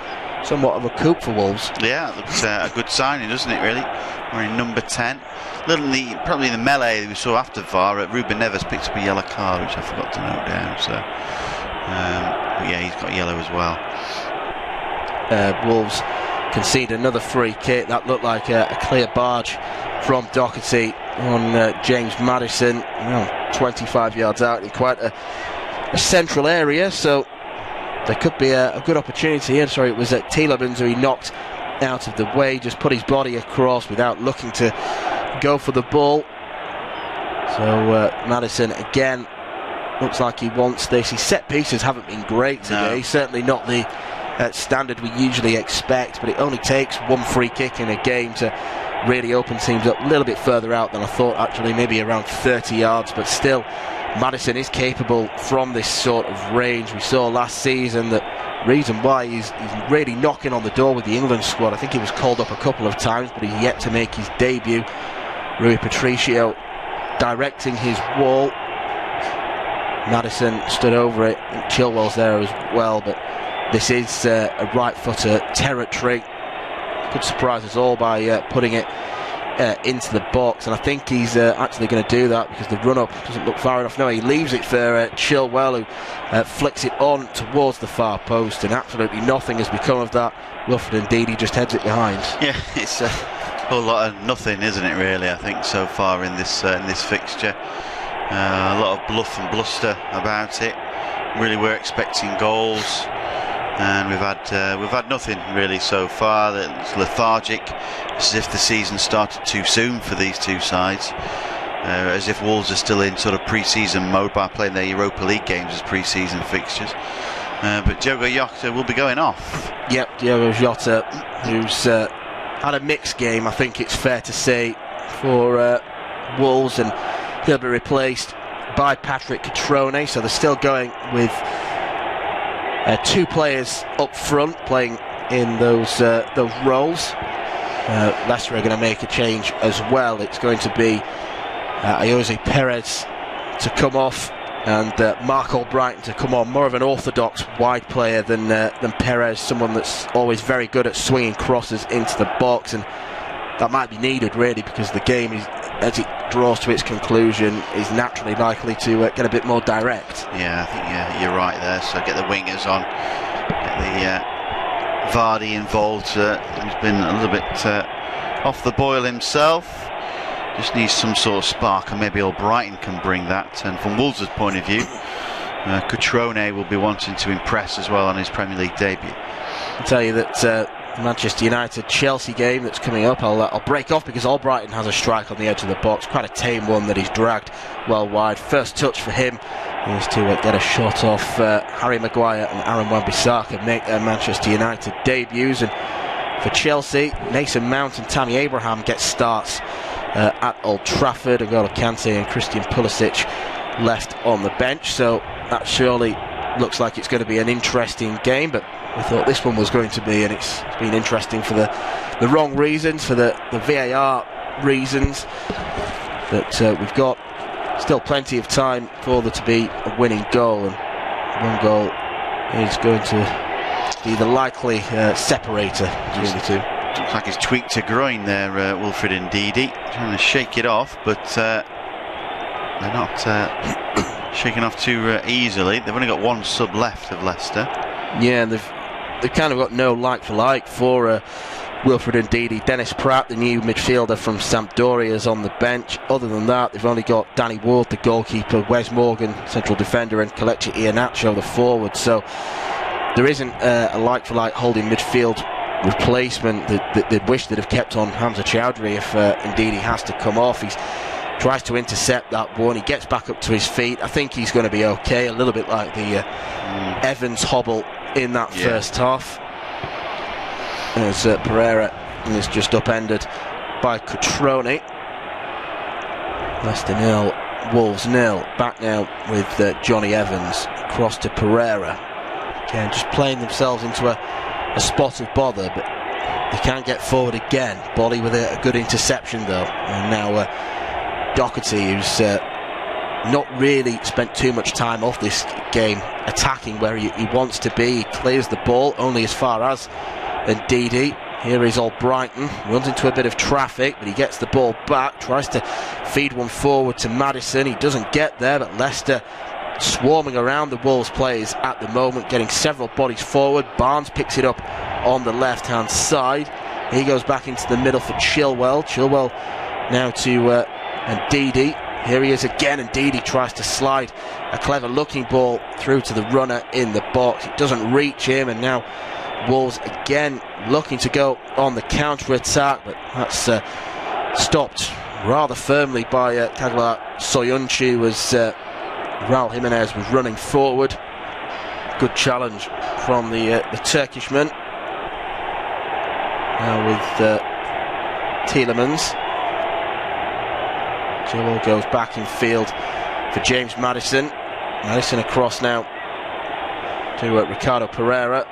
somewhat of a coup for Wolves. Yeah, it looks a good signing, doesn't it, really? Wearing number 10. Probably in the melee we saw after VAR, Ruben Neves picked up a yellow card, which I forgot to note down. So, but yeah, he's got yellow as well. Wolves concede another free kick. That looked like a clear barge from Doherty on James Maddison. 25 yards out in quite a central area, so there could be a good opportunity here. Sorry, it was Tielemans who he knocked out of the way, just put his body across without looking to go for the ball. So Maddison again looks like he wants this. His set pieces haven't been great today. No. Certainly not the standard we usually expect, but it only takes one free kick in a game to really open teams up a little bit further out than I thought, actually, maybe around 30 yards, but still Maddison is capable from this sort of range. We saw last season that reason why he's really knocking on the door with the England squad. I think he was called up a couple of times, but he's yet to make his debut. Rui Patricio directing his wall. Maddison stood over it, and Chilwell's there as well, but this is a right-footer territory. Could surprise us all by putting it into the box, and I think he's actually going to do that because the run-up doesn't look far enough. No, he leaves it for Chilwell, who flicks it on towards the far post, and absolutely nothing has become of that. Wilfred Ndidi just heads it behind. Yeah, it's a whole lot of nothing, isn't it, really, I think, so far in this fixture. A lot of bluff and bluster about it. Really, we're expecting goals, and we've had nothing really so far. It's lethargic. It's as if the season started too soon for these two sides, as if Wolves are still in sort of pre-season mode by playing their Europa League games as pre-season fixtures. But Diogo Jota will be going off. Yep, Diogo Jota, who's had a mixed game, I think it's fair to say, for Wolves, and he'll be replaced by Patrick Catrone. So they're still going with two players up front playing in those roles. Leicester are going to make a change as well. It's going to be Jose Perez to come off and Mark Albrighton to come on. More of an orthodox wide player than Perez, someone that's always very good at swinging crosses into the box, and that might be needed really, because the game is, as it draws to its conclusion, is naturally likely to get a bit more direct. Yeah, I think you're right there. So get the wingers on, get the Vardy involved, who's been a little bit off the boil himself. Just needs some sort of spark, and maybe Albrighton can bring that. And from Wolves' point of view, Catrone will be wanting to impress as well on his Premier League debut. I'll tell you that Manchester United-Chelsea game that's coming up, I'll break off because Albrighton has a strike on the edge of the box, quite a tame one that he's dragged well wide. First touch for him is to get a shot off Harry Maguire and Aaron Wan-Bissaka make their Manchester United debuts. And for Chelsea, Mason Mount and Tammy Abraham get starts at Old Trafford, and N'Golo Kante and Christian Pulisic left on the bench. So that surely looks like it's going to be an interesting game, but we thought this one was going to be, and it's been interesting for the wrong reasons, for the VAR reasons, that we've got still plenty of time for there to be a winning goal, and one goal is going to be the likely separator between the two. Looks like he's tweaked a groin there, Wilfred Ndidi, trying to shake it off, but they're not shaking off too easily. They've only got one sub left of Leicester. Yeah, and they've kind of got no like for like for Wilfred Ndidi. Dennis Pratt, the new midfielder from Sampdoria, is on the bench. Other than that, they've only got Danny Ward, the goalkeeper, Wes Morgan, central defender, and Kelechi Iheanacho, the forward. So there isn't a like for like holding midfield replacement. They'd wish they'd have kept on Hamza Chowdhury if Ndidi has to come off. He tries to intercept that one, he gets back up to his feet. I think he's going to be okay, a little bit like the Evans hobble in that first half, as Pereira is just upended by Cutrone. Leicester 0, Wolves 0. Back now with Johnny Evans, cross to Pereira. Again, just playing themselves into a spot of bother, but they can't get forward again. Bolly with a good interception though, and now Doherty, who's not really spent too much time off this game attacking where he wants to be. He clears the ball only as far as Ndidi. Here is Albrighton, runs into a bit of traffic, but he gets the ball back, tries to feed one forward to Maddison. He doesn't get there, but Leicester swarming around the Wolves players at the moment, getting several bodies forward. Barnes picks it up on the left hand side. He goes back into the middle for Chilwell. Chilwell now to Ndidi. Here he is again, and Ndidi tries to slide a clever looking ball through to the runner in the box. It doesn't reach him, and now Wolves again looking to go on the counter attack, but that's stopped rather firmly by Kagla Soyuncu as Raul Jimenez was running forward. Good challenge from the Turkishman. Now with Tielemans. Chilwell goes back in field for James Maddison. Maddison across now to Ricardo Pereira.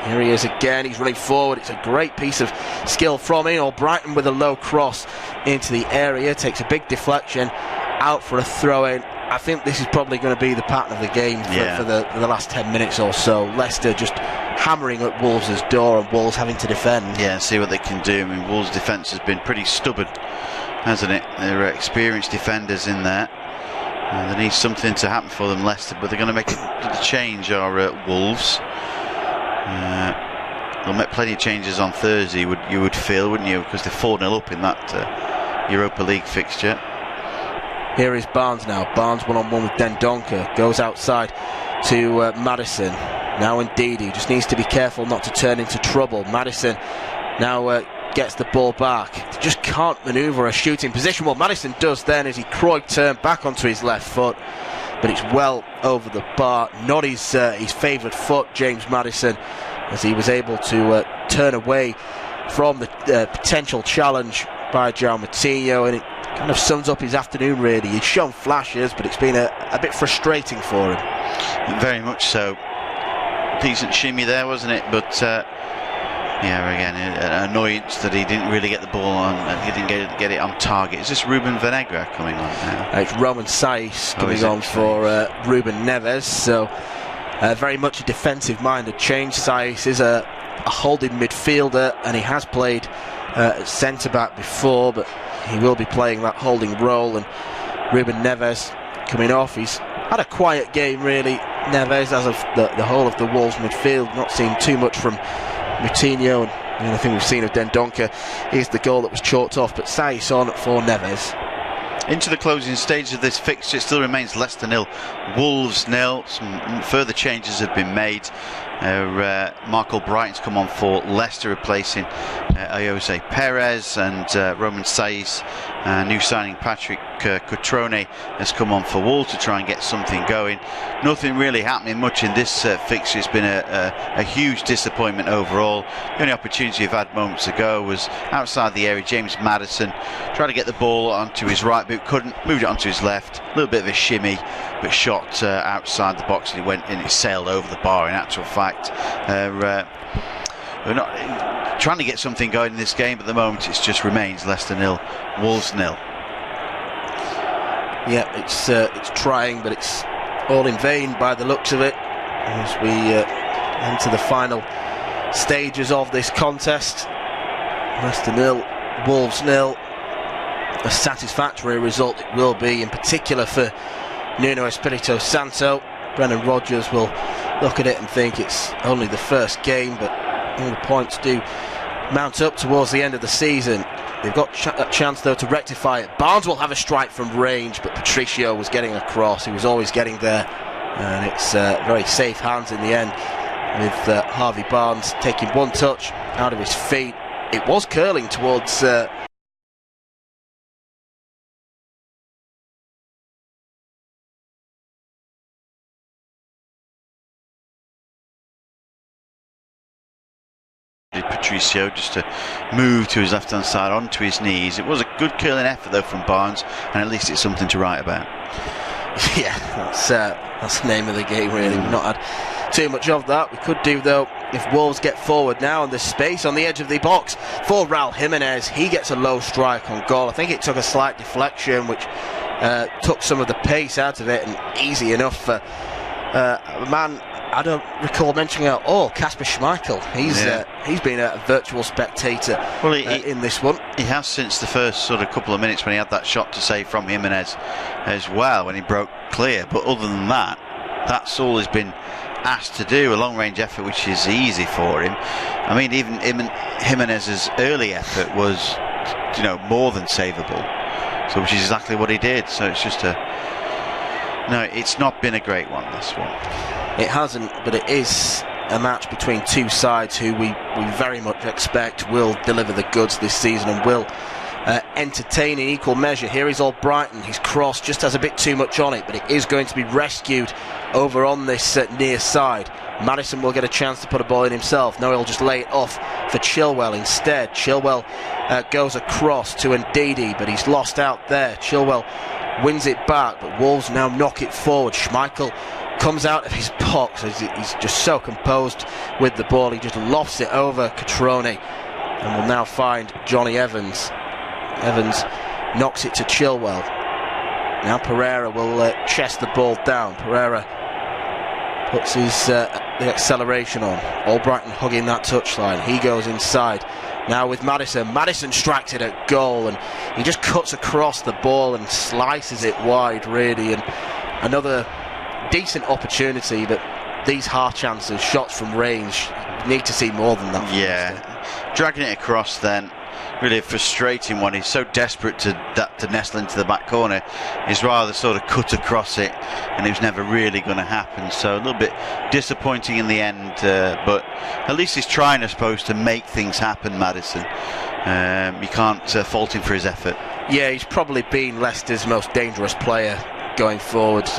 Here he is again, he's running forward. It's a great piece of skill from him. Albrighton with a low cross into the area, takes a big deflection, out for a throw-in. I think this is probably going to be the pattern of the game for the last 10 minutes or so. Leicester just hammering at Wolves' door, and Wolves having to defend. Yeah, see what they can do. I mean, Wolves' defence has been pretty stubborn, hasn't it? There are experienced defenders in there. There needs something to happen for them, Leicester, but they're going to make a change, our Wolves. They'll make plenty of changes on Thursday, you would feel, wouldn't you? Because they're 4-0 up in that Europa League fixture. Here is Barnes now. Barnes one-on-one with Dendoncker. Goes outside to Maddison. Now Ndidi just needs to be careful not to turn into trouble. Maddison now gets the ball back. He just can't manoeuvre a shooting position. What Maddison does then is he Cruyff turn back onto his left foot, but it's well over the bar. Not his favoured foot, James Maddison, as he was able to turn away from the potential challenge by João Moutinho, and it kind of sums up his afternoon really. He's shown flashes, but it's been a bit frustrating for him. Very much so. Decent shimmy there, wasn't it? But yeah, again, an annoyance that he didn't really get the ball on, and he didn't get it on target. Is this Ruben Venegra coming on now? It's Roman Saiz coming on for Ruben Neves. So very much a defensive-minded change. Saiz is a holding midfielder, and he has played centre-back before, but he will be playing that holding role. And Ruben Neves coming off. He's had a quiet game really, Neves, as of the whole of the Wolves midfield. Not seen too much from Moutinho, and the only thing we've seen of Dendoncker is the goal that was chalked off. But Saiz on for Neves. Into the closing stage of this fixture, it still remains Leicester 0, Wolves 0. Some further changes have been made. Mark Albrighton's come on for Leicester, replacing Jose Perez, and Roman Saiz. New signing Patrick Cutrone has come on for Wolves to try and get something going. Nothing really happening much in this fixture. It's been a huge disappointment overall. The only opportunity we've had moments ago was outside the area. James Maddison tried to get the ball onto his right boot, couldn't, moved it onto his left. A little bit of a shimmy, but shot outside the box, and it went and it sailed over the bar. In actual fact, we're not trying to get something going in this game, but at the moment it just remains Leicester 0, Wolves 0. Yeah, it's trying, but it's all in vain by the looks of it as we enter the final stages of this contest. Leicester 0, Wolves 0. A satisfactory result it will be, in particular for Nuno Espirito Santo. Brendan Rodgers will look at it and think it's only the first game, but all the points do mount up towards the end of the season. They've got a chance though to rectify it. Barnes will have a strike from range, but Patricio was getting across. He was always getting there, and it's very safe hands in the end, with Harvey Barnes taking one touch out of his feet. It was curling towards Patricio just to move to his left hand side onto his knees. It was a good curling effort though from Barnes, and at least it's something to write about. Yeah, that's the name of the game really. We've not had too much of that. We could do though if Wolves get forward now, and there's space on the edge of the box for Raul Jimenez. He gets a low strike on goal. I think it took a slight deflection which took some of the pace out of it, and easy enough for a man I don't recall mentioning at all, Kasper Schmeichel. He's been a virtual spectator in this one. He has since the first sort of couple of minutes when he had that shot to save from Jimenez as well, when he broke clear. But other than that, that's all he's been asked to do, a long range effort which is easy for him. I mean, even Jimenez's early effort was, more than savable, so which is exactly what he did. So it's just it's not been a great one, this one. It hasn't, but it is a match between two sides who we very much expect will deliver the goods this season and will entertain in equal measure. Here is Albrighton. His cross just has a bit too much on it, but it is going to be rescued over on this near side. Madison will get a chance to put a ball in himself. No, he'll just lay it off for Chilwell instead. Chilwell goes across to Ndidi, but he's lost out there. Chilwell wins it back, but Wolves now knock it forward. Schmeichel comes out of his box. He's just so composed with the ball. He just lofts it over Catrone and will now find Johnny Evans. Evans knocks it to Chilwell. Now Pereira will chest the ball down. Pereira puts his the acceleration on. Albrighton hugging that touchline. He goes inside. Now with Madison. Madison strikes it at goal, and he just cuts across the ball and slices it wide, really. And another decent opportunity, but these half chances, shots from range, you need to see more than that. Yeah, dragging it across then, really a frustrating one. He's so desperate to nestle into the back corner. He's rather sort of cut across it, and it was never really going to happen. So a little bit disappointing in the end, but at least he's trying, I suppose, to make things happen, Madison. You can't fault him for his effort. Yeah, he's probably been Leicester's most dangerous player going forward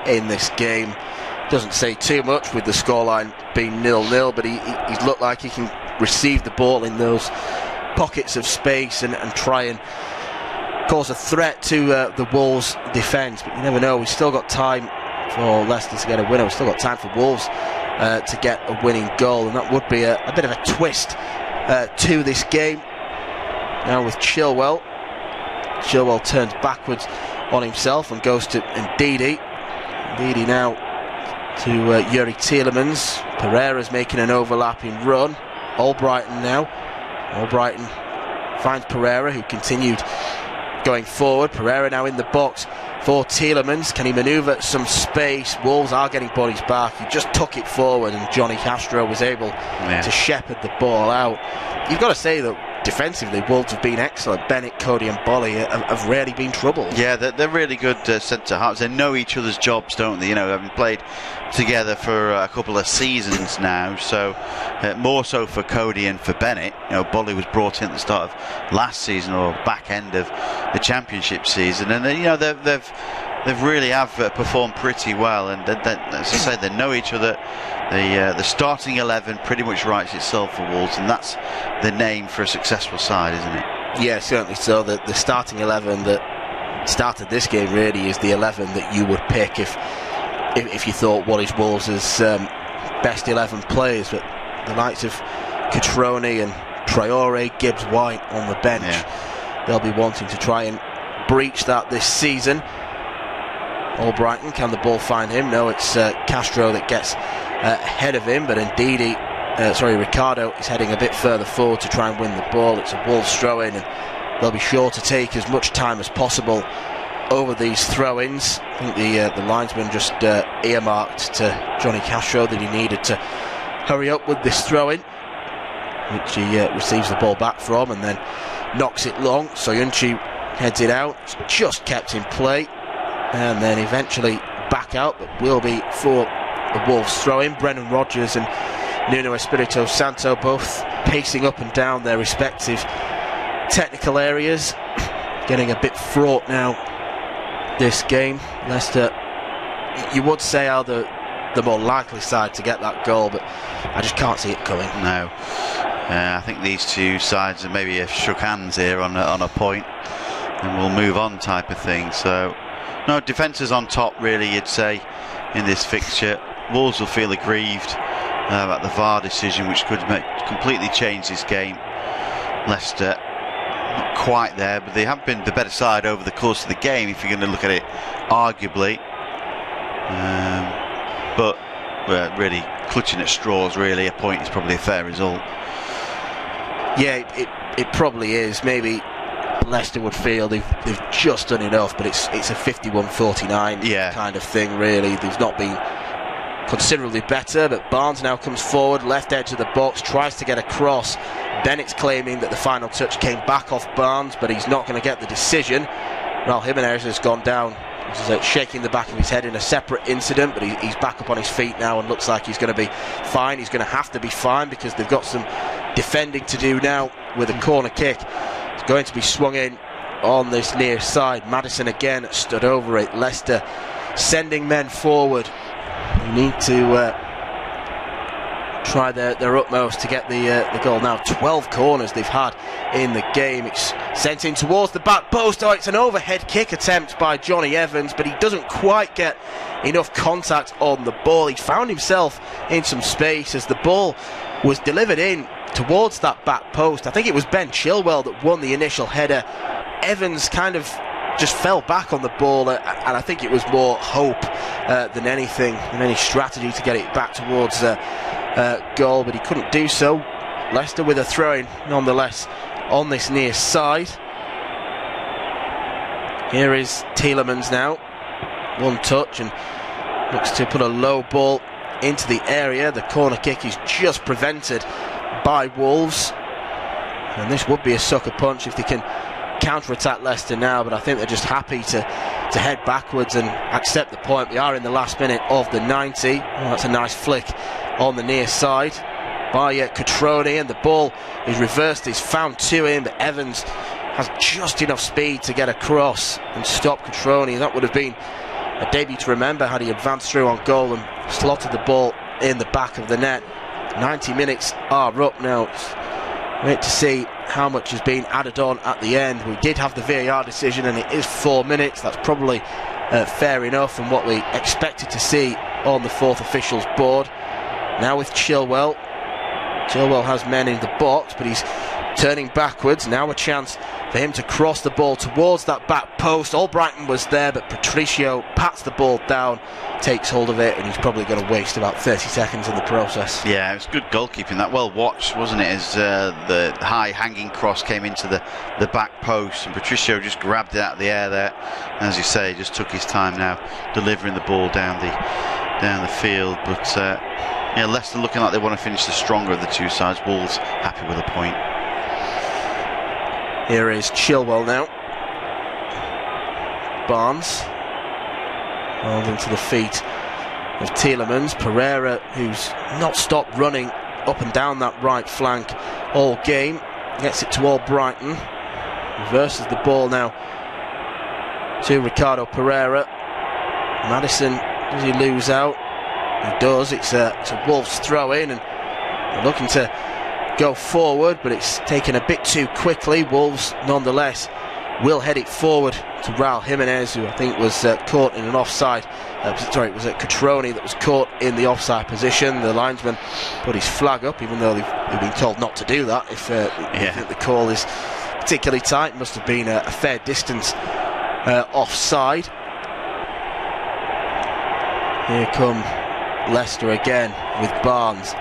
in this game. Doesn't say too much with the scoreline being 0-0, but he's looked like he can receive the ball in those pockets of space and try and cause a threat to the Wolves defence. But you never know. We've still got time for Leicester to get a winner. We've still got time for Wolves to get a winning goal, and that would be a bit of a twist to this game. Now with Chilwell turns backwards on himself and goes to Ndidi. Ndidi now to Yuri Tielemans. Pereira's making an overlapping run. Albrighton now. Albrighton finds Pereira, who continued going forward. Pereira now in the box for Tielemans. Can he manoeuvre some space? Wolves are getting bodies back. He just took it forward, and Johnny Castro was able to shepherd the ball out. You've got to say that defensively, Wolves have been excellent. Bennett, Cody and Bolly have really been trouble. Yeah, they're really good centre-halves. They know each other's jobs, don't they? Having played together for a couple of seasons now, so more so for Cody and for Bennett. Bolly was brought in at the start of last season, or back end of the Championship season, and they've really have performed pretty well, and as I say, they know each other. The starting 11 pretty much writes itself for Wolves, and that's the name for a successful side, isn't it? Yeah, certainly so. The starting 11 that started this game really is the 11 that you would pick if you thought what is Wolves' best 11 players. But the likes of Catrone and Traore, Gibbs White on the bench, they'll be wanting to try and breach that this season. Albrighton, can the ball find him? No, it's Castro that gets ahead of him, but indeed Ricardo is heading a bit further forward to try and win the ball. It's a Wolves throw-in, and they'll be sure to take as much time as possible over these throw-ins. I think the linesman just earmarked to Johnny Castro that he needed to hurry up with this throw-in, which he receives the ball back from and then knocks it long. Soyuncu heads it out. It's just kept in play and then eventually back out, but will be for the Wolves throw-in. Brennan Rodgers and Nuno Espirito Santo both pacing up and down their respective technical areas. Getting a bit fraught now, this game. Leicester, you would say, are the more likely side to get that goal, but I just can't see it coming. No. I think these two sides have maybe shook hands here on a point and we'll move on type of thing. So, no, defence is on top, really, you'd say, in this fixture. Wolves will feel aggrieved about the VAR decision, which could completely change this game. Leicester, not quite there, but they have been the better side over the course of the game, if you're going to look at it arguably. But we're really clutching at straws, really. A point is probably a fair result. Yeah, it probably is. Maybe Leicester would feel they've just done enough, but it's a 51-49 kind of thing, really. They've not been considerably better, but Barnes now comes forward, left edge of the box, tries to get across. Bennett's claiming that the final touch came back off Barnes, but he's not going to get the decision. Raul Jimenez has gone down. He's shaking the back of his head in a separate incident, but he's back up on his feet now and looks like he's going to be fine. He's going to have to be fine because they've got some defending to do now with a corner kick. It's going to be swung in on this near side. Maddison again stood over it. Leicester sending men forward. They need to try their utmost to get the goal. Now 12 corners they've had in the game. It's sent in towards the back post. Oh, it's an overhead kick attempt by Johnny Evans, but he doesn't quite get enough contact on the ball. He found himself in some space as the ball was delivered in towards that back post. I think it was Ben Chilwell that won the initial header. Evans kind of just fell back on the ball, and I think it was more hope than anything, and any strategy to get it back towards goal, but he couldn't do so. Leicester with a throw-in nonetheless on this near side. Here is Tielemans now, one touch, and looks to put a low ball into the area. The corner kick is just prevented by Wolves, and this would be a sucker punch if they can counter-attack Leicester now, but I think they're just happy to head backwards and accept the point. We are in the last minute of the 90. That's a nice flick on the near side by Cutrone, and the ball is reversed. It's found to him, but Evans has just enough speed to get across and stop Cutrone. That would have been a debut to remember had he advanced through on goal and slotted the ball in the back of the net. 90 minutes are up now. Wait to see how much has been added on at the end. We did have the VAR decision, and it is 4 minutes. That's probably fair enough, and what we expected to see on the fourth officials board. Now with Chilwell has men in the box, but he's turning backwards. Now a chance for him to cross the ball towards that back post. Albrighton was there, but Patricio pats the ball down, takes hold of it, and he's probably going to waste about 30 seconds in the process. Yeah, it was good goalkeeping. That well watched, wasn't it, as the high hanging cross came into the back post, and Patricio just grabbed it out of the air there. As you say, just took his time now delivering the ball down the field. But Leicester looking like they want to finish the stronger of the two sides. Wolves happy with a point. Here is Chilwell now. Barnes rolled into the feet of Tielemans. Pereira, who's not stopped running up and down that right flank all game, gets it to Albrighton. Reverses the ball now to Ricardo Pereira. Maddison, does he lose out? He does. It's a Wolves throw in, and they're looking to go forward, but it's taken a bit too quickly. Wolves nonetheless will head it forward to Raul Jimenez, who I think was caught in an offside. It was Cutrone that was caught in the offside position. The linesman put his flag up, even though they've been told not to do that. If you think the call is particularly tight, must have been a fair distance offside. Here come Leicester again with Barnes.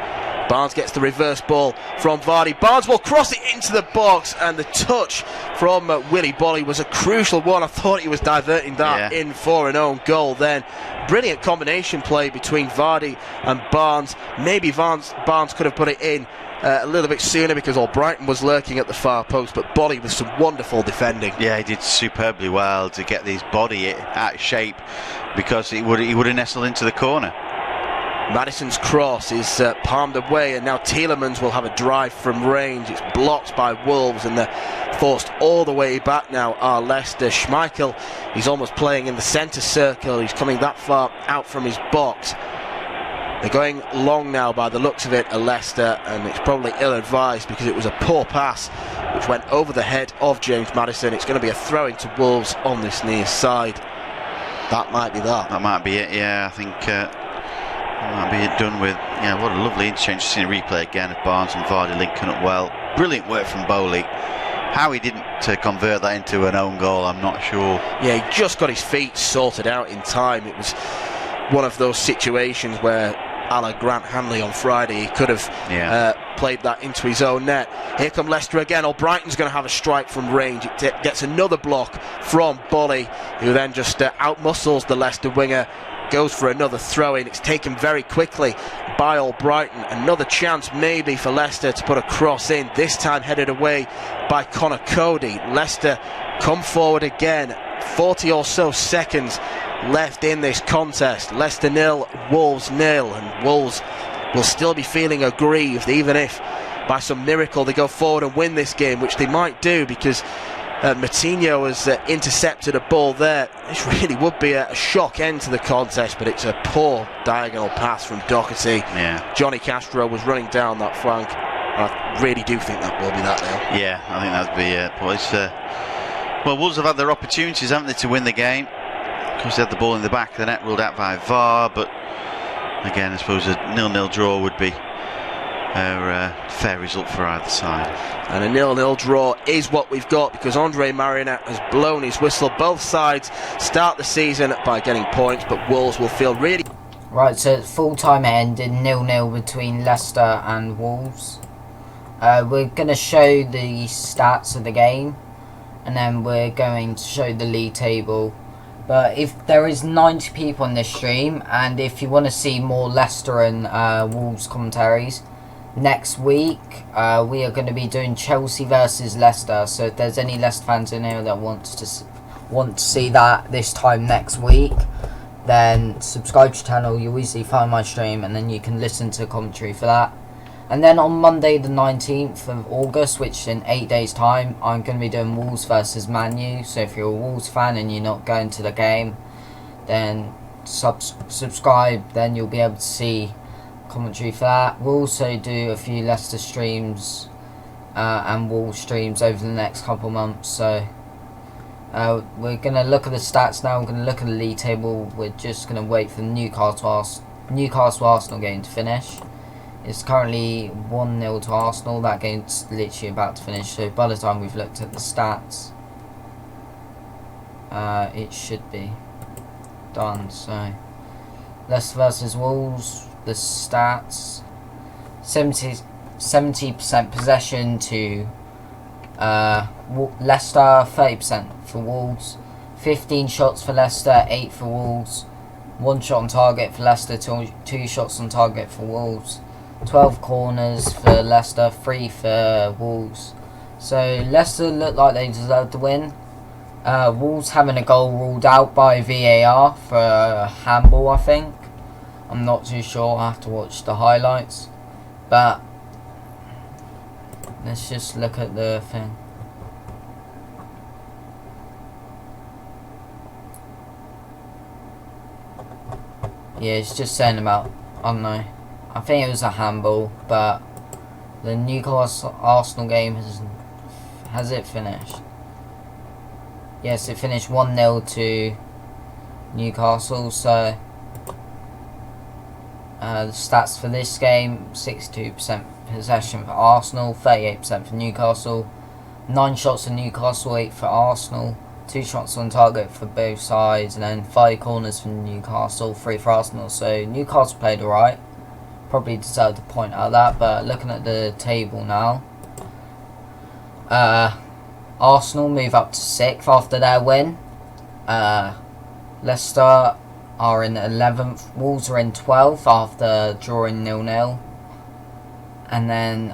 Barnes gets the reverse ball from Vardy. Barnes will cross it into the box, and the touch from Willy Bolly was a crucial one. I thought he was diverting that in for an own goal then. Brilliant combination play between Vardy and Barnes. Maybe Barnes could have put it in a little bit sooner because Brighton was lurking at the far post, but Bolly with some wonderful defending. Yeah, he did superbly well to get his body out of shape, because he would have nestled into the corner. Maddison's cross is palmed away, and now Tielemans will have a drive from range. It's blocked by Wolves, and they're forced all the way back now are Leicester. Schmeichel, he's almost playing in the centre circle. He's coming that far out from his box. They're going long now by the looks of it at Leicester, and it's probably ill-advised because it was a poor pass which went over the head of James Maddison. It's going to be a throw into Wolves on this near side. That might be that. That might be it, yeah. I think might be it done with. Yeah, what a lovely interchange. Just seen a replay again of Barnes and Vardy linking up well. Brilliant work from Bowley. How he didn't convert that into an own goal, I'm not sure. Yeah, he just got his feet sorted out in time. It was one of those situations where, a la Grant Hanley on Friday, he could have played that into his own net. Here come Leicester again. Brighton's going to have a strike from range. It gets another block from Bolly, who then just outmuscles the Leicester winger. Goes for another throw in. It's taken very quickly by Brighton. Another chance maybe for Leicester to put a cross in, this time headed away by Connor Cody. Leicester come forward again. 40 or so seconds left in this contest. Leicester 0, Wolves 0, and Wolves will still be feeling aggrieved, even if by some miracle they go forward and win this game, which they might do, because Moutinho has intercepted a ball there. This really would be a shock end to the contest, but it's a poor diagonal pass from Doherty. Yeah. Johnny Castro was running down that flank. I really do think that will be that now. Yeah, I think that'd be it. Well, Wolves have had their opportunities, haven't they, to win the game. Of course, they had the ball in the back of the net, ruled out by VAR, but again, I suppose a 0-0 draw would be a fair result for either side. And a 0-0 draw is what we've got, because Andre Marionette has blown his whistle. Both sides start the season by getting points, but Wolves will feel really... Right, so it's full-time ended 0-0 between Leicester and Wolves. We're going to show the stats of the game, and then we're going to show the league table. But if there is 90 people in this stream, and if you want to see more Leicester and Wolves commentaries, next week we are going to be doing Chelsea versus Leicester. So if there's any Leicester fans in here that want to see that this time next week, then subscribe to the channel. You'll easily find my stream, and then you can listen to commentary for that. And then on Monday the 19th of August, which is in 8 days time, I'm going to be doing Wolves versus Man U. So if you're a Wolves fan and you're not going to the game, then subscribe, then you'll be able to see commentary for that. We'll also do a few Leicester streams and Wolves streams over the next couple months. So we're going to look at the stats now. We're going to look at the league table. We're just going to wait for the Newcastle Arsenal game to finish. It's currently 1-0 to Arsenal. That game's literally about to finish, so by the time we've looked at the stats, it should be done. So Leicester versus Wolves, the stats: 70% possession to Leicester, 30% for Wolves. 15 shots for Leicester, 8 for Wolves. 1 shot on target for Leicester, 2 shots on target for Wolves. 12 corners for Leicester, 3 for Wolves. So Leicester look like they deserve to win. Wolves having a goal ruled out by VAR for a handball, I think. I'm not too sure, I have to watch the highlights. But let's just look at the thing. Yeah, it's just saying about, I don't know. I think it was a handball, but the Newcastle Arsenal game has it finished? Yes, it finished 1-0 to Newcastle. So the stats for this game: 62% possession for Arsenal, 38% for Newcastle. 9 shots for Newcastle, 8 for Arsenal. 2 shots on target for both sides, and then 5 corners for Newcastle, 3 for Arsenal. So Newcastle played alright. Probably deserved to point out that, but looking at the table now, Arsenal move up to 6th after their win. Leicester are in 11th. Wolves are in 12th after drawing 0-0. And then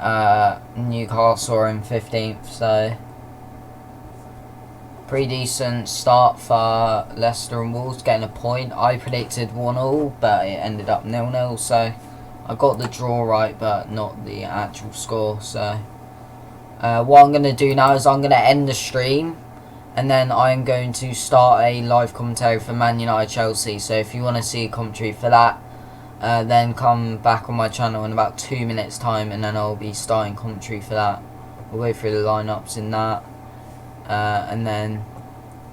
Newcastle are in 15th. So pretty decent start for Leicester and Wolves, getting a point. I predicted 1-1, but it ended up 0-0. So I got the draw right, but not the actual score. So what I'm going to do now is I'm going to end the stream, and then I'm going to start a live commentary for Man United Chelsea. So if you want to see a commentary for that, then come back on my channel in about 2 minutes time, and then I'll be starting commentary for that. We'll go through the lineups in that, and then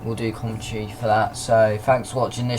we'll do commentary for that. So thanks for watching this